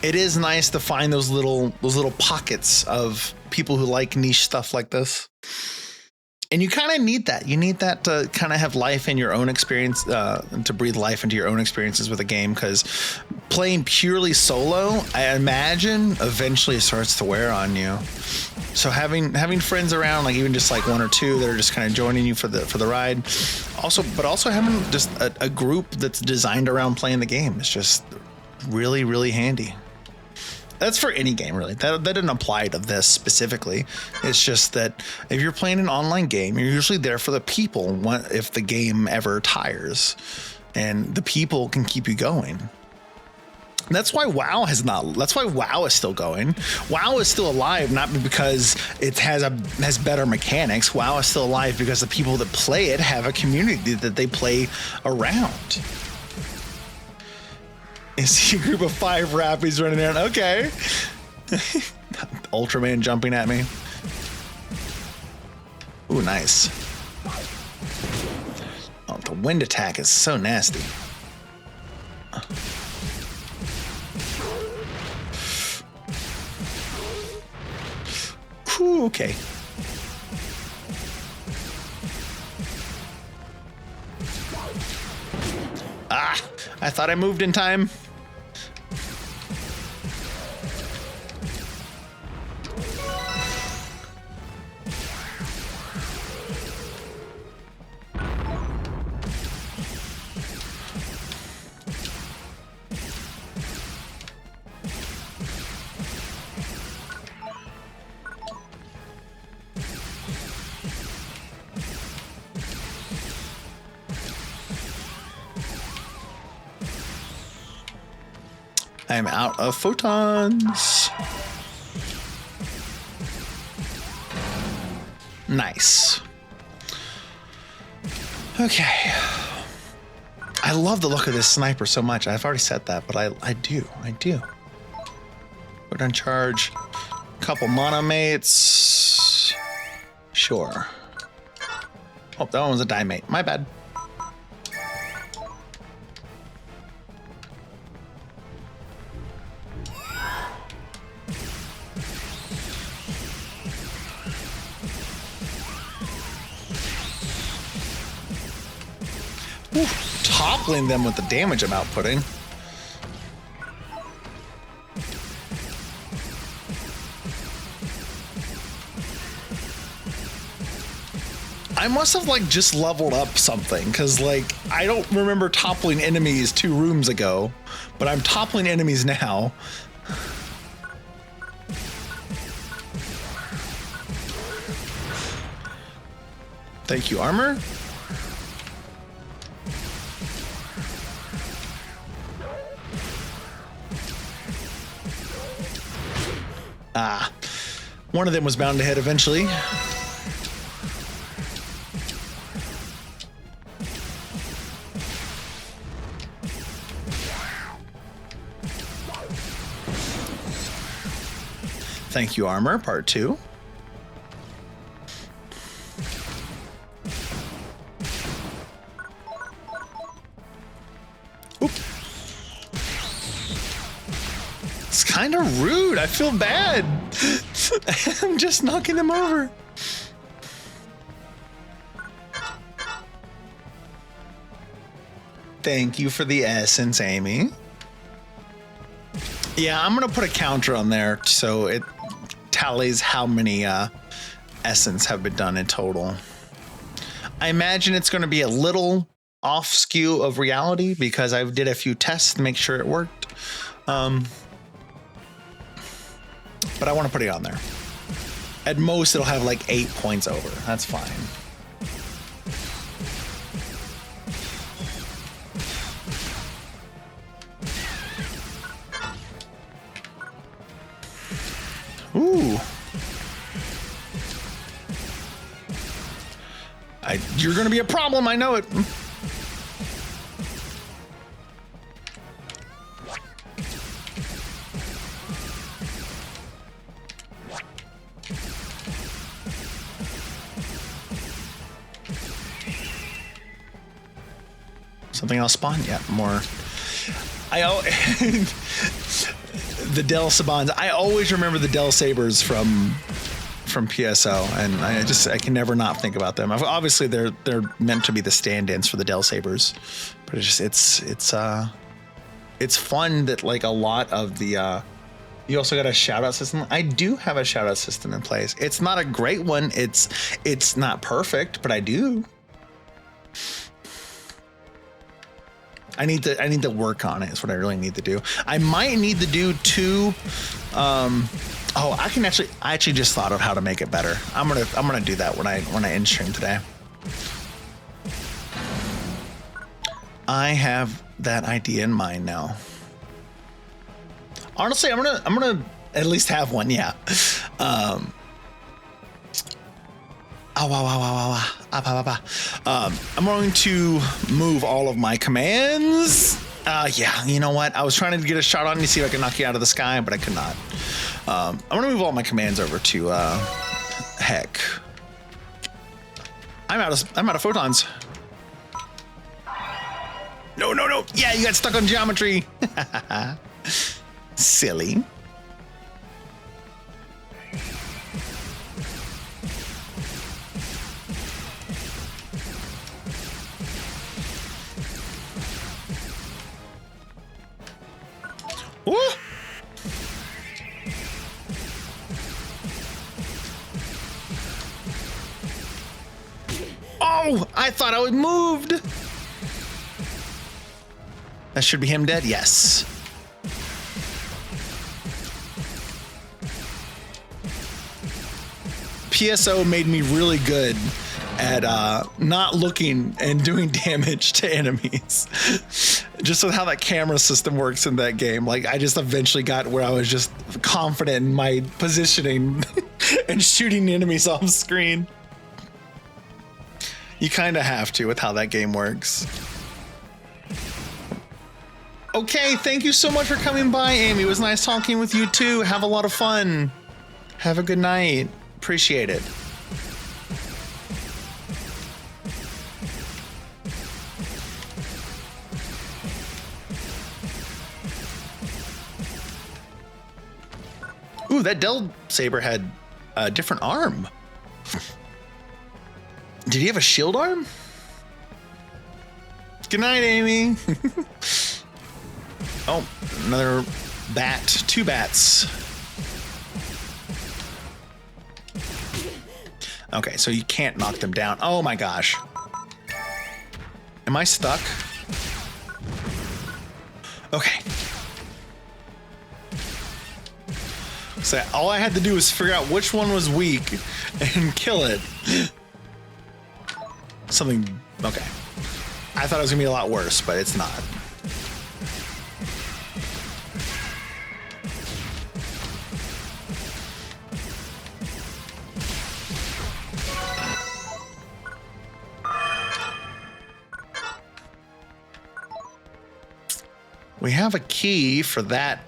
It is nice to find those little pockets of people who like niche stuff like this. And you kind of need that. You need that to kind of have life in your own experience, to breathe life into your own experiences with a game, because playing purely solo, I imagine, eventually starts to wear on you. So having friends around, like even just like 1 or 2 that are just kind of joining you for the ride, but also having just a group that's designed around playing the game is just really, really handy. That's for any game, really. That didn't apply to this specifically. It's just that if you're playing an online game, you're usually there for the people if the game ever tires, and the people can keep you going. That's why WoW is still going. WoW is still alive, not because it has better mechanics. WoW is still alive because the people that play it have a community that they play around. You see a group of 5 rappies running around. Okay. Ultraman jumping at me. Ooh, nice. Oh, the wind attack is so nasty. Whew, okay. Ah, I thought I moved in time. I'm out of photons. Nice. Okay. I love the look of this sniper so much. I've already said that, but I do. Put on charge. Couple monomates. Sure. Oh, that one was a dimate. My bad. Ooh, toppling them with the damage I'm outputting. I must have like just leveled up something, because like I don't remember toppling enemies 2 rooms ago, but I'm toppling enemies now. Thank you, armor. Ah, one of them was bound to hit eventually. Thank you, armor, part 2. Oop. It's kind of rude. I feel bad. I'm just knocking them over. Thank you for the essence, Amy. Yeah, I'm gonna put a counter on there so it tallies how many essence have been done in total. I imagine it's gonna be a little off skew of reality because I did a few tests to make sure it worked. But I want to put it on there. At most, it'll have like 8 points over. That's fine. Ooh. You're gonna be a problem, I know it. Something else spawn? Yeah, more. The Del Sabans. I always remember the Del Sabers from PSO, and I can never not think about them. Obviously, they're meant to be the stand-ins for the Del Sabers, but it's fun that like a lot of the. You also got a shout-out system. I do have a shout-out system in place. It's not a great one. It's not perfect, but I do. I need to work on it. Is what I really need to do. I might need to do 2. I actually just thought of how to make it better. I'm gonna do that when I end stream today. I have that idea in mind now. Honestly, I'm gonna at least have one. Yeah. I'm going to move all of my commands. Yeah, you know what? I was trying to get a shot on you, see if I can knock you out of the sky, but I could not. I'm gonna move all my commands over to heck. I'm out of photons. No. Yeah, you got stuck on geometry. Silly. Woo! Oh, I thought I was moved. That should be him dead. Yes. PSO made me really good at not looking and doing damage to enemies. Just with how that camera system works in that game. Like, I just eventually got where I was just confident in my positioning and shooting enemies off screen. You kind of have to with how that game works. Okay, thank you so much for coming by, Amy. It was nice talking with you too. Have a lot of fun. Have a good night. Appreciate it. Ooh, that Del Saber had a different arm. Did he have a shield arm? Good night, Amy. Oh, another bat. 2 bats. Okay, so you can't knock them down. Oh my gosh. Am I stuck? Okay. So all I had to do was figure out which one was weak and kill it. Something, okay. I thought it was gonna be a lot worse, but it's not. We have a key for that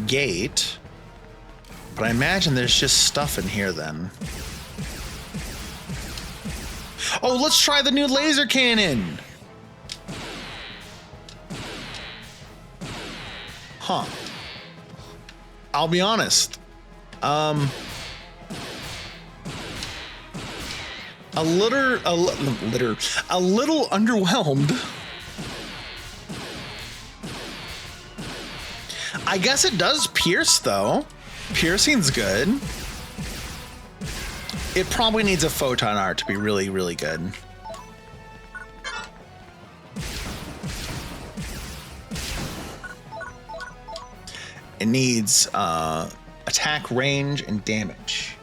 gate, but I imagine there's just stuff in here then. Oh, let's try the new laser cannon. Huh. I'll be honest. A little underwhelmed. I guess it does pierce though. Piercing's good. It probably needs a photon art to be really, really good. It needs attack range and damage.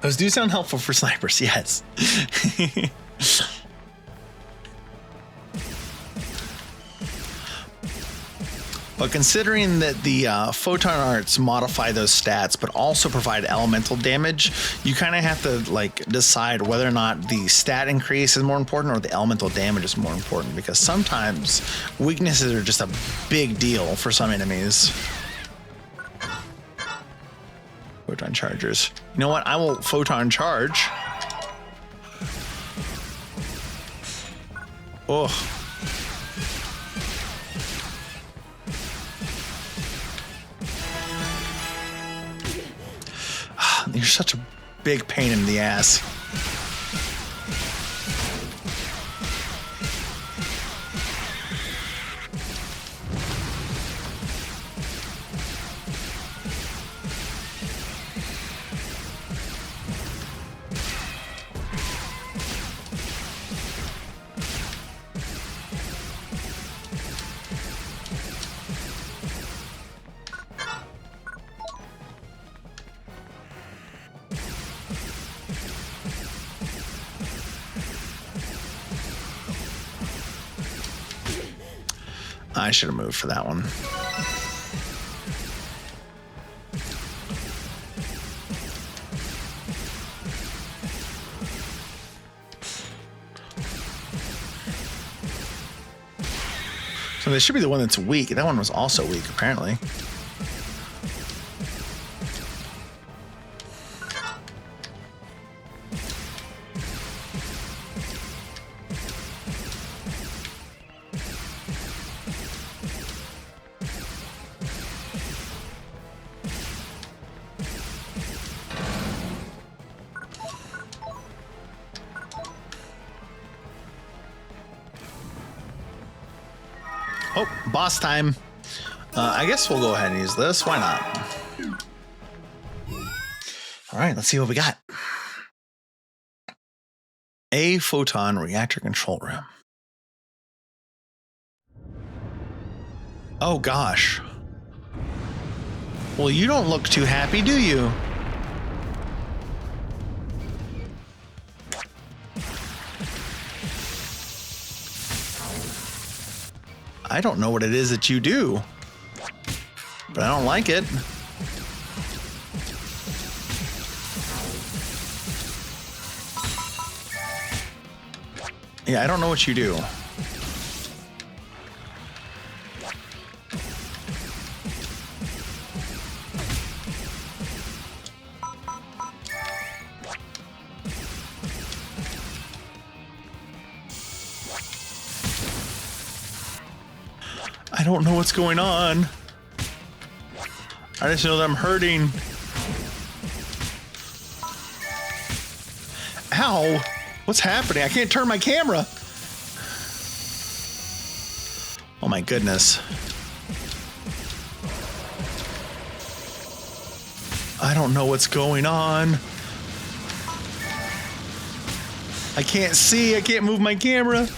Those do sound helpful for snipers, yes. But considering that the photon arts modify those stats, but also provide elemental damage, you kind of have to like decide whether or not the stat increase is more important or the elemental damage is more important, because sometimes weaknesses are just a big deal for some enemies. Photon chargers. You know what? I will photon charge. Oh. You're such a big pain in the ass. I should have moved for that one. So this should be the one that's weak. That one was also weak, apparently. Oh, boss time. I guess we'll go ahead and use this. Why not? All right, let's see what we got. A photon reactor control room. Oh, gosh. Well, you don't look too happy, do you? I don't know what it is that you do, but I don't like it. Yeah, I don't know what you do. I don't know what's going on. I just know that I'm hurting. Ow! What's happening? I can't turn my camera. Oh my goodness. I don't know what's going on. I can't see. I can't move my camera.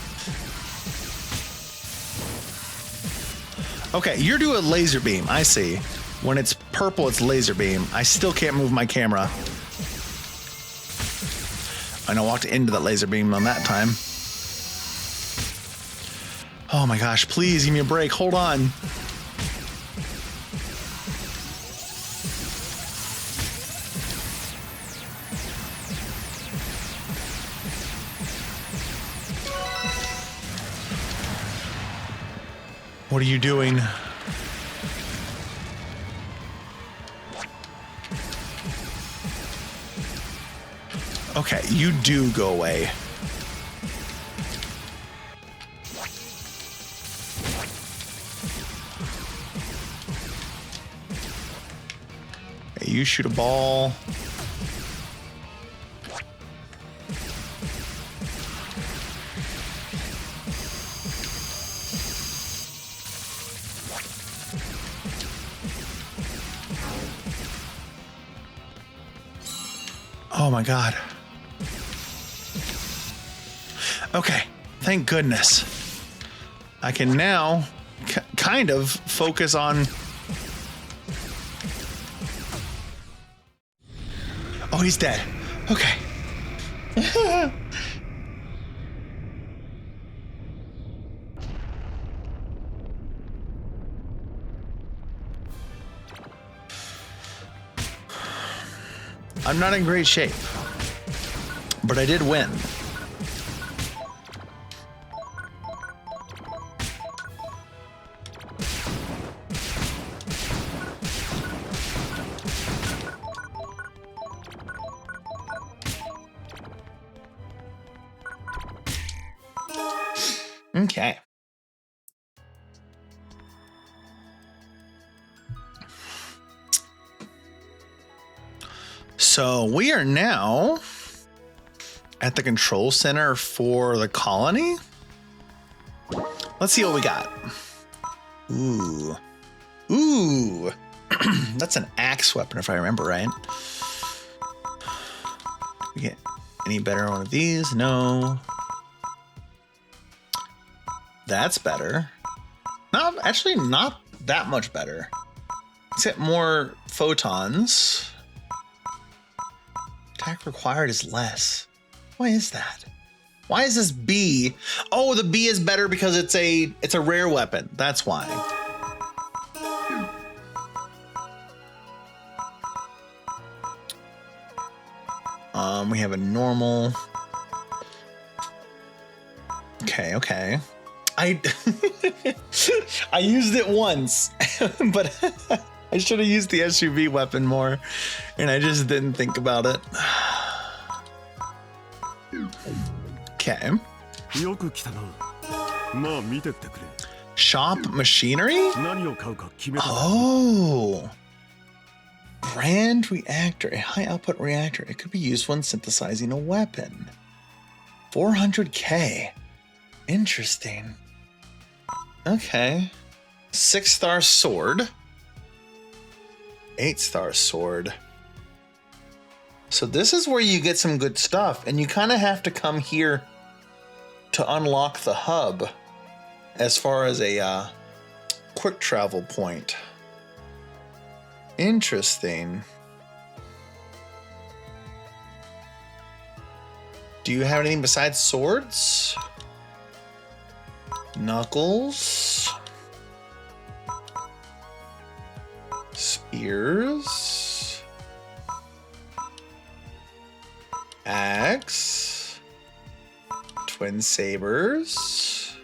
Okay, you're doing laser beam. I see. When it's purple, it's laser beam. I still can't move my camera. And I walked into that laser beam on that time. Oh my gosh, please give me a break. Hold on. What are you doing? Okay, you do go away. Okay, you shoot a ball. Oh my God. Okay, thank goodness. I can now kind of focus on... Oh, he's dead. Okay. I'm not in great shape, but I did win. Okay. So we are now at the control center for the colony. Let's see what we got. Ooh. Ooh. That's an axe weapon if I remember right. We get any better one of these? No. That's better. No, actually not that much better. Let's get more photons. Attack required is less. Why is that? Why is this B? Oh, the B is better because it's a rare weapon. That's why. We have a normal. Okay. I used it once, but I should have used the SUV weapon more, and I just didn't think about it. Okay. Shop machinery? Oh. Brand reactor, a high output reactor. It could be used when synthesizing a weapon. 400K. Interesting. Okay. 6-star sword. 8-star sword. So this is where you get some good stuff, and you kind of have to come here to unlock the hub as far as a quick travel point. Interesting. Do you have anything besides swords? Knuckles. Spears. Axe. Twin sabers.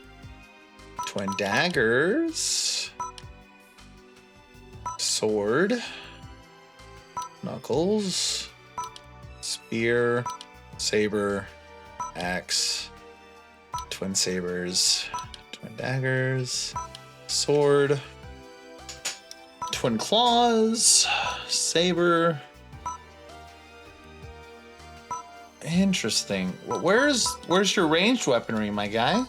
Twin daggers. Sword. Knuckles. Spear. Saber. Axe. Twin sabers. Twin daggers. Sword. Twin claws. Saber. Interesting. Where's your ranged weaponry, my guy?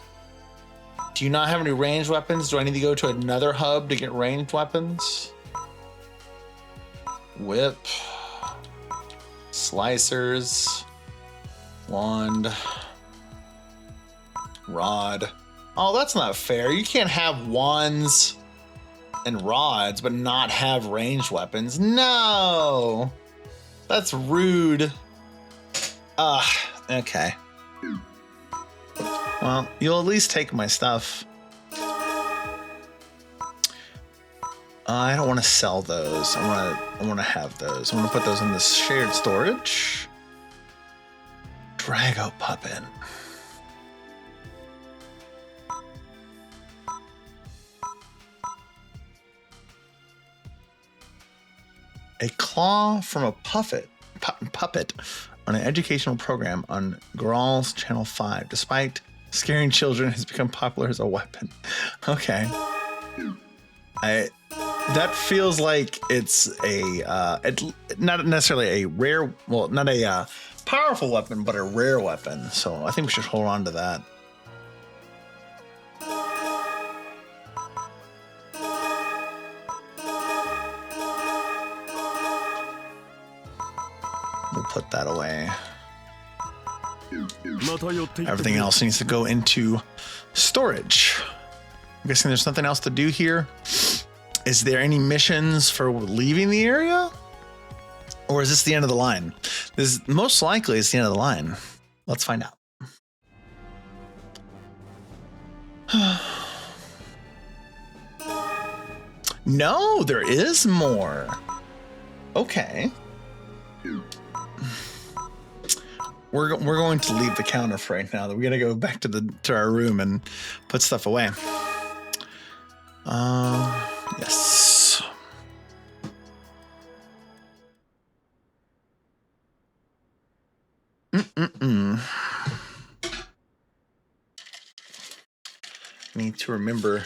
Do you not have any ranged weapons? Do I need to go to another hub to get ranged weapons? Whip. Slicers. Wand. Rod. Oh, that's not fair. You can't have wands and rods, but not have ranged weapons. No! That's rude. Okay. Well, you'll at least take my stuff. I don't want to sell those. I want to have those. I want to put those in this shared storage. Drago puppet. A claw from a puppet on an educational program on Graal's Channel 5. Despite scaring children, has become popular as a weapon. Okay. That feels like it's not necessarily a rare, well, not a powerful weapon, but a rare weapon. So I think we should hold on to that. We'll put that away. Everything else needs to go into storage. I'm guessing there's nothing else to do here. Is there any missions for leaving the area? Or is this the end of the line? This is, most likely it's the end of the line. Let's find out. No, there is more. Okay. We're going to leave the counter for right now. We got to go back to our room and put stuff away. Yes. Need to remember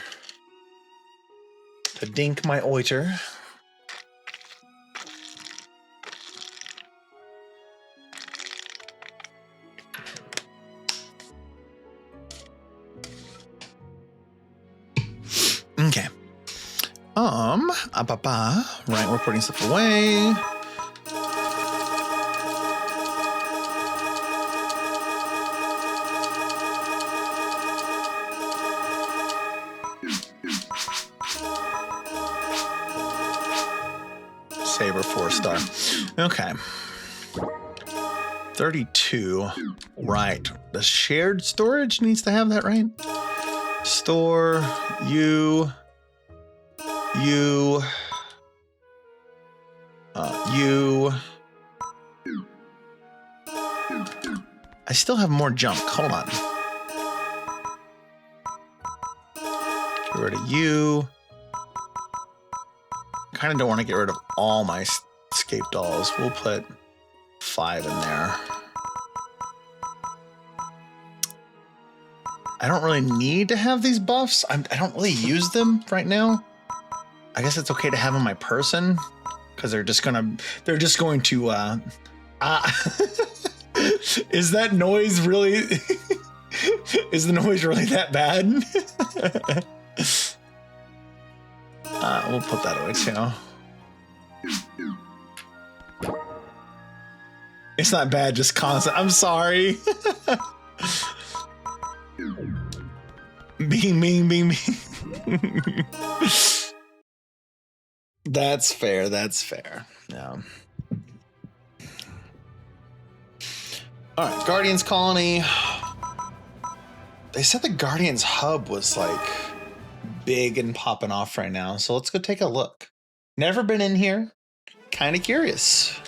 to dink my oiter. Okay. Right, we're putting stuff away. Saber 4-star. Okay. 32. Right. The shared storage needs to have that, right? Store, you. I still have more junk. Hold on. Get rid of you. Kind of don't want to get rid of all my escape dolls. We'll put 5 in there. I don't really need to have these buffs. I don't really use them right now. I guess it's okay to have on my person because they're just going to is that noise really is the noise really that bad? We'll put that away too. It's not bad, just constant. I'm sorry. Bing. That's fair. Yeah. All right, Guardians Colony. They said the Guardians hub was like big and popping off right now, so let's go take a look. Never been in here. Kind of curious.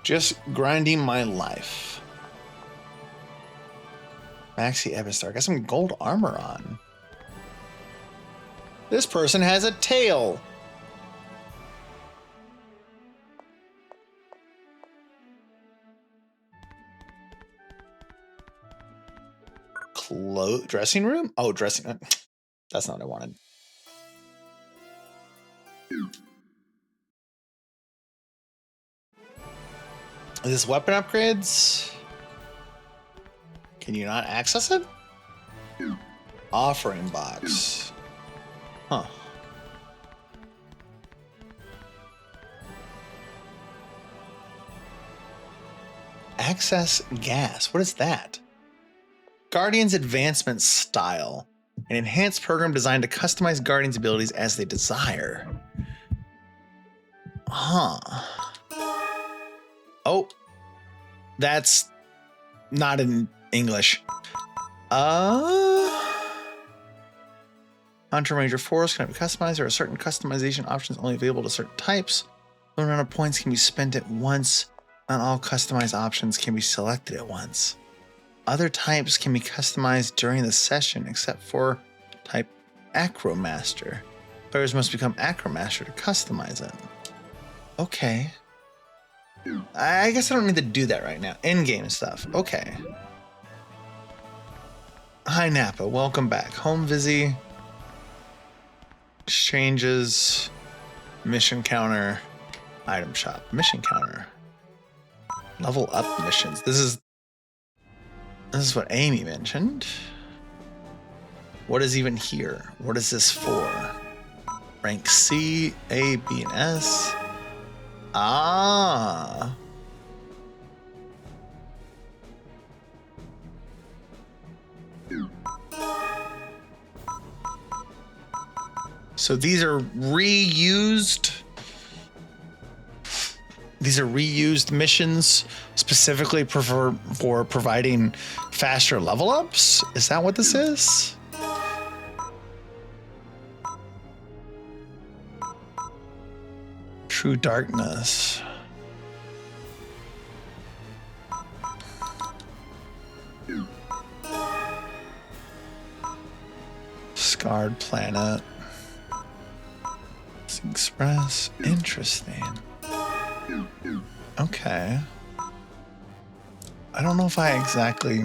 Just grinding my life. Maxi Ebonstar. Got some gold armor on. This person has a tail. Dressing room? Oh, dressing room. That's not what I wanted. Is this weapon upgrades? Can you not access it? Offering box. Huh. Access gas. What is that? Guardians Advancement Style. An enhanced program designed to customize Guardians' abilities as they desire. Huh. Oh. That's not in English. Hunter Ranger Force can be customized. There are certain customization options only available to certain types. The amount of points can be spent at once. Not all customized options can be selected at once. Other types can be customized during the session, except for type Acromaster. Players must become Acromaster to customize it. Okay. I guess I don't need to do that right now. In-game stuff. Okay. Hi, Napa. Welcome back. Home Visi. Exchanges. Mission counter. Item shop. Mission counter. Level up missions. This is what Amy mentioned. What is even here? What is this for? Rank C, A, B, and S. Ah. So these are reused. These are reused missions specifically for providing faster level ups. Is that what this is? True Darkness. Scarred Planet. Express. Interesting. Okay. I don't know if I exactly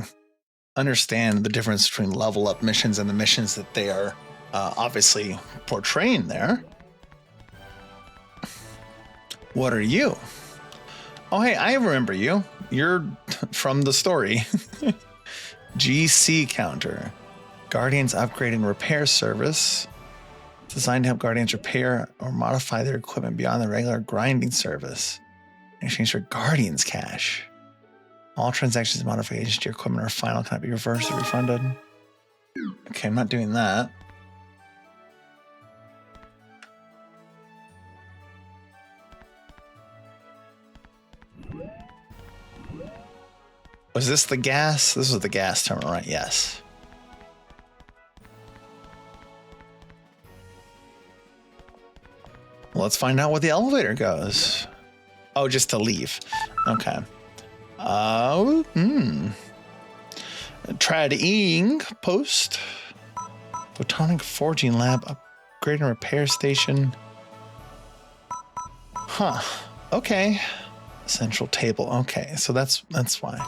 understand the difference between level up missions and the missions that they are obviously portraying there. What are you? Oh, hey, I remember you. You're from the story. GC counter. Guardians upgrade and repair service. Designed to help Guardians repair or modify their equipment beyond the regular grinding service in exchange for Guardians cash. All transactions and modifications to your equipment are final, cannot be reversed or refunded. Okay, I'm not doing that. Was this the gas? This was the gas terminal, right? Yes. Let's find out what the elevator goes. Oh, just to leave. Okay. Trading post. Photonic forging lab. Upgrade and repair station. Huh. Okay. Central table. Okay, so that's why.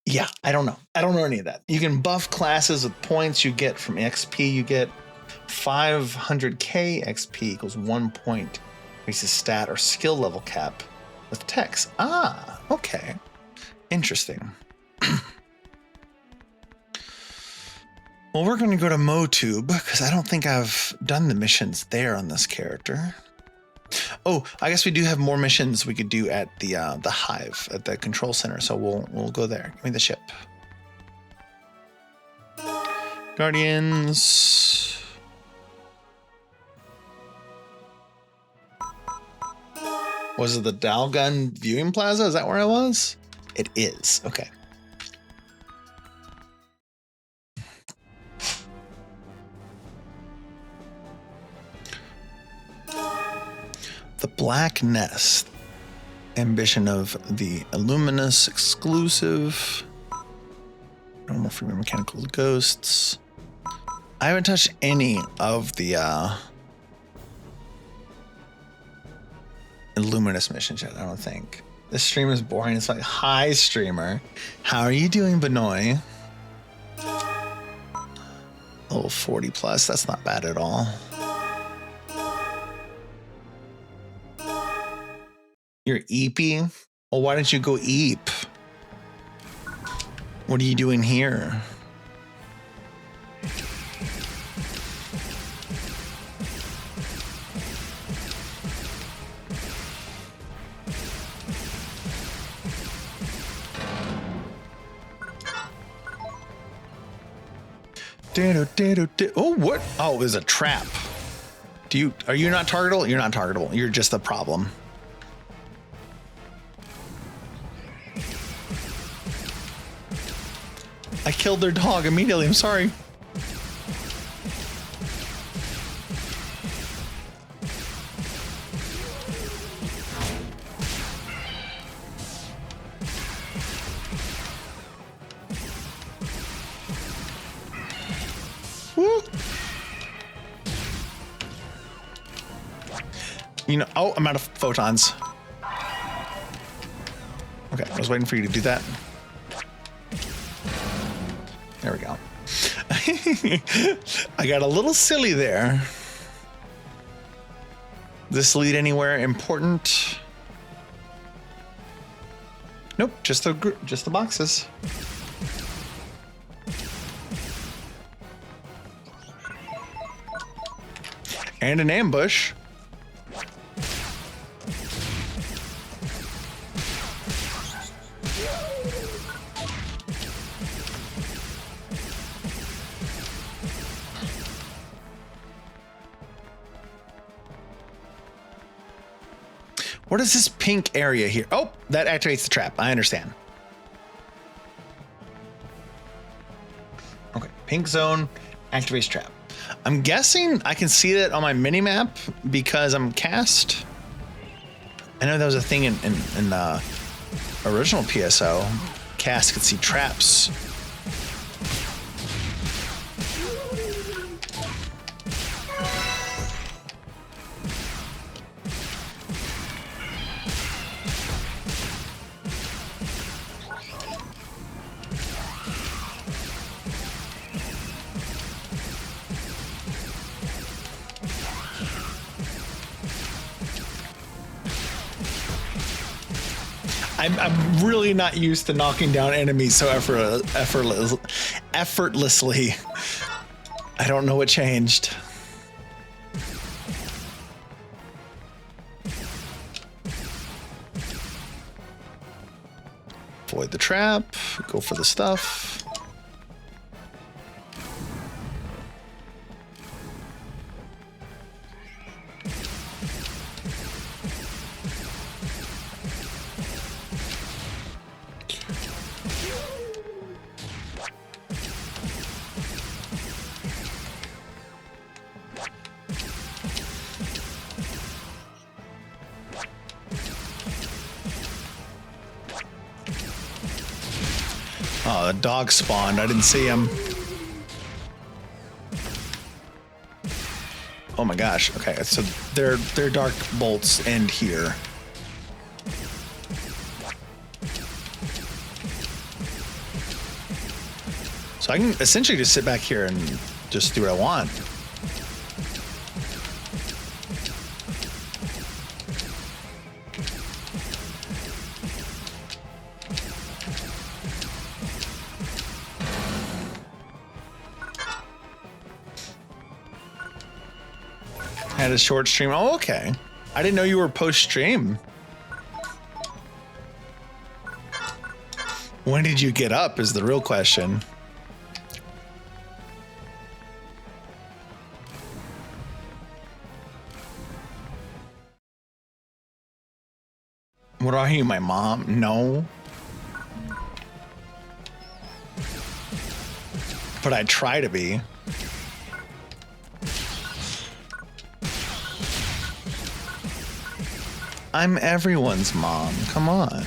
Yeah, I don't know. I don't know any of that. You can buff classes with points you get from XP. You get 500k XP equals 1 point. Increases stat or skill level cap with text. Ah, okay. Interesting. Well, we're going to go to MoTube because I don't think I've done the missions there on this character. Oh, I guess we do have more missions we could do at the Hive, at the control center. So we'll go there. Give me the ship. Guardians. Was it the Dalgun Viewing Plaza? Is that where I was? It is. Okay. The Black Nest. Ambition of the Illuminous exclusive. Normal free mechanical ghosts. I haven't touched any of the Illuminous missions yet, I don't think. This stream is boring. It's like, hi, streamer. How are you doing, Benoit? Level 40 plus. That's not bad at all. You're eepy? Well, why don't you go eep? What are you doing here? Oh, what? Oh, it was a trap. Are you not targetable? You're not targetable. You're just the problem. I killed their dog immediately. I'm sorry. Woo. You know, oh, I'm out of photons. Okay, I was waiting for you to do that. There we go. I got a little silly there. This lead anywhere important? Nope, just the boxes. And an ambush. What is this pink area here? Oh, that activates the trap. I understand. Okay, pink zone activates trap. I'm guessing I can see that on my mini map because I'm cast. I know that was a thing in the original PSO. Cast could see traps. I'm really not used to knocking down enemies so effortlessly. I don't know what changed. Avoid the trap, go for the stuff. Oh, the dog spawned. I didn't see him. Oh my gosh. Okay, so their dark bolts end here. So I can essentially just sit back here and just do what I want. Had a short stream. Oh, okay. I didn't know you were post-stream. When did you get up is the real question. What are you, my mom? No. But I try to be. I'm everyone's mom. Come on.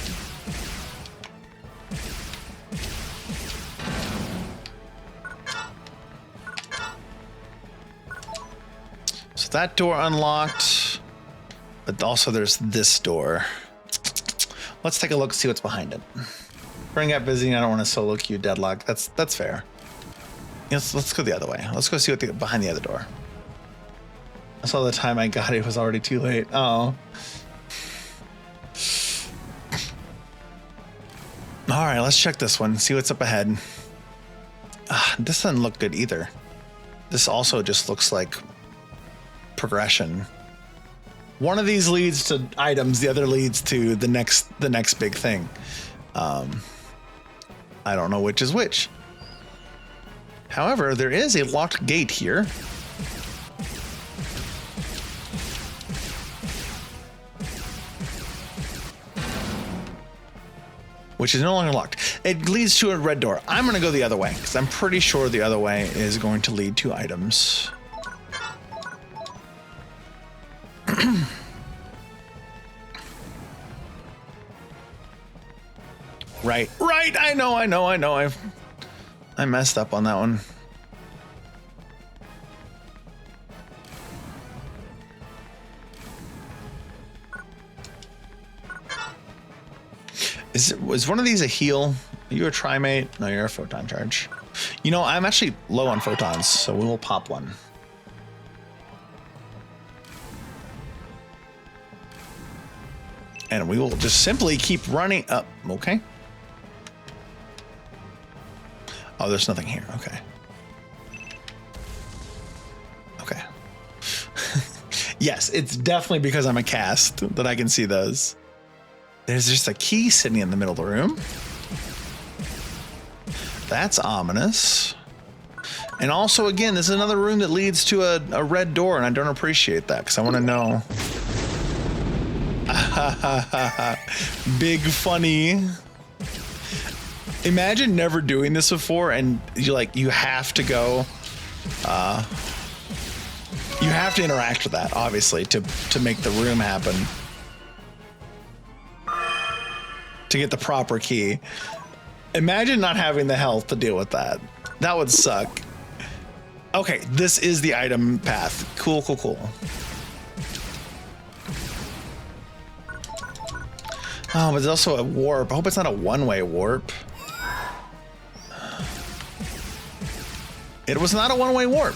So that door unlocked, but also there's this door. Let's take a look, see what's behind it. Bring up busy. I don't want to solo queue deadlock. That's fair. Yes, let's go the other way. Let's go see what behind the other door. I saw the time I got it was already too late. Oh. All right, let's check this one. See what's up ahead. This doesn't look good either. This also just looks like progression. One of these leads to items, the other leads to the next big thing. I don't know which is which. However, there is a locked gate here. Which is no longer locked. It leads to a red door. I'm going to go the other way because I'm pretty sure the other way is going to lead to items. Right. I know. I messed up on that one. Was one of these a heal? Are you a trimate? No, you're a photon charge. You know, I'm actually low on photons, so we will pop one. And we will just simply keep running up. Okay. Oh, there's nothing here. Okay. Okay. Yes, it's definitely because I'm a cast that I can see those. There's just a key sitting in the middle of the room. That's ominous. And also, again, this is another room that leads to a red door, and I don't appreciate that because I want to know. Big funny. Imagine never doing this before and you have to go. You have to interact with that, obviously, to make the room happen. To get the proper key. Imagine not having the health to deal with that. That would suck. Okay, this is the item path. Cool, cool, cool. Oh, but there's also a warp. I hope it's not a one-way warp. It was not a one-way warp.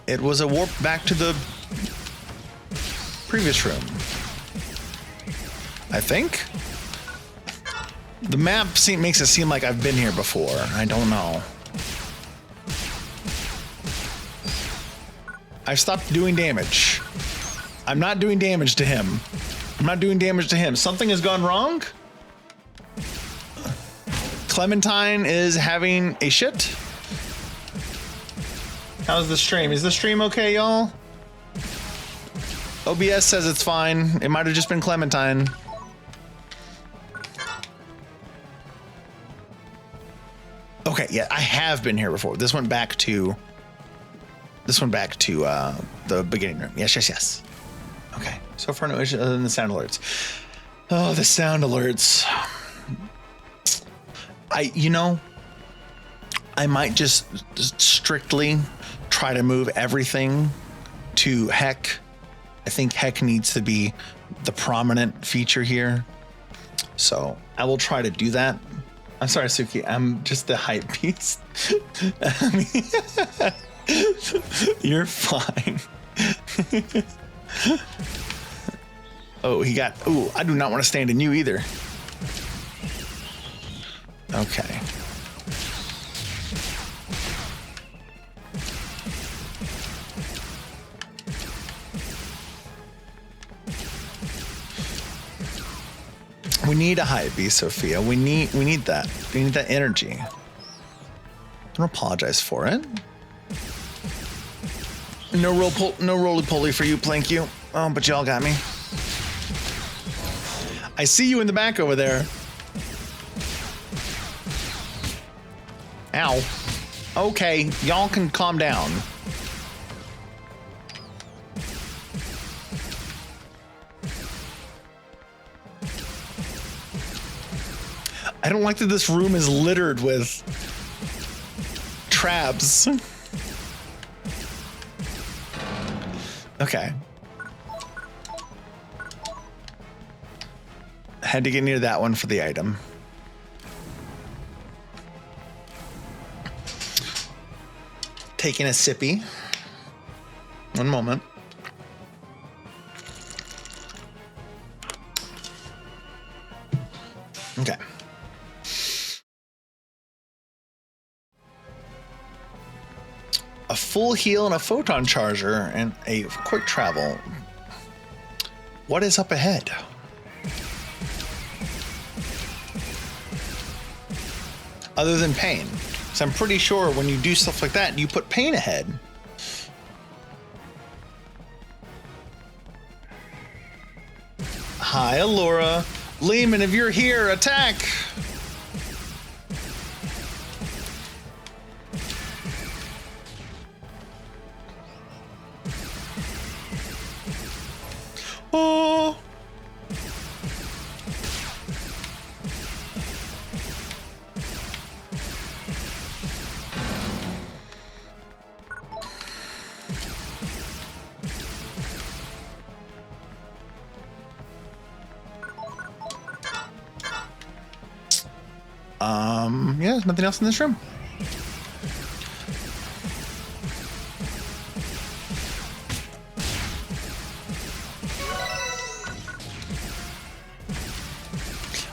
It was a warp back to the previous room. I think. The map makes it seem like I've been here before. I don't know. I've stopped doing damage. I'm not doing damage to him. I'm not doing damage to him. Something has gone wrong. Clementine is having a shit. How's the stream? Is the stream okay, y'all? OBS says it's fine. It might have just been Clementine. Okay, yeah, I have been here before. This went back to the beginning room. Yes, yes, yes. Okay, so far no issue other than the sound alerts. Oh, the sound alerts. I might just strictly try to move everything to Heck. I think Heck needs to be the prominent feature here. So I will try to do that. I'm sorry, Suki. I'm just the hype beast. You're fine. Oh, I do not want to stand in you either. Okay. We need a hype beast, Sophia. We need that. We need that energy. Don't apologize for it. No roly-poly for you, Plank you. Oh, but y'all got me. I see you in the back over there. Ow. Okay, y'all can calm down. I don't like that this room is littered with traps. Okay. Had to get near that one for the item. Taking a sippy. One moment. Okay. A full heal and a photon charger and a quick travel. What is up ahead? Other than pain. So I'm pretty sure when you do stuff like that, you put pain ahead. Hi, Allura. Lehman, if you're here, attack! Oh! Yeah, there's nothing else in this room.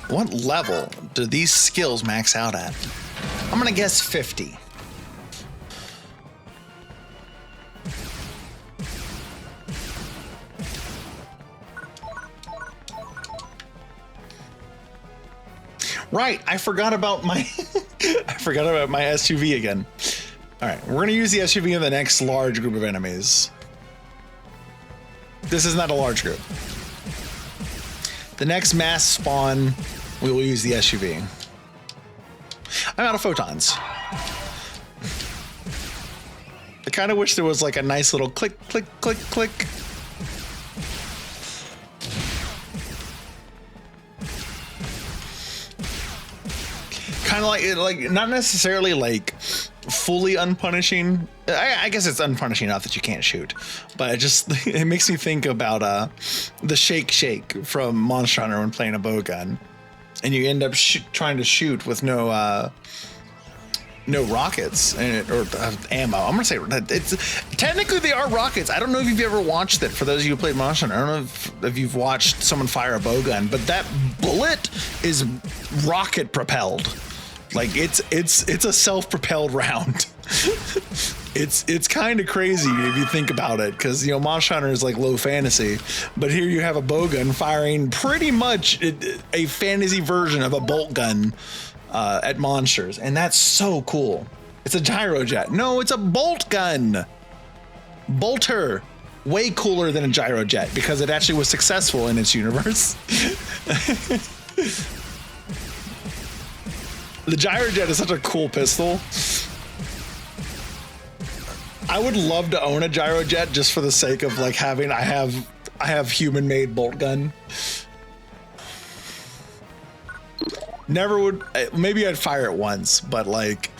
What level do these skills max out at? I'm gonna guess 50. Right, I forgot about my SUV again. All right, we're gonna use the SUV in the next large group of enemies. This is not a large group. The next mass spawn, we will use the SUV. I'm out of photons. I kind of wish there was like a nice little click, click, click, click. Kind of like not necessarily like fully unpunishing. I guess it's unpunishing enough that you can't shoot, but it makes me think about the shake from Monster Hunter when playing a bow gun, and you end up trying to shoot with no rockets or ammo. I'm gonna say it's technically they are rockets. I don't know if you've ever watched it. For those of you who played Monster Hunter, I don't know if you've watched someone fire a bow gun, but that bullet is rocket propelled. Like it's a self-propelled round. It's kind of crazy if you think about it, because Monster Hunter is like low fantasy, but here you have a bow gun firing pretty much a fantasy version of a bolt gun at monsters, and that's so cool. It's a gyrojet. No, it's a bolt gun. Bolter. Way cooler than a gyrojet because it actually was successful in its universe. The gyrojet is such a cool pistol. I would love to own a gyrojet just for the sake of like having. I have human-made bolt gun. Never would. Maybe I'd fire it once, but like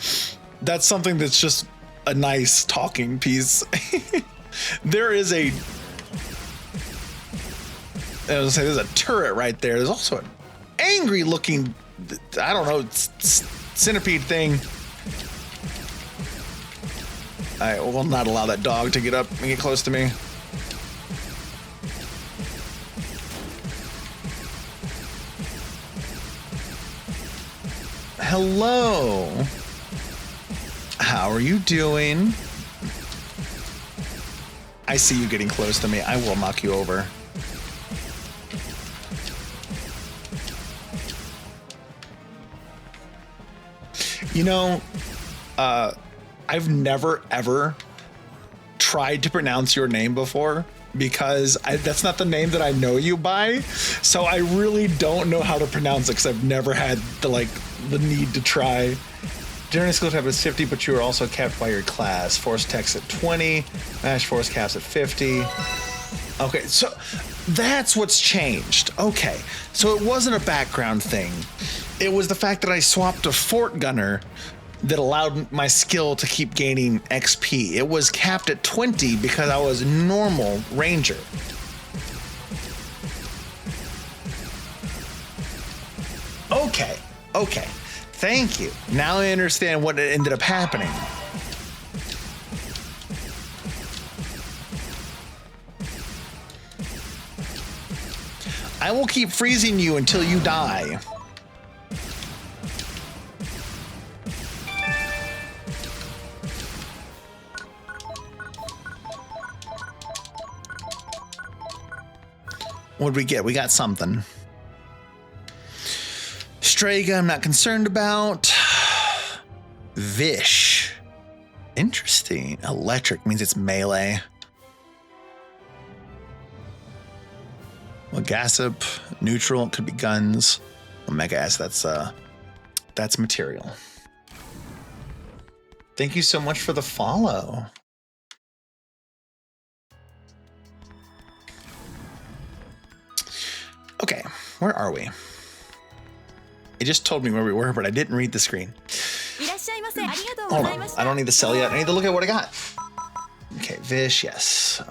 that's something that's just a nice talking piece. There is I was gonna say there's a turret right there. There's also an angry-looking, I don't know, centipede thing. I will not allow that dog to get up and get close to me. Hello. How are you doing? I see you getting close to me. I will knock you over. I've never ever tried to pronounce your name before because that's not the name that I know you by. So I really don't know how to pronounce it because I've never had the need to try. General skill cap is 50, but you are also capped by your class. Force text at 20, Mash Force caps at 50. Okay, so that's what's changed. Okay, so it wasn't a background thing. It was the fact that I swapped to Fort Gunner that allowed my skill to keep gaining XP. It was capped at 20 because I was normal ranger. Okay. Thank you. Now I understand what ended up happening. I will keep freezing you until you die. What'd we get? We got something. Strega, I'm not concerned about. Vish. Interesting. Electric means it's melee. Well, Gossip, neutral, it could be guns. Omega S, that's material. Thank you so much for the follow. Okay, where are we? It just told me where we were, but I didn't read the screen. Hold on, I don't need to sell yet. I need to look at what I got. Okay, Vish, yes. Did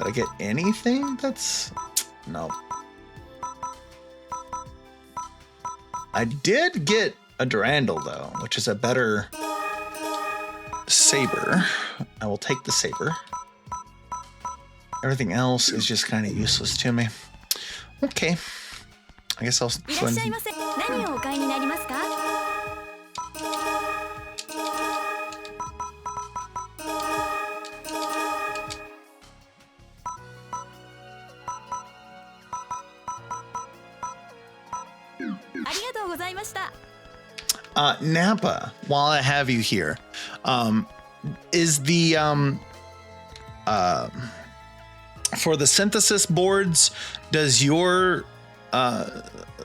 I get anything that's... No. I did get a Durandal, though, which is a better saber. I will take the saber. Everything else is just kind of useless to me. Okay. I guess I'll swim. Napa, while I have you here, is the For the synthesis boards, does your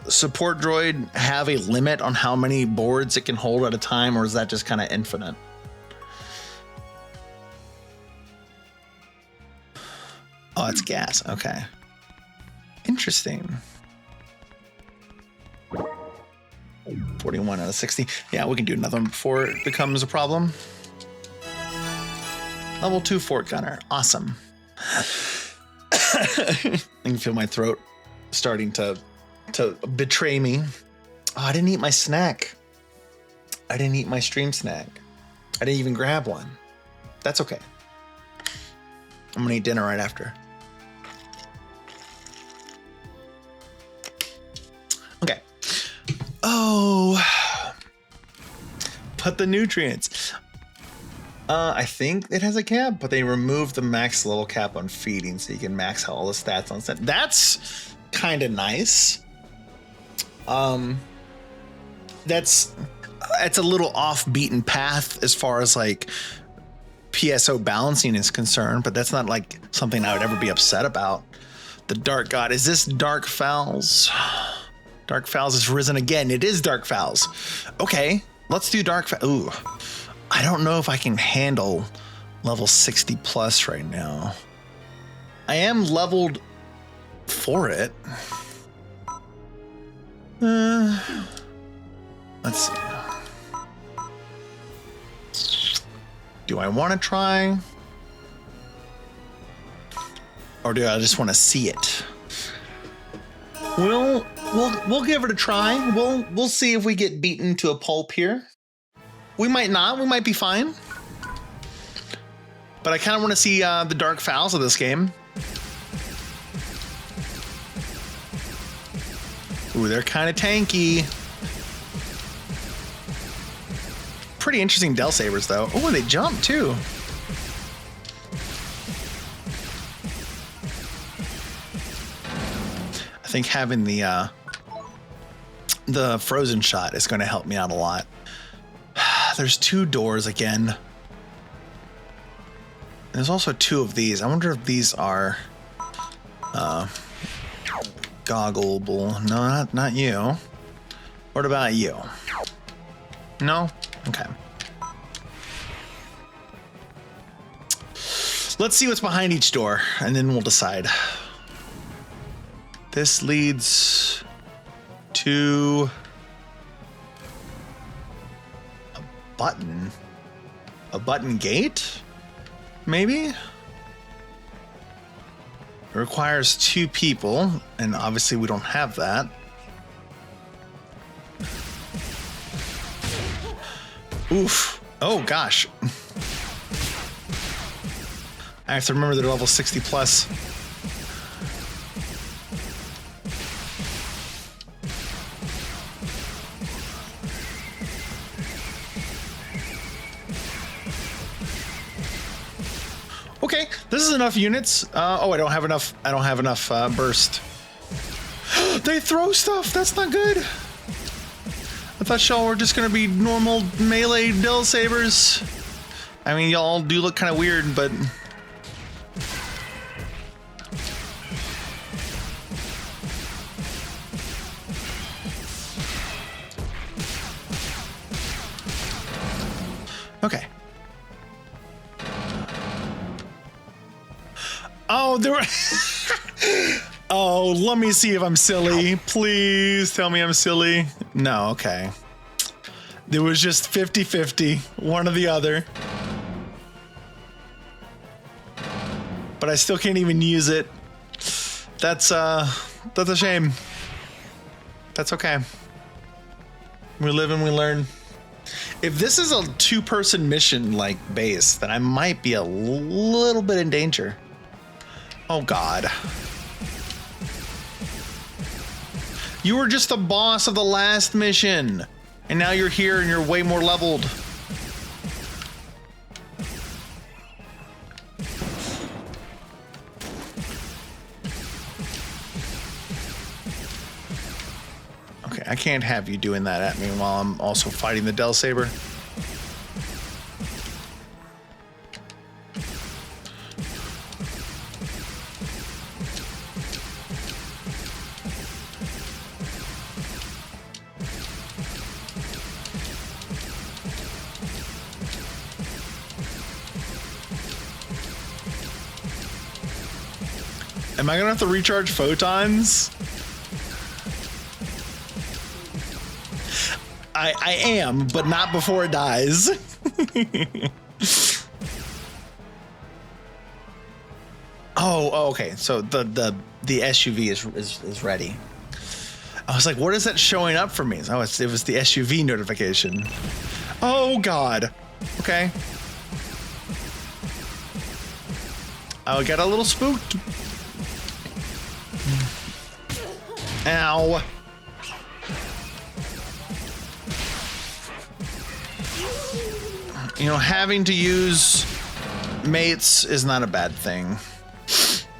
support droid have a limit on how many boards it can hold at a time, or is that just kind of infinite? Oh, it's gas. Okay. Interesting. 41 out of 60. Yeah, we can do another one before it becomes a problem. Level 2 Fort Gunner. Awesome. I can feel my throat starting to betray me. Oh, I didn't eat my snack. I didn't eat my stream snack. I didn't even grab one. That's okay. I'm gonna eat dinner right after. Okay. Oh, but the nutrients. I think it has a cap, but they removed the max level cap on feeding, so you can max out all the stats on set. That's kind of nice. It's a little off beaten path as far as like PSO balancing is concerned, but that's not like something I would ever be upset about. The Dark God, is this Dark Fowls? Dark Fowls has risen again. It is Dark Fowls. Okay, let's do Dark Fowls. Ooh, I don't know if I can handle level 60 plus right now. I am leveled for it. Let's see. Do I want to try? Or do I just want to see it? We'll give it a try. We'll see if we get beaten to a pulp here. We might not. We might be fine. But I kind of want to see the Dark Fowls of this game. Ooh, they're kind of tanky. Pretty interesting Del Sabers, though. Oh, they jump, too. I think having the frozen shot is going to help me out a lot. There's 2 doors again. There's also 2 of these. I wonder if these are goggleable. No, not you. What about you? No? Okay. Let's see what's behind each door, and then we'll decide. This leads to a button. A button gate? Maybe? It requires 2 people, and obviously we don't have that. Oof. Oh, gosh. I have to remember they're level 60 plus. Okay, this is enough units. Oh, I don't have enough burst. They throw stuff. That's not good. I thought y'all were just gonna be normal melee Del Sabers. I mean, y'all do look kind of weird, but okay. Oh, there were. Oh, let me see if I'm silly. Please tell me I'm silly. No, okay. There was just 50-50, one or the other. But I still can't even use it. That's a shame. That's okay. We live and we learn. If this is a 2-person mission like base, then I might be a little bit in danger. Oh God. You were just the boss of the last mission, and now you're here and you're way more leveled. Okay, I can't have you doing that at me while I'm also fighting the Del Saber. Am I gonna have to recharge photons? I am, but not before it dies. Oh, okay. So the SUV is ready. I was like, what is that showing up for me? Oh, it was the SUV notification. Oh God. Okay. I got a little spooked. Ow. You know, having to use mates is not a bad thing.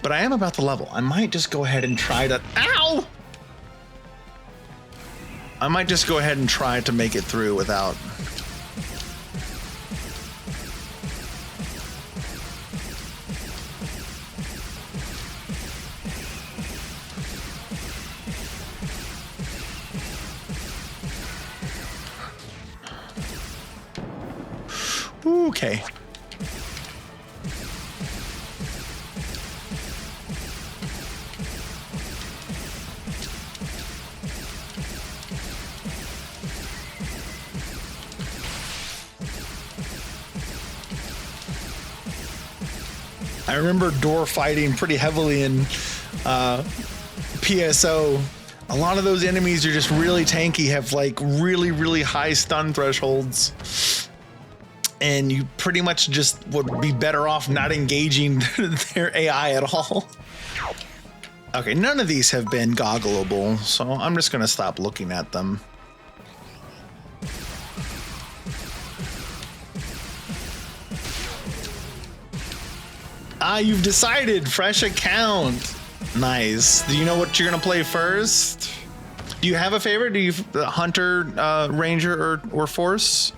But I am about the level. I might just go ahead and try to... Ow! I might just go ahead and try to make it through without... Okay. I remember door fighting pretty heavily in PSO. A lot of those enemies are just really tanky, have like really, really high stun thresholds. And you pretty much just would be better off not engaging their AI at all. Okay, none of these have been goggleable, so I'm just gonna stop looking at them. Ah, you've decided. Fresh account. Nice. Do you know what you're gonna play first? Do you have a favorite? Do you Hunter, Ranger, or Force?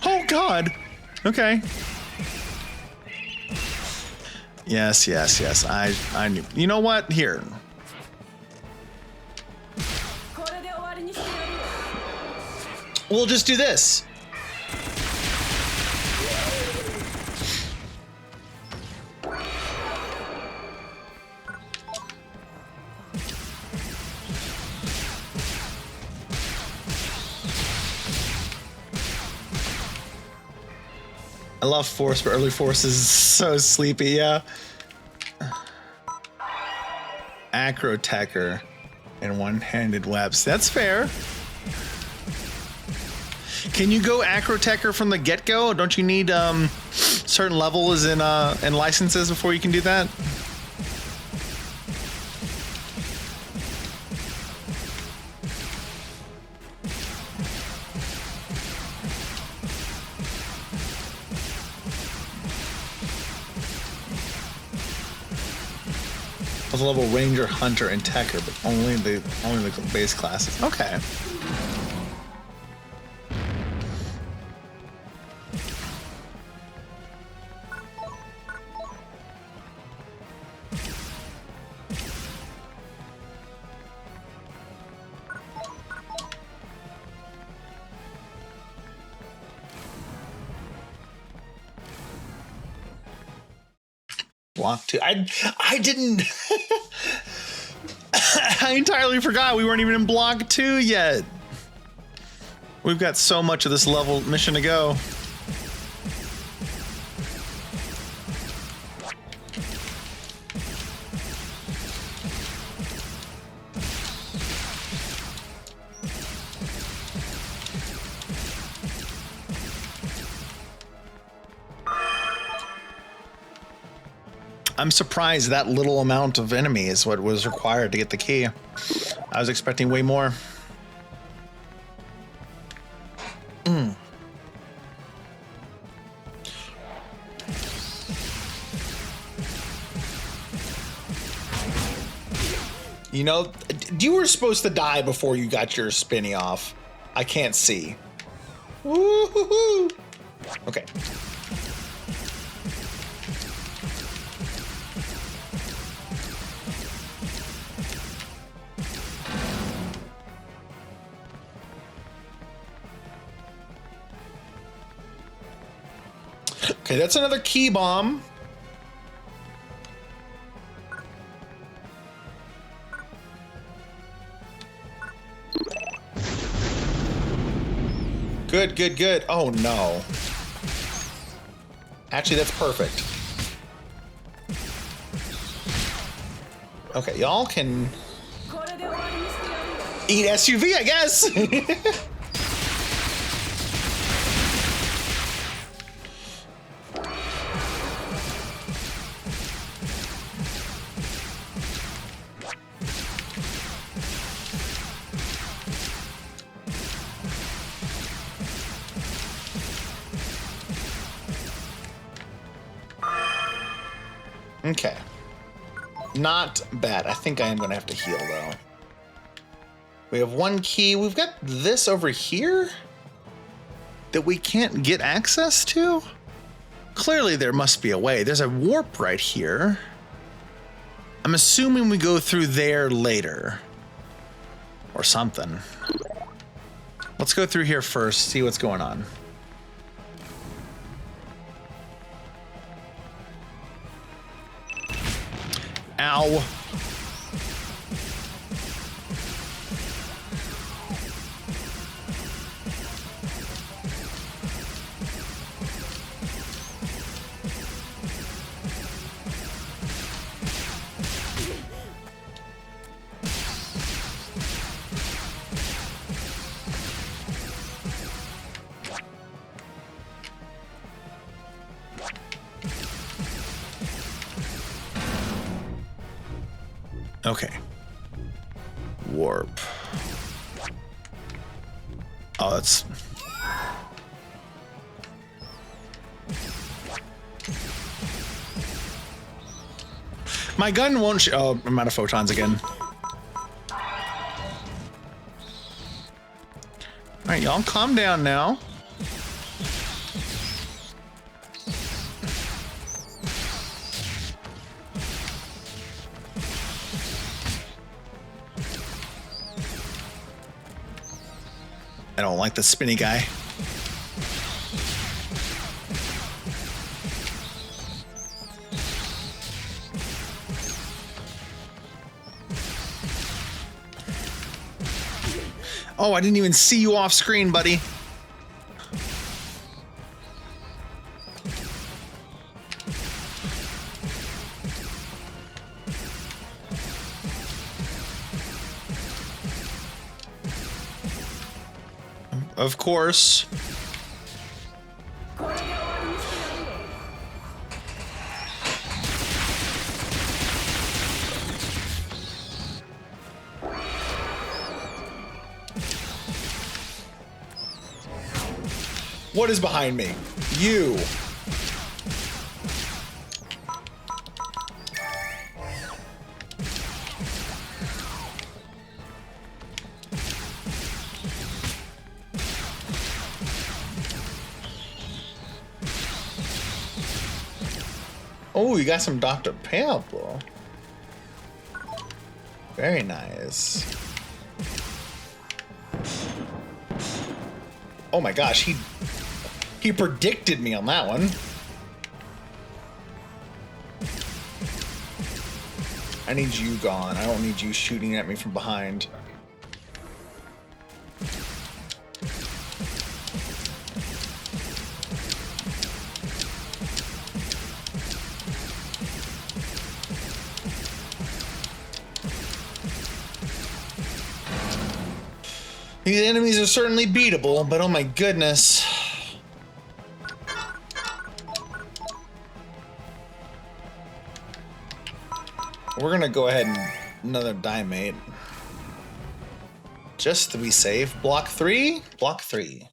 Oh God. Okay. Yes. I knew. You know what? Here. We'll just do this. I love Force, but early Force is so sleepy, yeah. Acrotecher and one-handed webs. That's fair. Can you go Acrotecher from the get-go? Don't you need certain levels and licenses before you can do that? Level Ranger, Hunter, and Techer, but only the base classes. Okay. Block 2. I didn't. I entirely forgot we weren't even in block 2 yet. We've got so much of this level mission to go. I'm surprised that little amount of enemy is what was required to get the key. I was expecting way more. You know, you were supposed to die before you got your spinny off. I can't see. Woo-hoo-hoo. Okay. Okay, that's another key bomb. Good, good, good. Oh no. Actually, that's perfect. Okay, y'all can eat SUV, I guess. Okay. Not bad. I think I am going to have to heal, though. We have one key. We've got this over here that we can't get access to. Clearly, there must be a way. There's a warp right here. I'm assuming we go through there later. Or something. Let's go through here first, see what's going on. Ow. Okay. Warp. Oh, that's... My gun won't oh, I'm out of photons again. Alright, y'all calm down now. I don't like the spinny guy. Oh, I didn't even see you off screen, buddy. Of course. What is behind me? You. Oh, you got some Dr. Pablo. Very nice. Oh my gosh, he predicted me on that one. I need you gone. I don't need you shooting at me from behind. These enemies are certainly beatable, but oh my goodness. We're gonna go ahead and another diamate. Just to be safe. Block 3? Block 3.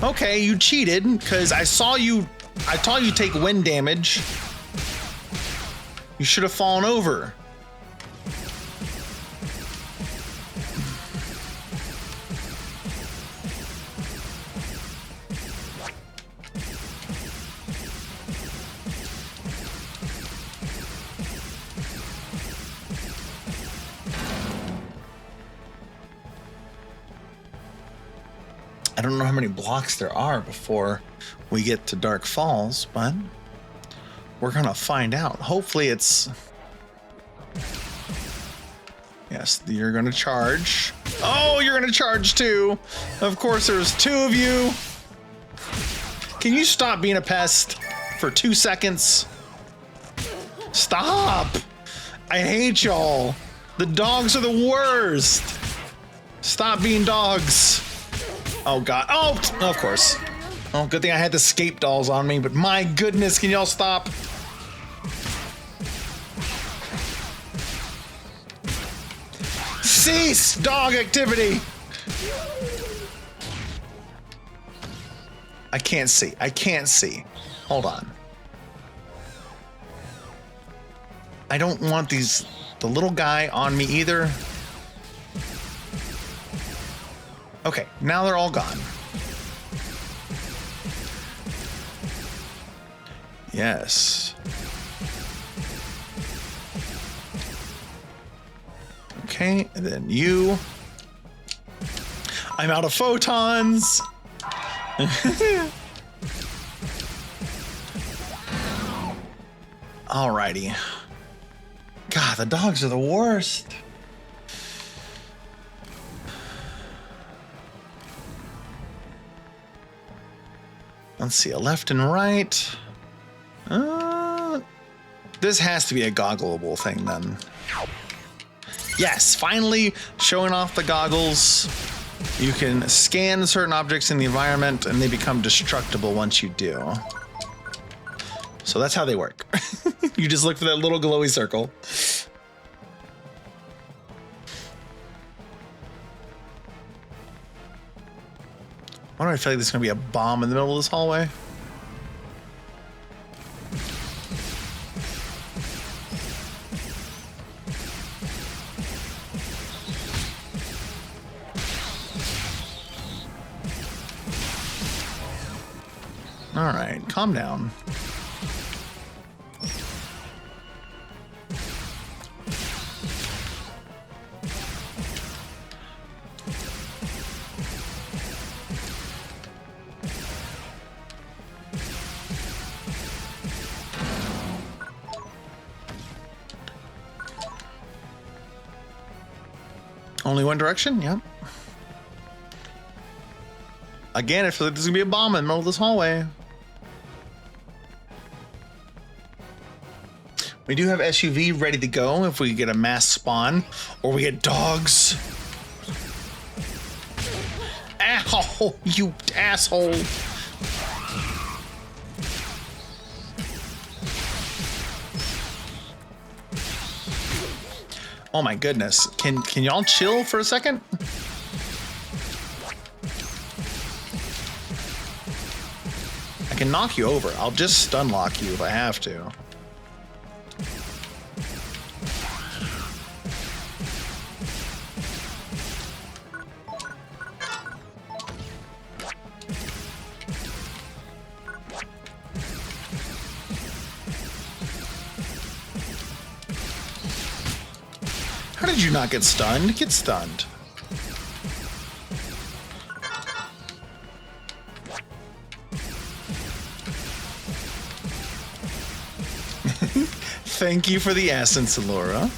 Okay, you cheated, because I saw you take wind damage. You should have fallen over. don't know how many blocks there are before we get to Dark Falls, but we're gonna find out. Hopefully it's... Yes, you're gonna charge. Oh, you're gonna charge too. Of course, there's two of you. Can you stop being a pest for 2 seconds? Stop! I hate y'all. The dogs are the worst. Stop being dogs. Oh God, oh, of course. Oh, good thing I had the escape dolls on me, but my goodness, can y'all stop? Cease dog activity. I can't see. I can't see. Hold on. I don't want the little guy on me either. Okay, now they're all gone. Yes. Okay, and then you. I'm out of photons. Alrighty. God, the dogs are the worst. Let's see, a left and right. This has to be a goggleable thing then. Yes, finally showing off the goggles. You can scan certain objects in the environment and they become destructible once you do. So that's how they work. You just look for that little glowy circle. Why do I feel like there's gonna be a bomb in the middle of this hallway? All right, calm down. Only one direction? Yep. Again, I feel like there's gonna be a bomb in the middle of this hallway. We do have SUV ready to go if we get a mass spawn or we get dogs. Ow, you asshole. Oh my goodness. Can y'all chill for a second? I can knock you over. I'll just stun lock you if I have to. How did you not get stunned? Get stunned. Thank you for the essence, Laura.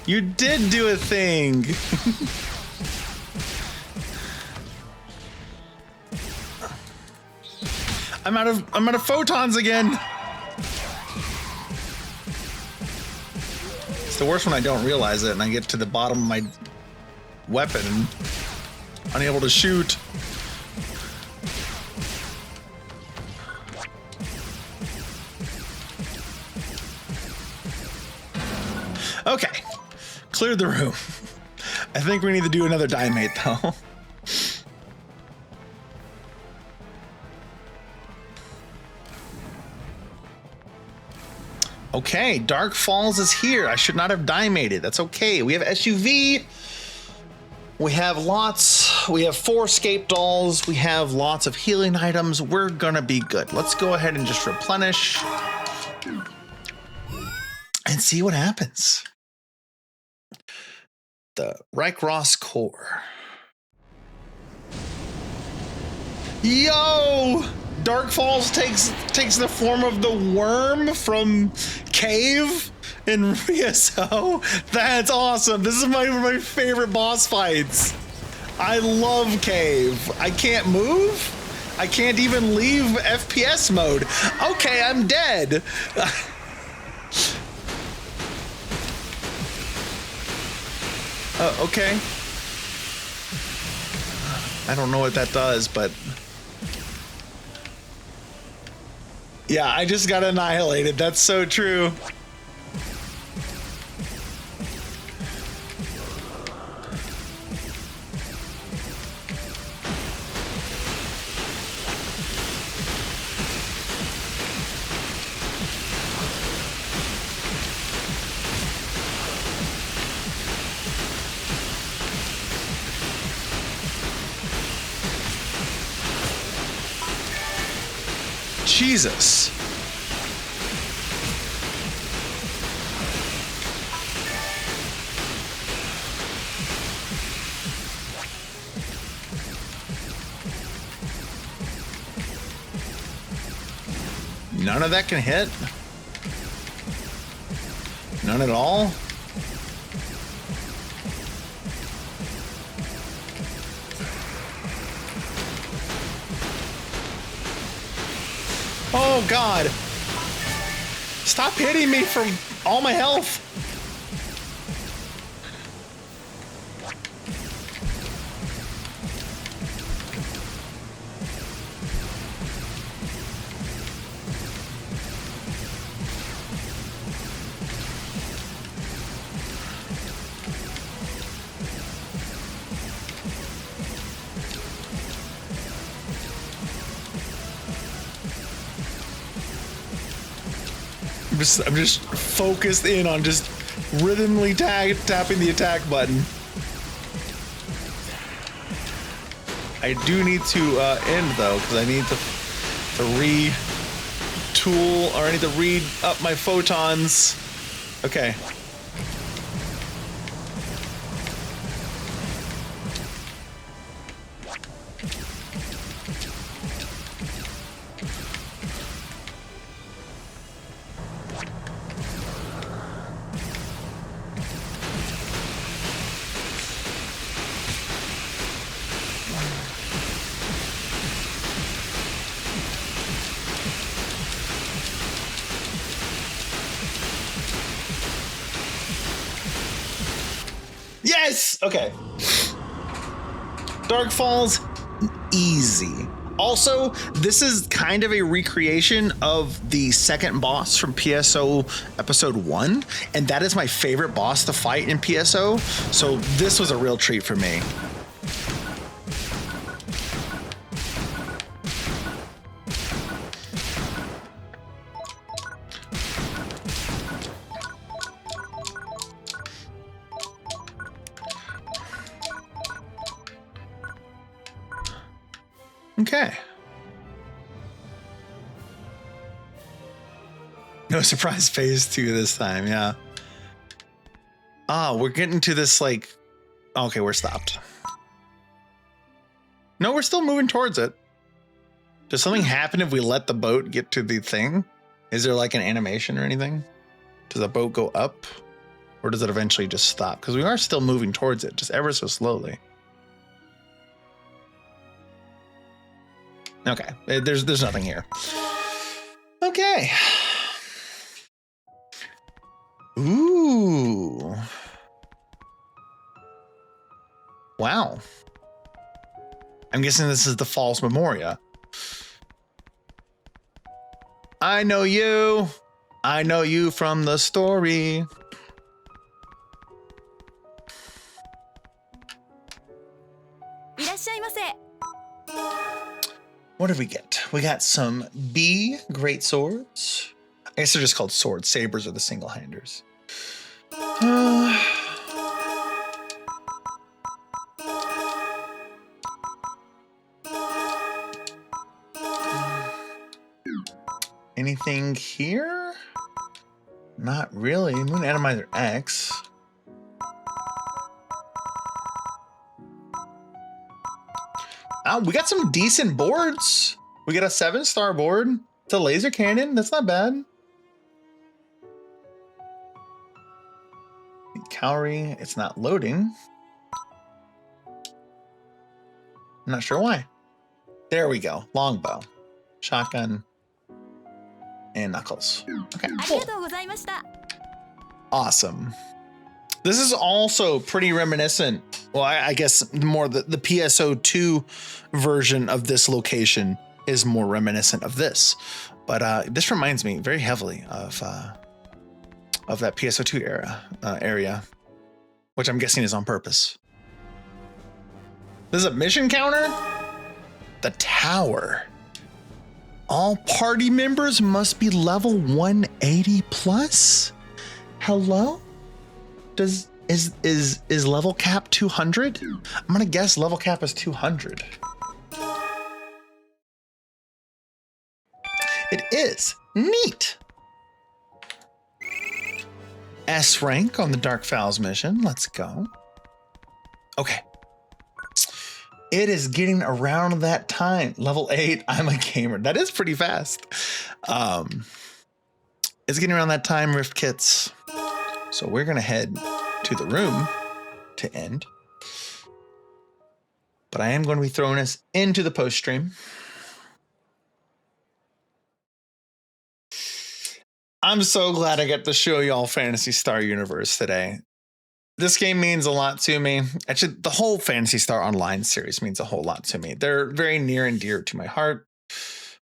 You did do a thing. I'm out of photons again. It's the worst when I don't realize it and I get to the bottom of my weapon and unable to shoot. Okay. Cleared the room. I think we need to do another diamate though. Okay, Dark Falls is here. I should not have dimated. That's okay. We have SUV. We have lots. We have 4 escape dolls. We have lots of healing items. We're gonna be good. Let's go ahead and just replenish and see what happens. The Ross core. Yo! Dark Falls takes the form of the worm from Cave in PSO. That's awesome. This is one of my favorite boss fights. I love Cave. I can't move. I can't even leave FPS mode. Okay, I'm dead. Okay. I don't know what that does, but yeah, I just got annihilated. That's so true. Jesus. None of that can hit? None at all? Oh God. Stop hitting me from all my health. I'm just focused in on just rhythmically tapping the attack button. I do need to end though, because I need to retool, or I need to read up my photons. Okay. Yes! Okay. Dark Falls, easy. Also, this is kind of a recreation of the second boss from PSO episode 1, and that is my favorite boss to fight in PSO, so this was a real treat for me. Okay. No surprise phase 2 this time, yeah. Ah, we're getting to this like... Okay, we're stopped. No, we're still moving towards it. Does something happen if we let the boat get to the thing? Is there like an animation or anything? Does the boat go up? Or does it eventually just stop? Because we are still moving towards it, just ever so slowly. Okay, there's nothing here. Okay. Ooh. Wow. I'm guessing this is the False Memoria. I know you. I know you from the story. What did we get? We got some B great swords. I guess they're just called swords. Sabers are the single-handers. Anything here? Not really. Moon Atomizer X. We got some decent boards. We got a 7-star board. It's a laser cannon. That's not bad. Calorie. It's not loading. I'm not sure why. There we go. Longbow, shotgun, and knuckles. Okay, cool. Awesome. This is also pretty reminiscent. Well, I guess more the PSO2 version of this location is more reminiscent of this. But this reminds me very heavily of that PSO2 area, which I'm guessing is on purpose. This is a mission counter? The tower. All party members must be level 180 plus? Hello? Is level cap 200? I'm gonna guess level cap is 200. It is. Neat. S rank on the Dark Fowls mission. Let's go. Okay. It is getting around that time. Level 8, I'm a gamer. That is pretty fast. It's getting around that time, Rift Kits. So we're gonna head to the room to end. But I am going to be throwing us into the post stream. I'm so glad I get to show y'all Phantasy Star Universe today. This game means a lot to me. Actually, the whole Phantasy Star Online series means a whole lot to me. They're very near and dear to my heart.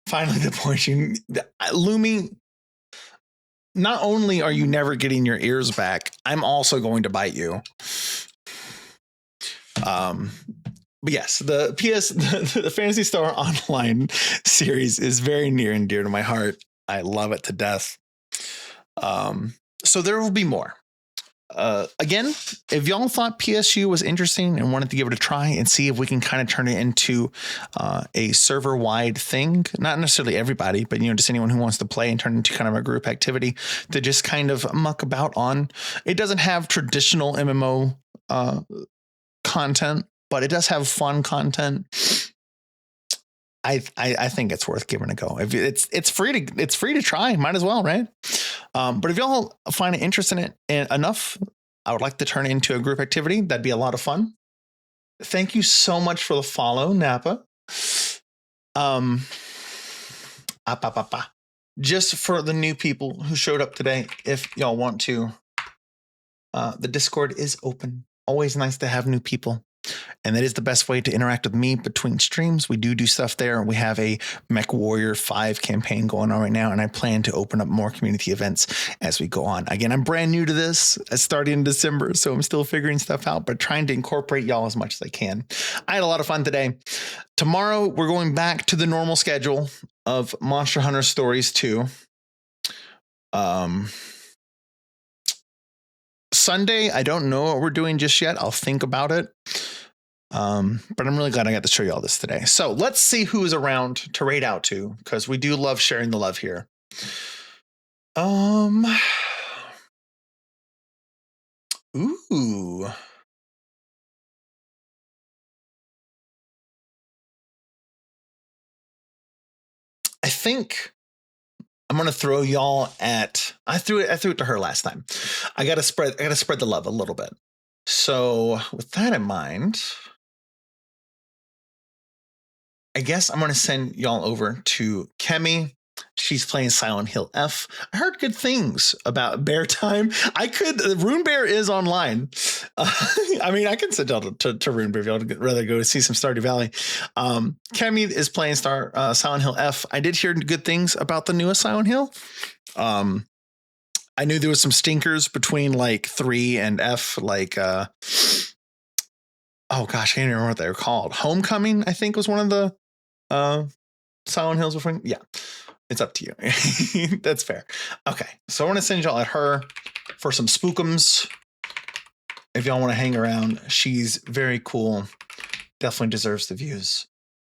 Finally, the point Lumi, not only are you never getting your ears back, I'm also going to bite you. But yes, the Phantasy Star Online series is very near and dear to my heart. I love it to death. So there will be more. Again, if y'all thought PSU was interesting and wanted to give it a try and see if we can kind of turn it into a server-wide thing, not necessarily everybody, but just anyone who wants to play and turn it into kind of a group activity to just kind of muck about on. It doesn't have traditional MMO content, but it does have fun content. I think it's worth giving a go. If it's free to try, might as well, right? But if y'all find an interest in it enough, I would like to turn it into a group activity. That'd be a lot of fun. Thank you so much for the follow, Napa. Just for the new people who showed up today, if y'all want to, the Discord is open. Always nice to have new people. And that is the best way to interact with me between streams. We do stuff there. We have a Mech Warrior 5 campaign going on right now, and I plan to open up more community events as we go on. Again, I'm brand new to this. I started in December, so I'm still figuring stuff out, but trying to incorporate y'all as much as I can. I had a lot of fun today. Tomorrow, we're going back to the normal schedule of Monster Hunter Stories 2. Sunday, I don't know what we're doing just yet. I'll think about it. But I'm really glad I got to show you all this today. So let's see who's around to raid out to, because we do love sharing the love here. Ooh. I think I'm gonna throw y'all at. I threw it to her last time. I gotta spread the love a little bit. So with that in mind, I guess I'm going to send y'all over to Kemi. She's playing Silent Hill F. I heard good things about Bear Time. Rune Bear is online. I mean, I can send y'all to Rune Bear if y'all would rather go see some Stardew Valley. Kemi is playing Silent Hill F. I did hear good things about the newest Silent Hill. I knew there was some stinkers between like 3 and F, like oh gosh, I can't remember what they were called. Homecoming, I think, was one of the Silent Hills before. Yeah. It's up to you. That's fair. Okay. So I want to send y'all at her for some spookums. If y'all want to hang around, she's very cool. Definitely deserves the views.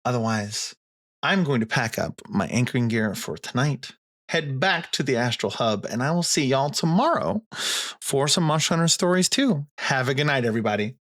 Otherwise, I'm going to pack up my anchoring gear for tonight, head back to the Astral Hub, and I will see y'all tomorrow for some Monster Hunter stories too. Have a good night, everybody.